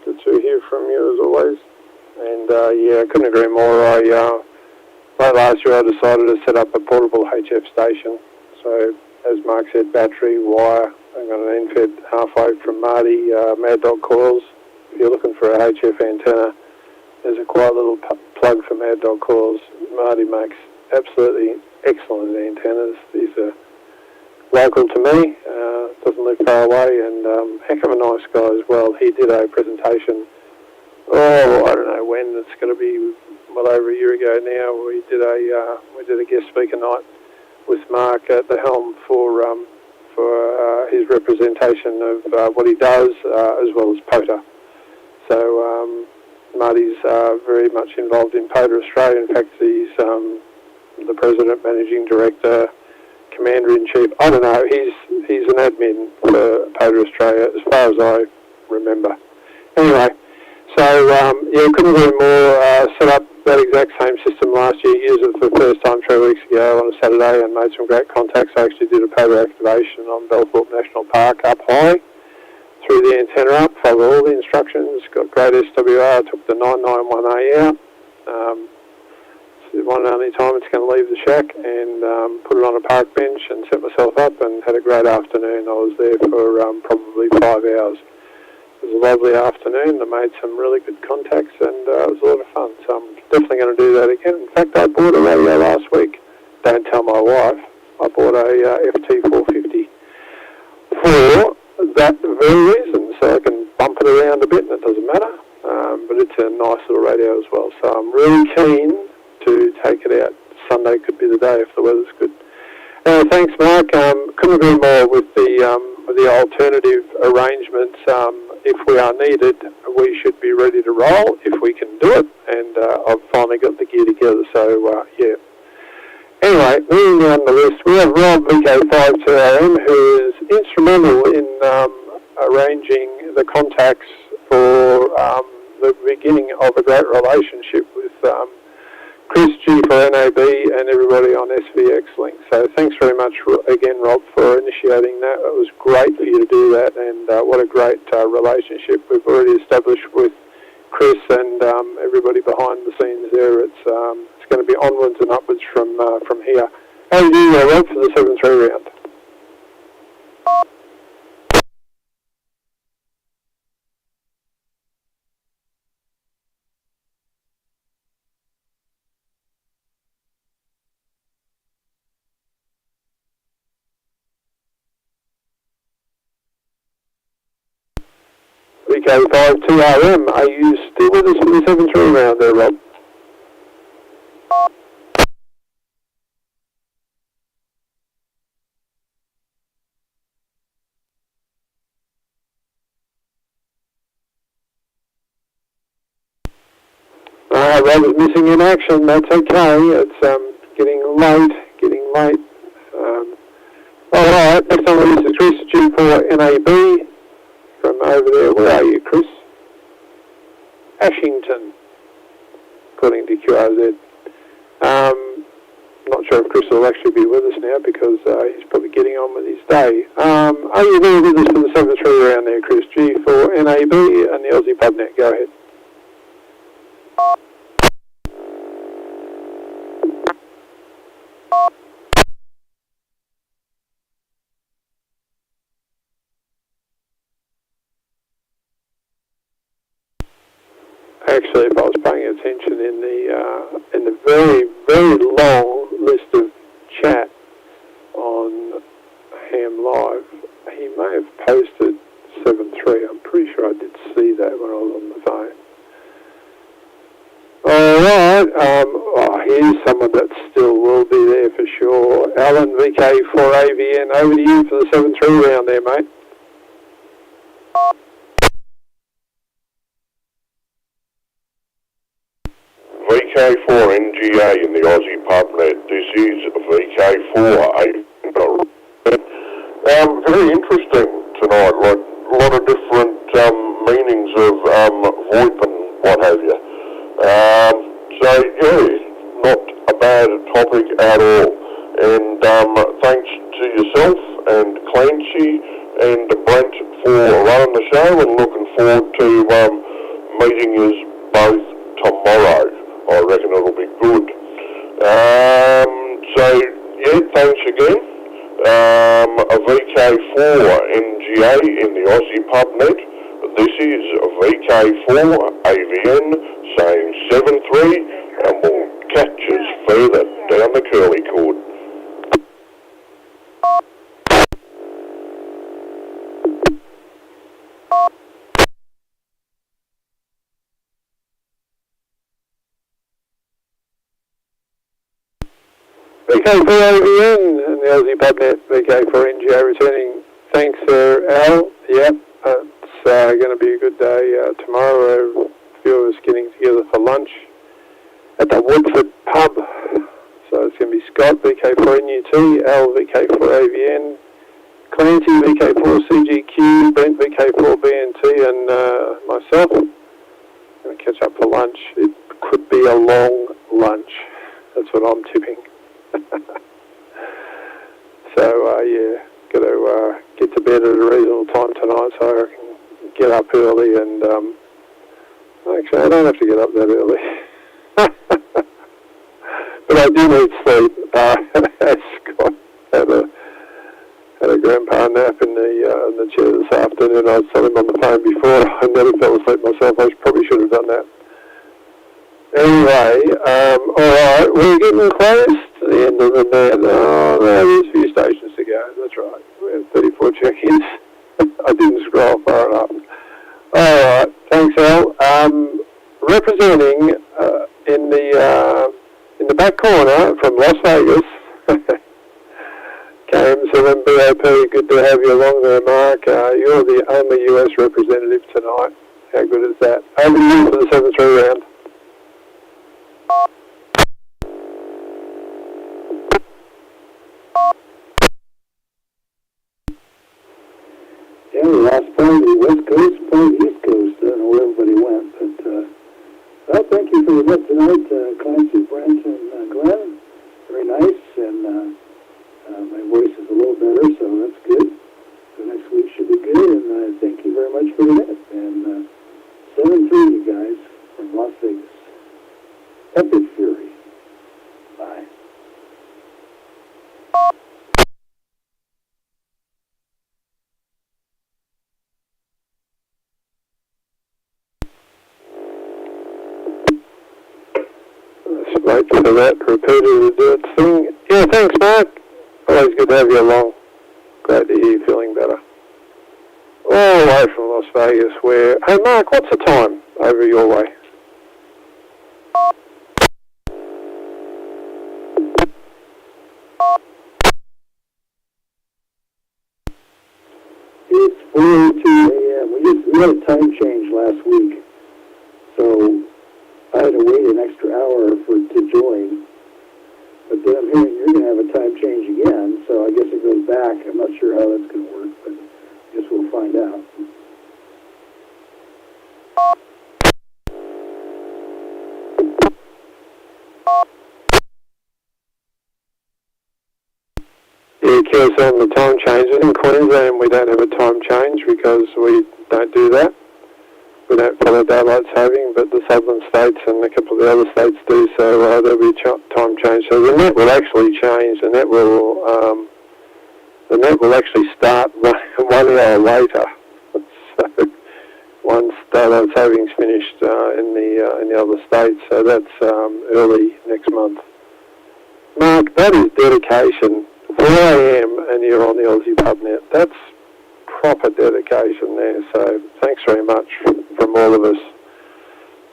Good to hear from you as always. And I couldn't agree more. Late last year I decided to set up a portable HF station. So, as Mark said, battery, wire. I got an end-fed halfway from Marty, Mad Dog Coils. If you're looking for a HF antenna, there's a quiet little plug for Mad Dog Coils. Marty makes absolutely excellent antennas. These are local to me, doesn't live far away, and heck of a nice guy as well. He did a presentation, I don't know when, it's going to be well over a year ago now. We did a guest speaker night with Mark at the helm for his representation of what he does, as well as POTA. So Marty's very much involved in POTA Australia. In fact, he's the President, Managing Director, Commander-in-Chief. I don't know. He's an admin for POTA Australia, as far as I remember. Anyway, so couldn't agree more. Set up that exact same system last year. Used it for the first time 3 weeks ago on a Saturday and made some great contacts. I actually did a POTA activation on Belthorpe National Park up high. Threw the antenna up, followed all the instructions, got great SWR, took the 991A out. It's the one and only time it's going to leave the shack, and put it on a park bench and set myself up and had a great afternoon. I was there for probably 5 hours. It was a lovely afternoon. I made some really good contacts, and it was a lot of fun. So I'm definitely going to do that again. In fact, I bought a radio last week. Don't tell my wife. I bought a FT450 for that very reason, so I can bump it around a bit and it doesn't matter. But it's a nice little radio as well. So I'm really keen to take it out. Sunday could be the day if the weather's good. Thanks, Mark. Couldn't agree more with the alternative arrangements. If we are needed, we should be ready to roll if we can do it. And I've finally got the gear together. So yeah. Anyway, moving down the list, we have Rob VK52AM, who is instrumental in arranging the contacts for the beginning of a great relationship with Chris G for NAB and everybody on SVX Link. So thanks very much again, Rob, for initiating that. It was great for you to do that, and what a great relationship we've already established with Chris and everybody behind the scenes there. It's going to be onwards and upwards from here. How do you do, Rob, for the 7-3 round? VK52RM, are you still with us for the 7-3 round there, Rob? Rob is missing in action. That's okay. It's getting late. All right, next on the list is Chris G for NAB from over there. Where are you, Chris? Ashington, according to QRZ. Not sure if Chris will actually be with us now because he's probably getting on with his day. Are you there with us for the 7-3 round there, Chris G for NAB and the Ozzy Pub Net? Go ahead. Actually, if I was paying attention in the very, very long list of chat on Ham Live, he may have posted 7-3. I'm pretty sure I did see that when I was on the phone. Alright, here's someone that still will be there for sure. Alan VK4AVN, over to you for the 7-3 round there, mate. VK4NGA in the Ozzy Pub Net. This is VK4. Very interesting tonight, like a lot of different meanings of VOIP and what have you. So yeah, not a bad topic at all. And thanks to yourself and Clancy and Brent for running the show, and looking forward to meeting you both tomorrow. I reckon it'll be good. So, yeah, thanks again. A VK4NGA in the Aussie Pub Net. This is VK4AVN saying 7-3, and we'll catch us further down the curly cord. VK4AVN and the Aussie Pub Net, VK4NGA returning. Thanks, Al. Yep, it's going to be a good day tomorrow. A few of us getting together for lunch at the Woodford Pub. So it's going to be Scott, VK4NUT, Al, VK4AVN, Clancy, VK4CGQ, Brent, VK4BNT, and myself. Going to catch up for lunch. It could be a long lunch. That's what I'm tipping. So, yeah, got to get to bed at a reasonable time tonight so I can get up early and, actually, I don't have to get up that early. But I do need sleep. Scott had a grandpa nap in the chair this afternoon. I was telling him on the phone before. I never fell asleep myself. I probably should have done that. Anyway, all right, we're getting close to the end of the net. Oh, no, there's a few stations to go. That's right. We have 34 check-ins. I didn't scroll far enough. All right, thanks, Al. Representing in the back corner from Las Vegas, KM7BOP, good to have you along there, Mark. You're the only US representative tonight. How good is that? Over to you for the 7-3 round. Yeah, we lost part of the West Coast, part of the East Coast. I don't know where everybody went, but well, thank you for the net tonight, Clancy, Brent, and Glenn. Very nice, and my voice is a little better, so that's good. So next week should be good, and thank you very much for the net. And 7-3, you guys, from Las Vegas. Epic Fury. Bye. Wait for that repeater to do its thing. Yeah, thanks, Mark. Always good to have you along. Glad to hear you feeling better. All the way from Las Vegas, where... Hey, Mark, what's the time over your way? It's 4:02 a.m. We had a time change last week, so I had to wait an extra hour to join. But then I'm hearing you're going to have a time change again, so I guess it goes back. I'm not sure how that's going to work, but I guess we'll find out. Yeah, Kira's on the time change. In Queensland, we don't have a time change because we don't do that. We don't follow daylight saving, but the southern states and a couple of the other states do, so there'll be a time change. So the net will actually change. The net will actually start 1 hour later. So once daylight saving's finished in the other states, so that's early next month. Mark, that is dedication. 4 a.m. and you're on the Ozzy Pub Net. That's proper dedication there, so thanks very much from all of us.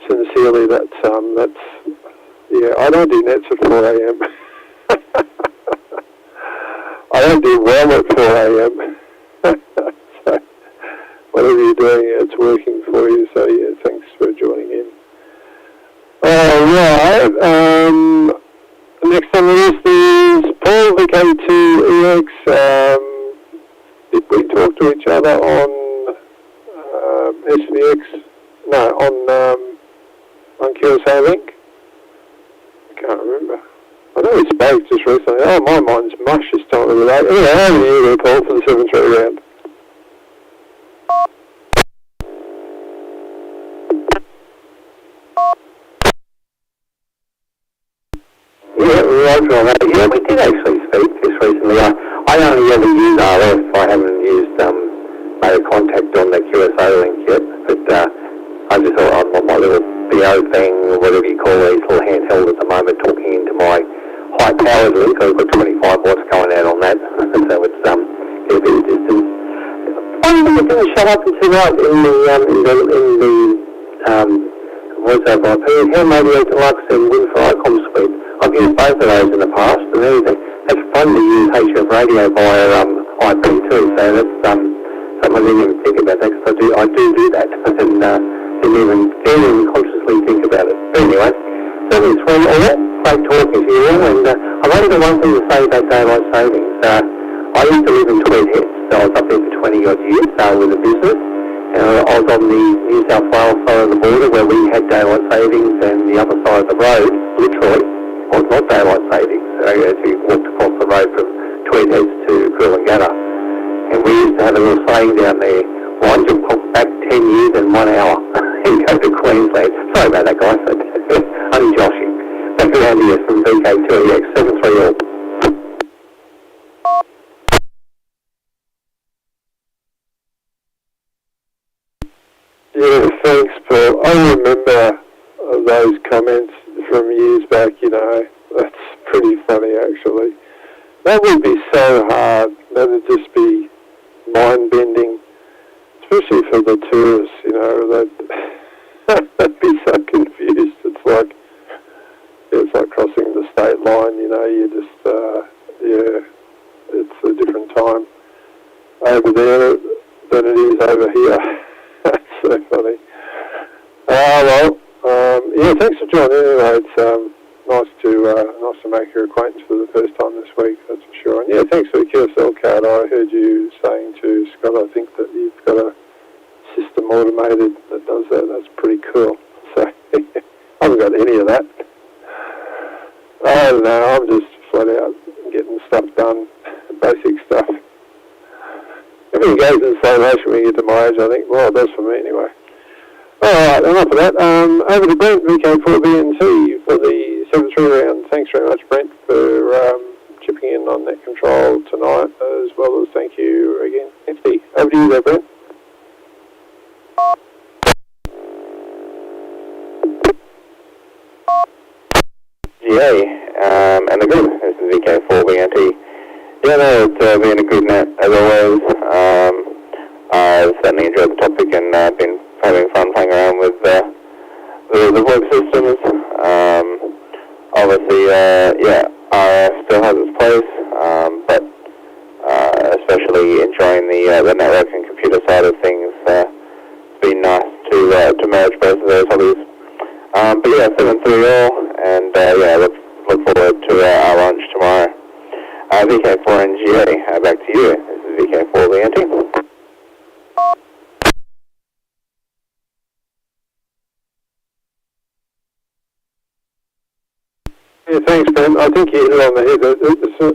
Sincerely, that's yeah, I don't do nets at 4 a.m. I don't do well at 4 a.m. So whatever you're doing, it's working for you, so yeah, thanks for joining in. Alright, next on the list is Paul, VK2EX. Did we talk to each other on SVX? No, on QSA Link? I can't remember. I know we spoke just recently. Oh, my mind's mush this time of the day. Anyway, how are you there, Paul, for the 7-3 round? Yeah, Roger on that. Yeah, we did actually speak just recently. I only ever use RF. I haven't used made a contact on the QSA link yet. But I just thought I'd want my little BO thing, or whatever you call these, little handheld at the moment, talking into my high-powered link. I've got 25 watts going out on that, so it's a bit of distance. I think it didn't shut up until right in the voice over IP. How maybe I can, like I said, win for ICOM suite. I've used both of those in the past, and everything. It's fun to use HF radio via IP too, so that's something I didn't even think about that, because I do that, and didn't even consciously think about it. But anyway, 73 all. Great talking to you all. And I've only got one thing to say about daylight savings. I used to live in Tweed Heads, so I was up there for 20 odd years with a business. I was on the New South Wales side of the border where we had daylight savings, and the other side of the road, literally, was not daylight savings. So you walked across the road from Tweed Heads to Coolangatta. And we used to have a little saying down there, well, I just pop back 10 years in 1 hour and go to Queensland. Sorry about that, guys. Only joshing. Back around here from VK2EX 73 all. Yeah, thanks, Paul. I remember those comments from years back, you know. That's pretty funny, actually. That would be so hard. That would just be mind-bending, especially for the tourists, you know. They'd be so confused. It's like crossing the state line, you know. You just, it's a different time over there than it is over here. That's so funny. Yeah, thanks for joining. Anyway, it's nice to make your acquaintance for the first time this week, that's for sure. And yeah, thanks for the QSL card. I heard you saying to Scott, I think that you've got a system automated that does that. That's pretty cool. So I haven't got any of that. I don't know. I'm just flat out getting stuff done, basic stuff. Everything goes in slow motion when you get to my age, I think. Well, it does for me anyway. Alright, enough of that. Over to Brent, VK4BNT for the 7-3 round. Thanks very much, Brent, for chipping in on net control tonight, as well as thank you again, FD. Over to you there, Brent. GA, and the group. This is VK4BNT. Yeah, no, it's been a good net as always. I've certainly enjoyed the topic and been having fun playing around with the VoIP systems. Obviously, RF still has its place, but especially enjoying the network and computer side of things. It's been nice to merge both of those hobbies. But yeah, 7-3 all, and look forward to our lunch tomorrow. VK4NGA, back to you. This is VK4BNT. Yeah, thanks, Ben. I think you hit it on the head.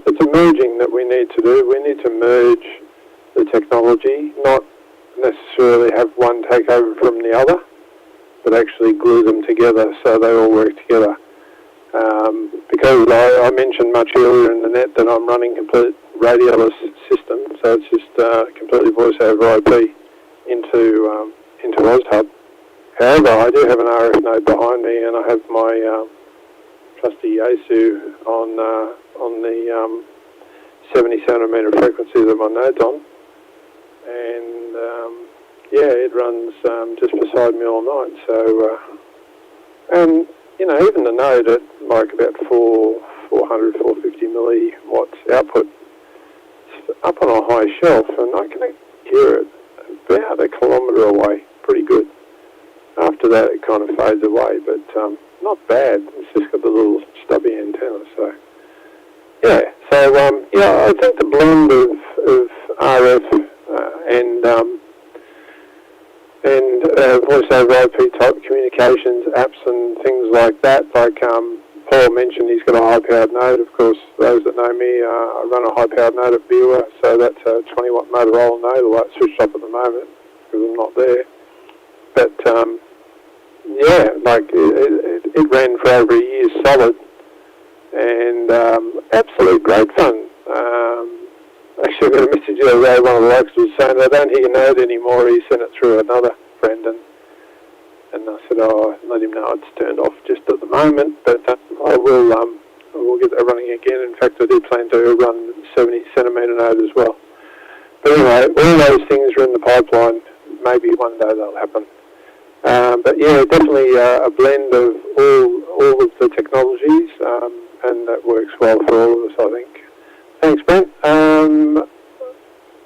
It's a merging that we need to do. We need to merge the technology, not necessarily have one take over from the other, but actually glue them together so they all work together. Because I mentioned much earlier in the net that I'm running complete radioless system, so it's just completely voice over IP into Ozzy. However, I do have an RF node behind me, and I have my trusty Yaesu on the 70 centimetre frequency that my node's on, and it runs just beside me all night. So, and you know, even the node at like about 400, 450 milliwatts output, it's up on a high shelf, and I can hear it about a kilometre away, pretty good. After that, it kind of fades away, but not bad. It's just got the little stubby antenna, so yeah. So I think the blend of RF and voice over IP type communications apps and things like that. Like Paul mentioned, he's got a high-powered node. Of course, those that know me, I run a high-powered node at Viewer, so that's a 20-watt Motorola node. Although it's switched off at the moment because I'm not there. But it ran for over a year solid, and absolute great fun. Actually, I got a message the other day. One of the blokes was saying, I don't hear your node anymore. He sent it through another friend, and I said, let him know it's turned off just at the moment, but I will get that running again. In fact, I do plan to run 70 centimetre node as well. But anyway, all those things are in the pipeline. Maybe one day they'll happen. But yeah, definitely a blend of all of the technologies, and that works well for all of us, I think. Thanks, Brent.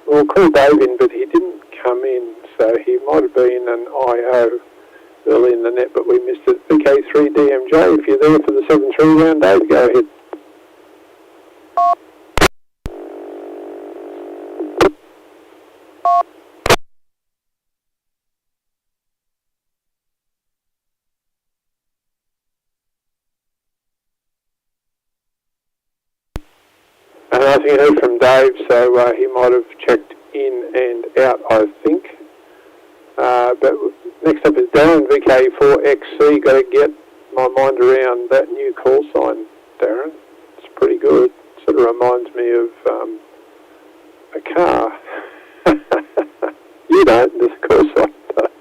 We'll call Dave in, but he didn't come in, so he might have been an IO early in the net, but we missed it. VK3DMJ, if you're there for the 7-3 round, Dave, go ahead. And I think I heard from Dave, so he might have checked in and out, I think. But next up is Darren, VK4XC. Got to get my mind around that new call sign, Darren. It's pretty good. Sort of reminds me of a car. You don't, this call sign does.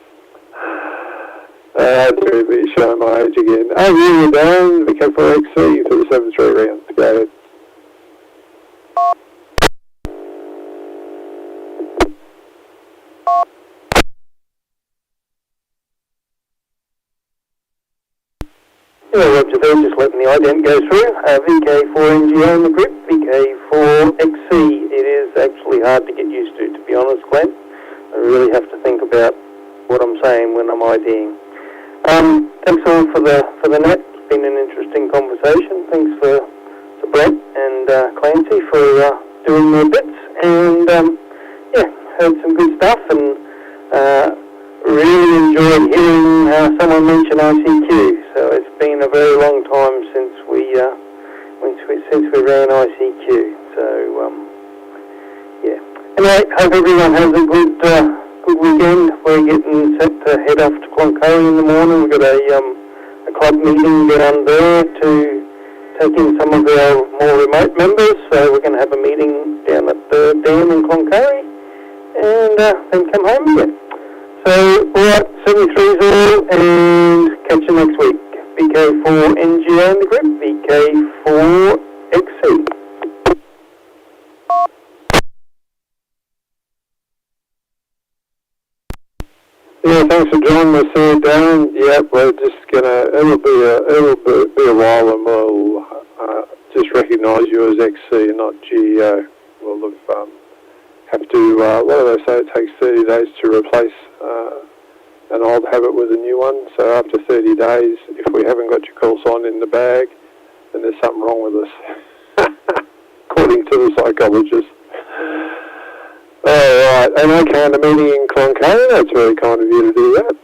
That's really showing my age again. Oh, yeah, Darren, VK4XC for the 7-3 round. Go ahead. Yeah, Roger there, just letting the ident go through. VK4NGO in the group, VK4XC. It is actually hard to get used to be honest, Glenn. I really have to think about what I'm saying when I'm IDing. Thanks all for the net. It's been an interesting conversation. Thanks to Brett and Clancy for doing their bits. And yeah, heard some good stuff and really enjoyed hearing someone mention ICQ. So it's been a very long time since we ran ICQ. So yeah. Anyway, hope everyone has a good weekend. We're getting set to head off to Cloncurry in the morning. We've got a club meeting down there to take in some of our more remote members. So we're going to have a meeting down at the dam in Cloncurry and then come home again. So, alright, 73's all, and catch you next week. VK4NGO in the group, VK4XC. Yeah, thanks for joining us here, Darren. Yep, we're just it'll be a while, and we'll just recognise you as XC, not GEO. We'll have to, what do they say, it takes 30 days to replace an old habit with a new one. So after 30 days, if we haven't got your call sign in the bag, then there's something wrong with us, according to the psychologist. All right, and okay, and the meeting in Cloncurry, that's very kind of you to do that.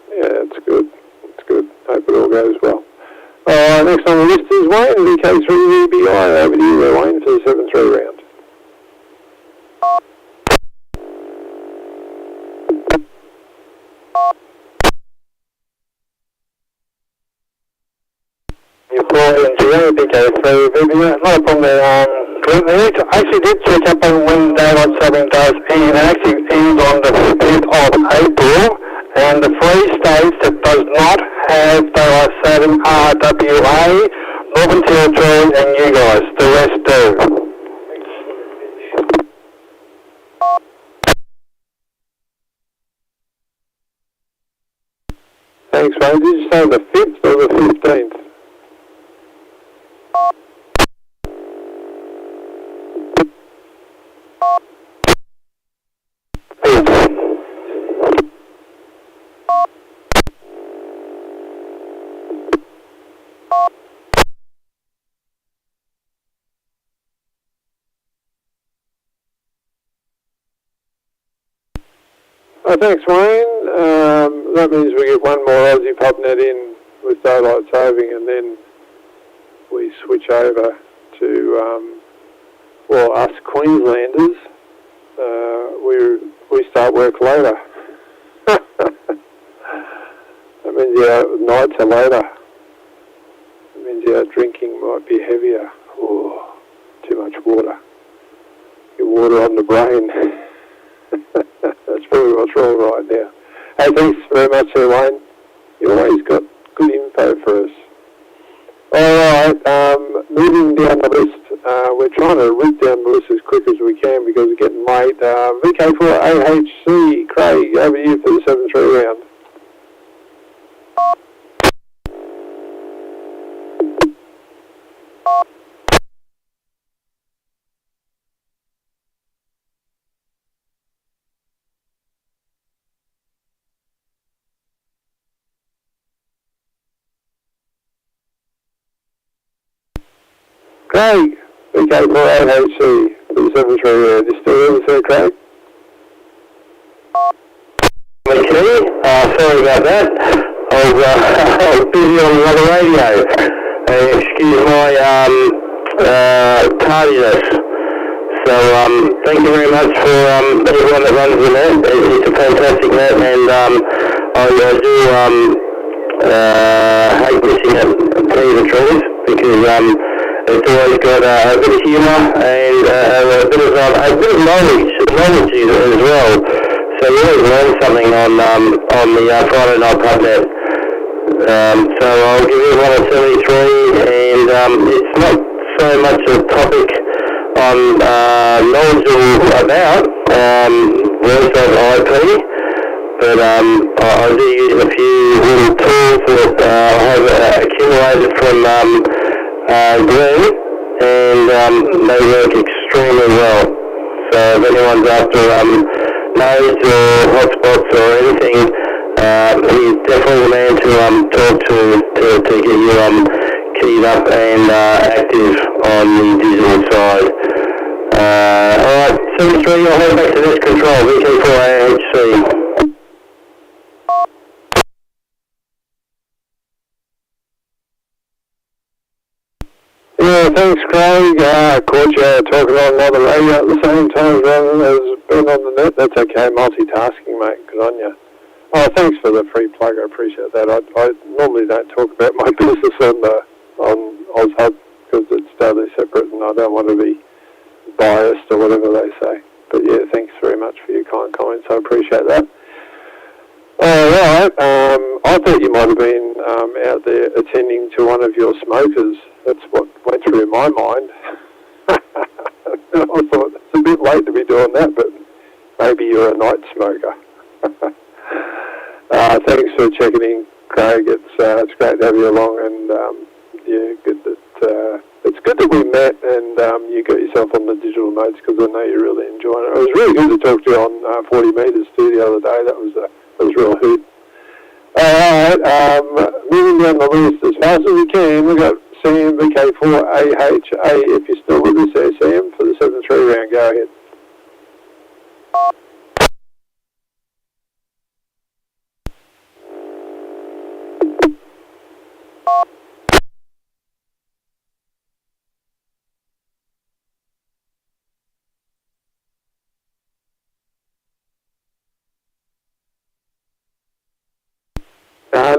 Yeah, it's good. It's good. Hope it all goes well. All right, next on the list is Wayne, VK3VBI. Over to you, Wayne, for the 7-3 round. Your call in GA, VK3VBI. Not a problem there. I actually did check up on when daylight saving does end. It actually ends on the 5th of April, and the 3 states that does not have daylight saving are WA, Northern Territory, and you guys. The rest do. Thanks, Wayne. Did you say the 5th or the 15th? Thanks, Wayne. That means we get one more Ozzy Pub Net in with daylight saving, and then we switch over to, us Queenslanders. We start work later. That means our nights are later. That means our drinking might be heavier. Oh, too much water. Get water on the brain. That's probably what's wrong right now. Hey, thanks very much, Sir Wayne. You always got good info for us. Alright, moving down the list. We're trying to rip down the list as quick as we can because it's getting late. VK4AHC, Craig, over to you for the 7-3 round. Craig, VK4AHC for the 73 round. You still with us there, Craig? Okay, sorry about that. I was busy on another radio. Excuse my tardiness. So thank you very much for everyone that runs the net. It's a fantastic net, and I do hate missing it, to tell you the truth, because it's always got a bit of humour and a bit of knowledge as well. So you always learn something on the Friday Night Pub Net. So I'll give you one at 73, and it's not so much a topic I'm knowledgeable about, voice over IP, but I do use a few little tools that I have accumulated from Glenn, and they work extremely well. So if anyone's after nodes or hotspots or anything, he's definitely the man to talk to get you keyed up and active on the digital side. Alright, 73, I'll head back to this control, VK4AHC. Yeah, thanks, Craig. Caught you talking on another radio at the same time as being on the net. That's okay, multitasking, mate. Good on you. Oh, thanks for the free plug. I appreciate that. I normally don't talk about my business on Ozzy because it's totally separate, and I don't want to be biased or whatever they say. But yeah, thanks very much for your kind comments. I appreciate that. All right. I thought you might have been out there attending to one of your smokers. That's what went through my mind. I thought it's a bit late to be doing that, but maybe you're a night smoker. Thanks for checking in, Craig. It's great to have you along, and yeah, good that it's good that we met and you got yourself on the digital notes because I know you're really enjoying it. It was really good to talk to you on 40 metres too the other day. That was real hoot. All right, moving down the list as fast as we can. We've got Sam VK4AHA. If you're still with us there, Sam, for the 7-3 round, go ahead.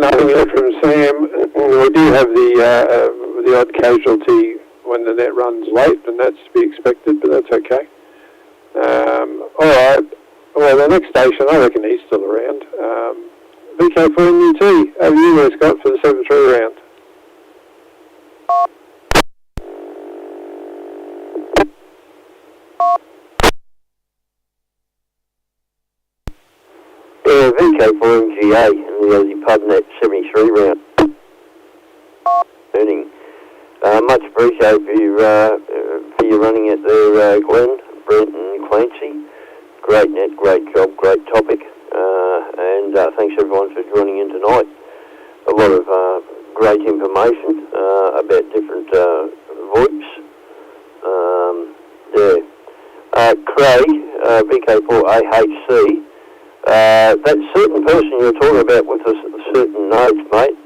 Nothing yet from Sam. We do have the odd casualty when the net runs late, and that's to be expected, but that's okay. All right. Well, the next station, I reckon he's still around. VK4NUT, over you there, Scott, for the 7-3 round. VK4MGA in the Ozzy Pub Net 73 round. Earning. Much appreciated for you running it there, Glenn, Brent and Clancy. Great net, great job, great topic. And thanks everyone for joining in tonight. A lot of great information about different VOIPs. Craig, VK4AHC. That certain person you're talking about with the certain nodes, mate,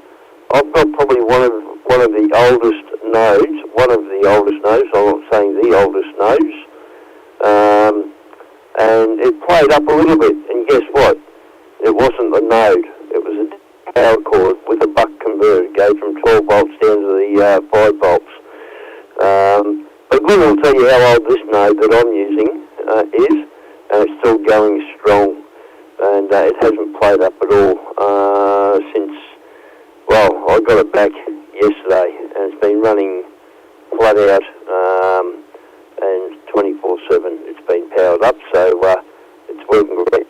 I've got probably one of the oldest nodes, I'm not saying the oldest nodes, and it played up a little bit, and guess what? It wasn't the node, it was a power cord with a buck converter. It goes from 12 volts down to the 5 volts. But Glenn will tell you how old this node that I'm using is, and it's still going strong. And it hasn't played up at all since, well, I got it back yesterday, and it's been running flat out and 24/7. It's been powered up, so it's working great.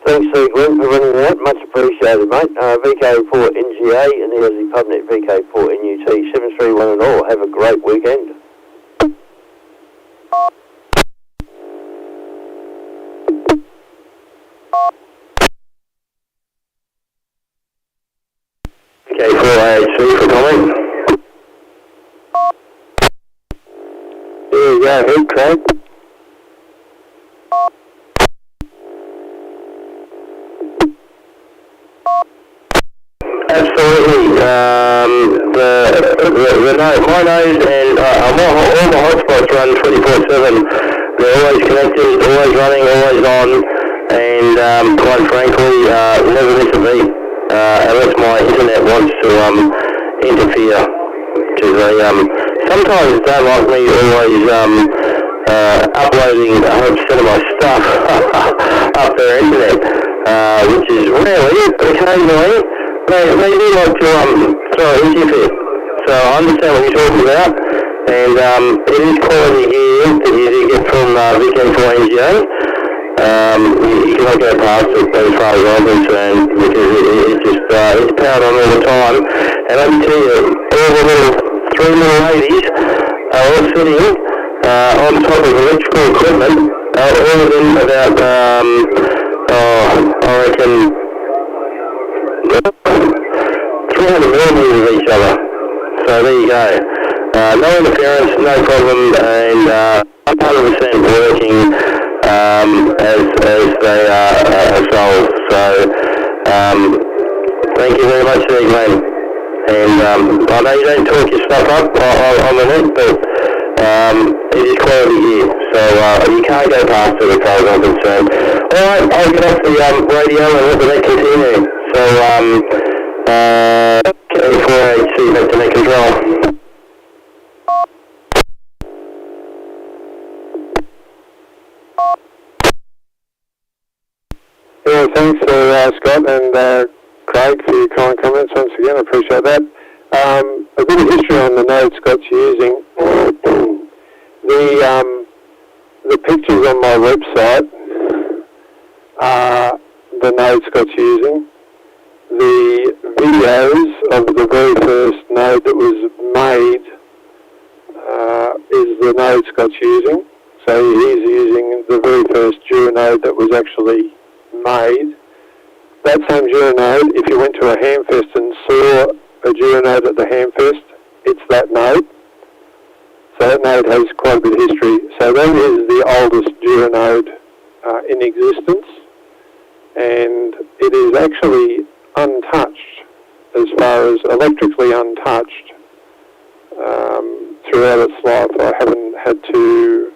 Thanks, Glenn, for running that. Much appreciated, mate. VK4NGA and the Ozzy Pub Net, VK4NUT, 731 and all. Have a great weekend. VK4AHC for comment. go ahead, Craig. Absolutely. My nose and all my hotspots run 24/7. They're always connected, always running, always on, and quite frankly, never miss a beat unless my internet wants to interfere. Because they sometimes don't like me always uploading 100% of my stuff up their internet, which is rarely, but occasionally. They do like to throw an interfere. So I understand what you're talking about, and it is quality gear that you do get from VK4NGO. You cannot go past it as far as I'm concerned, because it's powered on all the time. And I can tell you, all the three little ladies are all sitting on top of electrical equipment, all of them about, I reckon, 300 millimeters of each other. So there you go. No interference, no problem, and 100% working as they are sold. So thank you very much there, Glenn. And I know you don't talk your stuff up on the net, but it is quality here. So you can't go past it as far as I'm concerned. Alright, I'll get off the radio and let the net continue. So K4HC back to net control. Yeah, thanks Scott and Craig for your kind comments once again. I appreciate that. A bit of history on the node Scott's using. The pictures on my website are the node Scott's using. The videos of the very first node that was made is the node Scott's using. So he's using the very first Dura node that was actually made. That same Dura node, if you went to a Hamfest and saw a Dura node at the Hamfest, it's that node. So that node has quite a bit of history. So that is the oldest Dura node in existence, and it is actually untouched, as far as electrically untouched throughout its life. I haven't had to.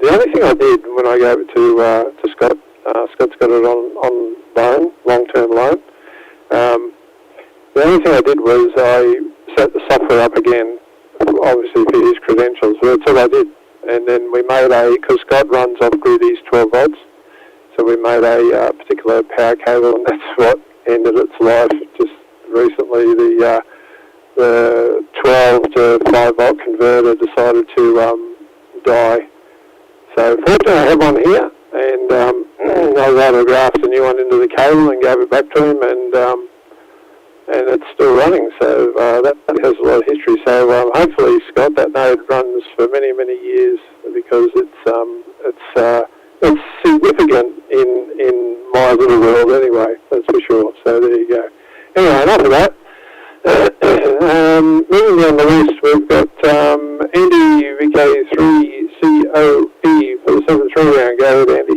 The only thing I did when I gave it to Scott, Scott's got it on loan, long-term loan. The only thing I did was I set the software up again, obviously for his credentials. So that's all I did. And then we made because Scott runs off-grid, he's 12 volts, so we made a particular power cable, and that's what ended its life just recently. The 12 to 5 volt converter decided to die. So fortunately I have one here, and I was able to graft a new one into the cable and gave it back to him, and it's still running. So that has a lot of history. So hopefully, Scott, that node runs for many, many years, because it's significant in my little world anyway. That's for sure. So there you go. Anyway, enough of that. Moving down the list, we've got Andy VK3COE for the 7-3 round. Go ahead, Andy.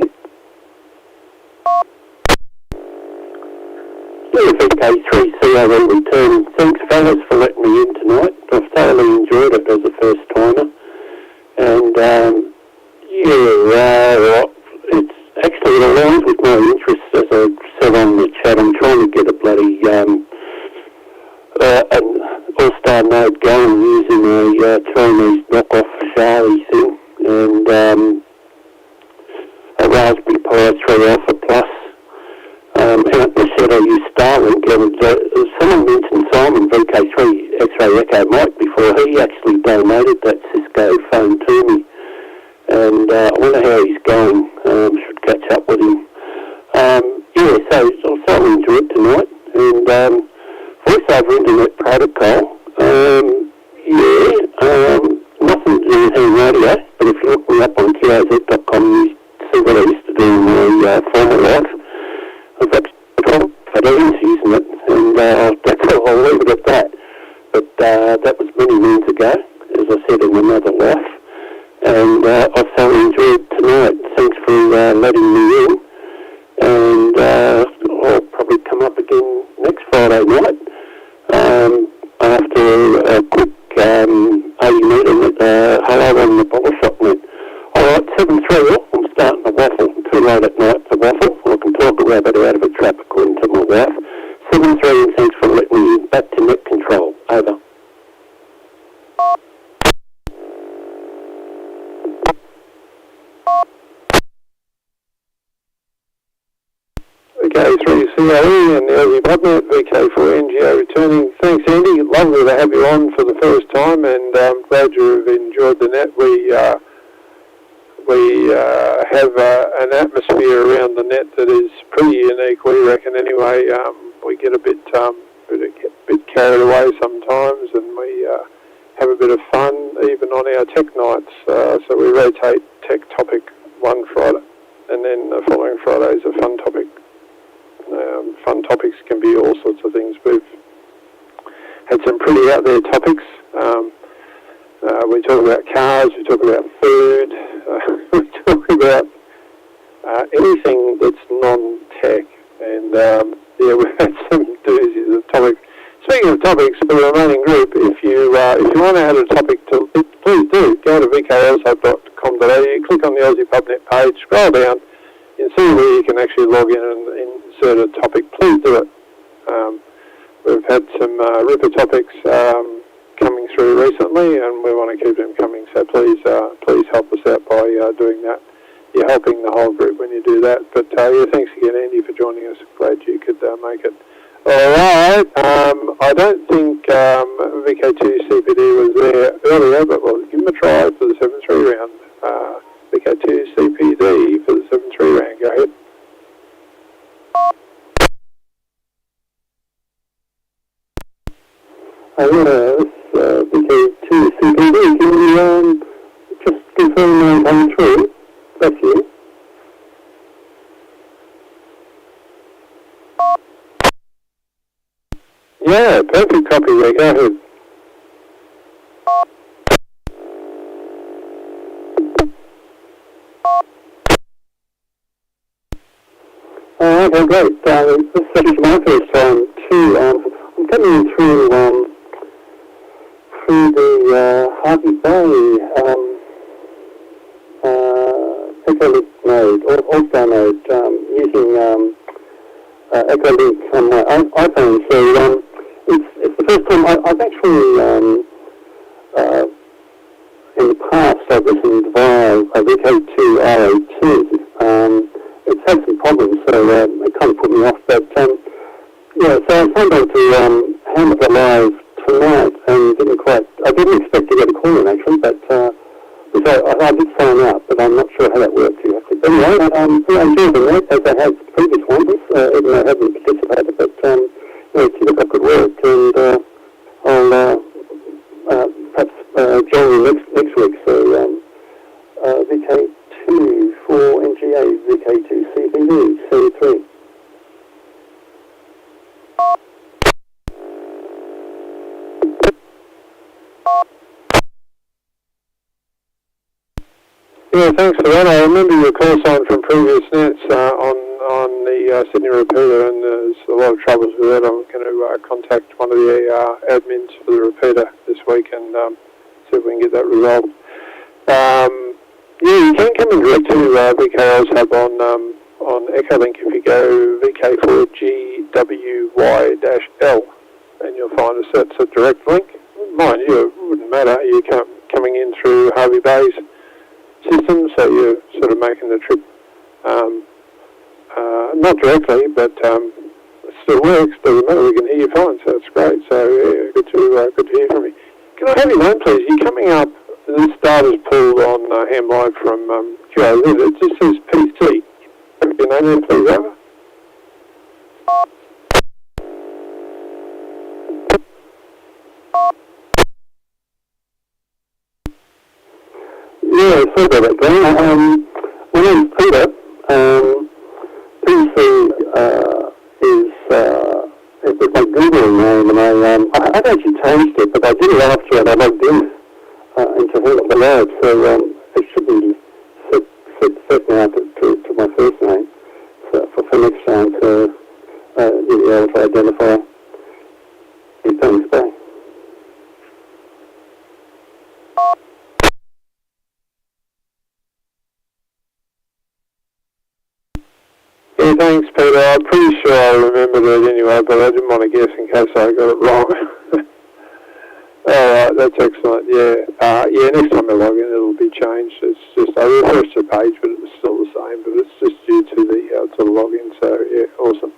VK3CO return. Thanks, fellas, for letting me in tonight. I've thoroughly enjoyed it as a first timer, and it's actually aligns with my interests. As I said on the chat, I'm trying to get a bloody an all-star node going using a Chinese knockoff Charlie thing, and a Raspberry Pi 3 Alpha Plus. And I said I use Starlink, and someone mentioned Simon VK3 X-Ray Echo Mike before. He actually donated that Cisco phone to me, and I wonder how he's going. Should catch up with him. So I'll certainly enjoy it tonight. And voice over internet protocol, nothing to do with ham radio, but if you look me up on QOZ.com, you see what I used to do in my former life. I've actually tried using it, and that's all. I'll leave it at that. But that was many moons ago, as I said, in another life. and I thoroughly enjoyed tonight. Thanks for letting me in, and I'll probably come up again next Friday night after a quick 80-metre hello on the bottle shop net. Alright, 7-3, I'm starting to waffle. Too late at night to waffle. I can talk a rabbit out of a trap according to my wife. 7-3, and thanks for letting me in. Back to net control. Over. Okay, 3CLE and the Ozzy Pub Net, VK4NGO returning. Thanks, Andy. Lovely to have you on for the first time, and glad you've enjoyed the net. We have an atmosphere around the net that is pretty unique, we reckon. Anyway, we get a bit carried away sometimes, and we have a bit of fun even on our tech nights. So we rotate tech topic one Friday, and then the following Friday is a fun topic. Fun topics can be all sorts of things. We've had some pretty out there topics. We talk about cars, we talk about food, we talk about anything that's non-tech. And we've had some doozies of topics. Speaking of topics, for the remaining group, if you want to add a topic to, please do. Go to vkozhub.com.au, click on the Ozzy Pub Net page, scroll down, and see where you can actually log in and insert a topic. Please do it. We've had some ripper topics coming through recently, and we want to keep them coming. So please help us out by doing that. You're helping the whole group when you do that. But thanks again, Andy, for joining us. Glad you could make it. All right. I don't think VK2 CPD was there earlier, but we'll give him a try for the 7-3 round. VK2 CPD for the 7-3 round. Go ahead. VK2 CPD. Can you just confirm coming through? That's you. Yeah, perfect copy there. Go ahead. Okay, great. This is my first time too. I'm coming through the Harvey Bay Echolink node, or All-Star node, using Echolink on my iPhone. So it's the first time I've actually in the past I've listened via a VK2 RA2. It's had some problems, so it kind of put me off. But so I signed on to Hamlet Live tonight, and I didn't expect to get a call in actually, but so I did sign up, but I'm not sure how that works exactly. But anyway, I enjoyed the net as I had previous ones, even though I haven't participated. But keep up good work, and I'll perhaps join you next week. So VK2 for NGA, VK2 CPD, C3. Yeah, thanks for that. I remember your call sign from previous nets on the Sydney repeater, and there's a lot of troubles with that. I'm going to contact one of the admins for the repeater this week and see if we can get that resolved. You can come in direct to VK Hub on Echolink if you go VK4GWY-L, and you'll find us. That's a direct link. Mind you, it wouldn't matter. You're coming in through Harvey Bay's system, so you're sort of making the trip, not directly, but it still works. Doesn't matter. We can hear you fine, so it's great. So yeah, good to hear from you. Can I have your name, please? You're coming up. This data's pulled on Ham Live from QAZ. It just says PC. Have your name there, please, over. Yeah, sorry about that, Glenn. My name's Peter. PC is my Google name, and I've actually changed it, but I did it after I logged in into the lab, so it's identifier. Thanks, bye. Yeah, thanks, Peter. I'm pretty sure I remembered it anyway, but I didn't want to guess in case I got it wrong. Alright, that's excellent, yeah. Yeah, next time I log in it'll be changed. It's just, I refreshed the page, but it's still the same, but it's just due to the login, so yeah, awesome.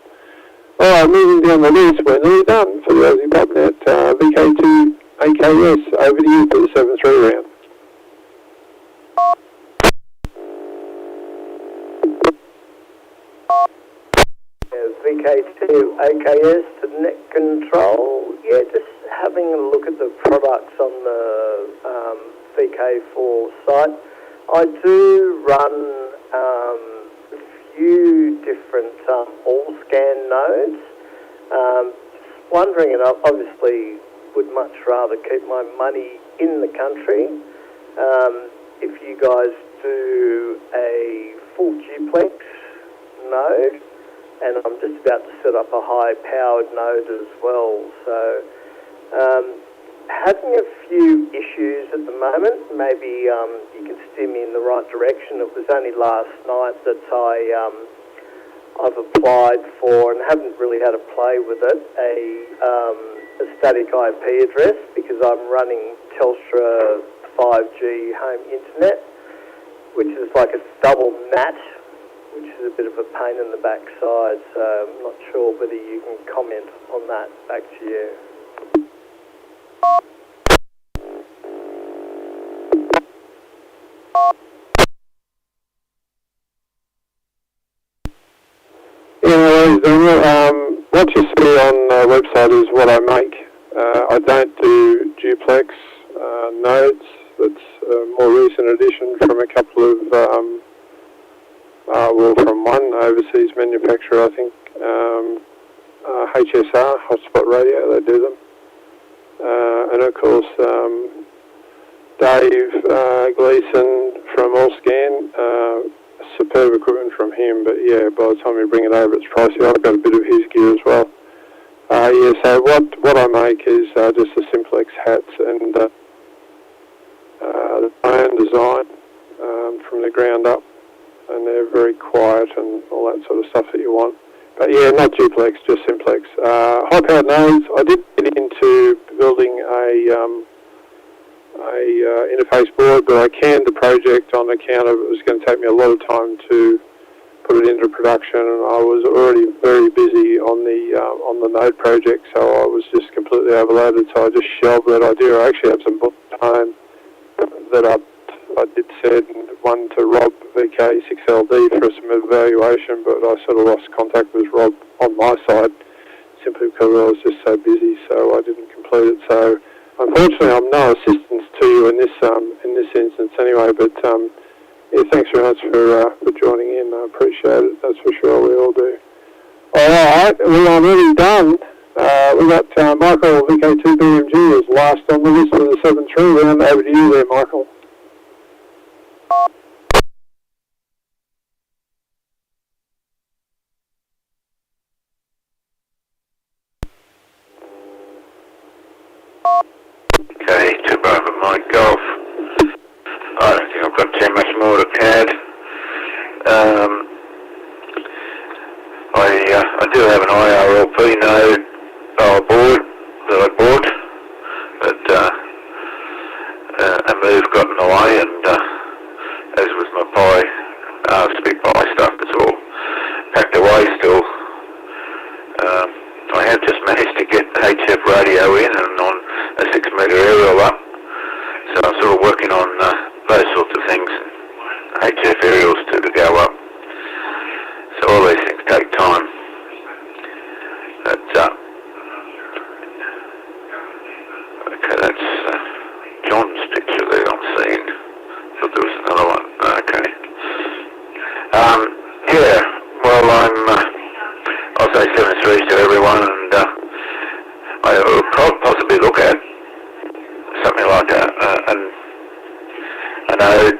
Alright, moving down the list, we're nearly done for the Ozzy Pub Net, VK2 AKS, over to you for the 7-3 round. VK2 AKS to net control. Yeah, just having a look at the products on the VK4 site. I do run a few different all-scan nodes. Just wondering, and I obviously would much rather keep my money in the country. If you guys do a full duplex node, and I'm just about to set up a high-powered node as well. So, having a few issues at the moment. Maybe you can steer me in the right direction. It was only last night that I've applied for, and haven't really had a play with it, a static IP address, because I'm running Telstra 5G home internet, which is like a double NAT, which is a bit of a pain in the backside, so I'm not sure whether you can comment on that. Back to you. Yeah, Daniel, what you see on the website is what I make. I don't do duplex nodes. That's a more recent addition from a couple of from one overseas manufacturer, I think, HSR, Hotspot Radio, they do them. And of course, Dave Gleason from Allscan, superb equipment from him, but yeah, by the time you bring it over, it's pricey. I've got a bit of his gear as well. Yeah, so what I make is just a simplex hats and my own design from the ground up. And they're very quiet and all that sort of stuff that you want. But yeah, not duplex, just simplex. High-powered nodes, I did get into building a interface board, but I canned the project on account of it was going to take me a lot of time to put it into production, and I was already very busy on the node project, so I was just completely overloaded, so I just shelved that idea. I actually have some book time that I did send one to Rob VK6LD for some evaluation, but I sort of lost contact with Rob on my side simply because I was just so busy, so I didn't complete it. So unfortunately, I'm no assistance to you in this instance anyway. But yeah, thanks very much for joining in. I appreciate it. That's for sure. We all do. All right, we are nearly done. We got Michael VK2BMG is last on the list for the 7-3 round. Over to you there, Michael. Okay, to Bravo Mike Golf. I don't think I've got too much more to add. I do have an IRLP node board that I bought, but a move got in the way, and as with my Spit Pi stuff, it's all packed away still. I have just managed to get HF radio in and on a 6-metre aerial up, so I'm sort of working on those sorts of things, HF aerials to go up. So all these things take time. But, okay, that's John's picture there I'm seeing. Thought there was another one. Okay. Yeah, well, I'll say 7-3 to everyone, and I will possibly look at something like a node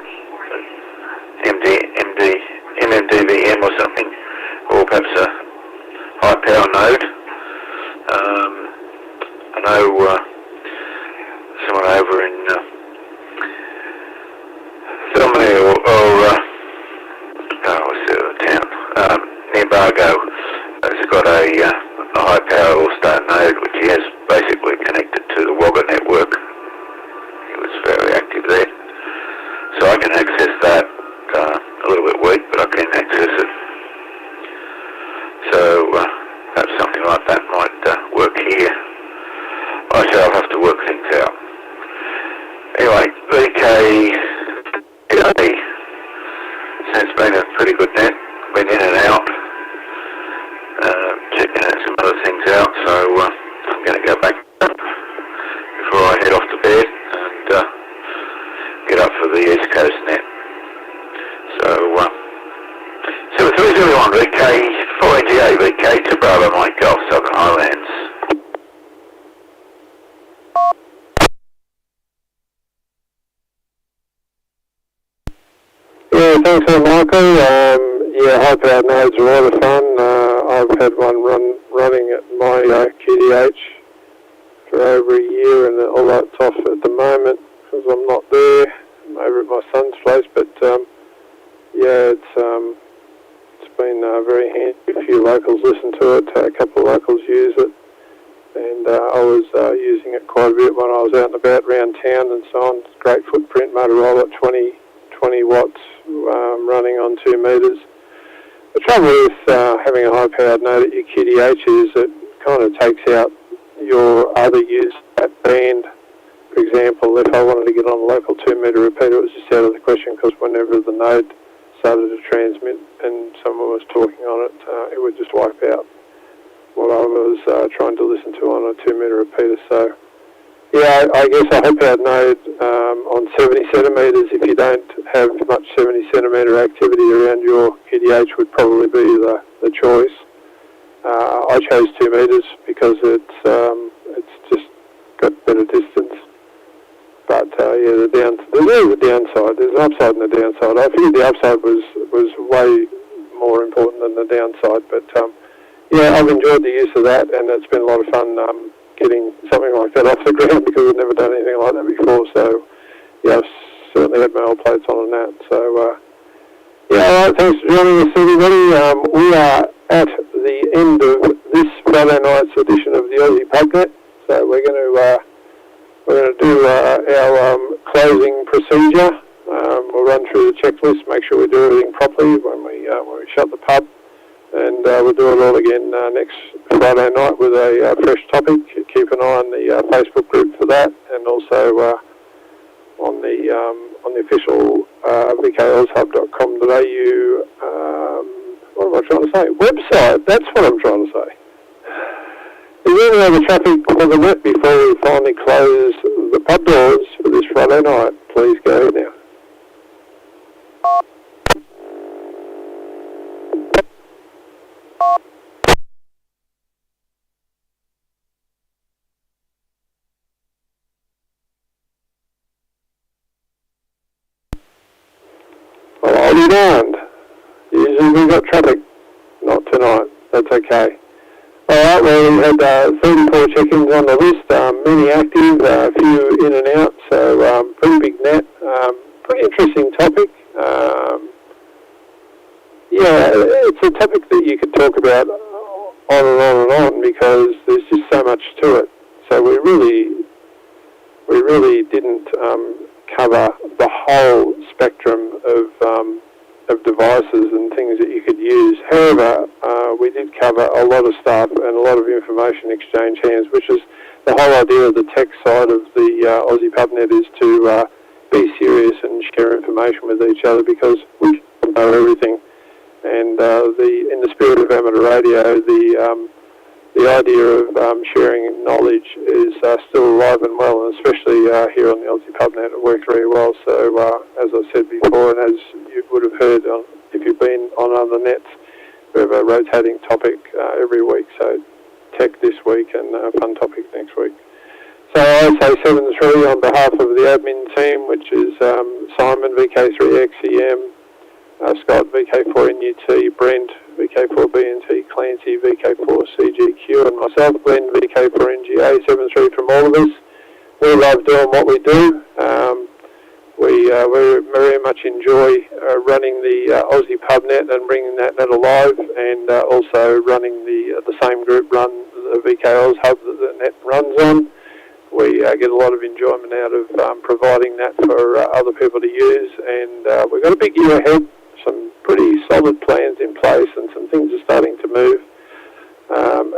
net's been a pretty good net. Been in and out, checking some other things out, so I'm going to go back before I head off to bed and get up for the East Coast net. So 7301 VK, 4NGA VK to Bravo Mike Golf, Southern Highlands. Yeah, thanks for Michael. High-powered nodes are a lot of fun. I've had one running at my QDH for over a year, and all that's off at the moment because I'm not there. I'm over at my son's place, but it's been very handy. A few locals listen to it. A couple of locals use it, and I was using it quite a bit when I was out and about around town and so on. It's a great footprint, Motorola, 20 watts, running on 2 metres. The trouble with having a high-powered node at your QDH is it kind of takes out your other use that band. For example, if I wanted to get on a local 2-metre repeater, it was just out of the question because whenever the node started to transmit and someone was talking on it, it would just wipe out what I was trying to listen to on a 2-metre repeater. So, yeah, I guess a high-powered node on 70 centimetres, if you don't have much 70 centimetre activity around your QDH, would probably be the choice. I chose 2 metres because it's just got better distance. But there's a downside. There's an upside and a downside. I figured the upside was way more important than the downside. But I've enjoyed the use of that, and it's been a lot of fun getting something like that off the ground because I've never done anything like that before. So I've certainly had my old plates on that. So all right, thanks for joining us, everybody. We are at the end of this Friday night's edition of the Ozzy Pub Net. So we're going to do our closing procedure. We'll run through the checklist, make sure we do everything properly when we shut the pub, and we'll do it all again next Friday night with a fresh topic. Keep an eye on the Facebook group for that, and also on the official vkozhub.com.au. What am I trying to say? Website. That's what I'm trying to say. Is there any other traffic for the net before we finally close the pub doors for this Friday night? Please go ahead now. Well, I'll be darned. Usually we've got traffic. Not tonight. That's okay. Alright, well, we had 34 check-ins on the list, many active, a few in and out, so pretty big net. Pretty interesting topic. It's a topic that you could talk about on and on and on because there's just so much to it. So we really didn't cover the whole spectrum of devices and things that you could use. However, we did cover a lot of stuff and a lot of information exchange hands, which is the whole idea of the tech side of the Ozzy Pub Net, is to be serious and share information with each other because we don't know everything. And in the spirit of amateur radio, the idea of sharing knowledge is still alive and well, and especially here on the Ozzy Pub Net, it works very well. So, as I said before, and as you would have heard if you've been on other nets, we have a rotating topic every week. So, tech this week and a fun topic next week. So I say 7-3 on behalf of the admin team, which is Simon, VK3XEM, Scott, VK4NUT, Brent, VK4BNT, Clancy, VK4CGQ, and myself, Glenn, VK4NGA, 7-3 from all of us. We love doing what we do. We very much enjoy running the Aussie Pub Net and bringing that net alive, and also running the same group run, the VK Oz Hub that the net runs on. We get a lot of enjoyment out of providing that for other people to use, and we've got a big year ahead, some pretty solid plans in place, and some things are starting to move.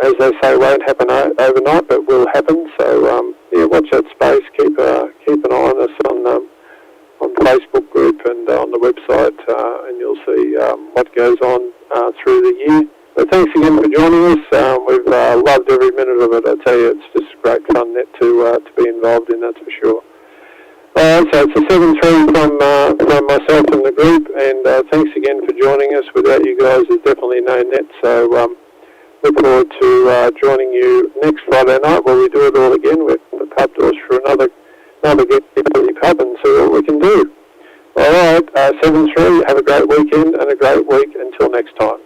As they say, won't happen overnight, but will happen. So watch that space. Keep an eye on us on the Facebook group and on the website, and you'll you'll see what goes on through the year. But thanks again for joining us. We've loved every minute of it. I tell you, it's just great fun net to be involved in, that's for sure. So it's a 7-3 from myself and the group, and thanks again for joining us. Without you guys, there's definitely no net, so look forward to joining you next Friday night where we do it all again. We open the pub doors for another get to Ozzy Pub and see what we can do. All right, 7-3, have a great weekend and a great week until next time.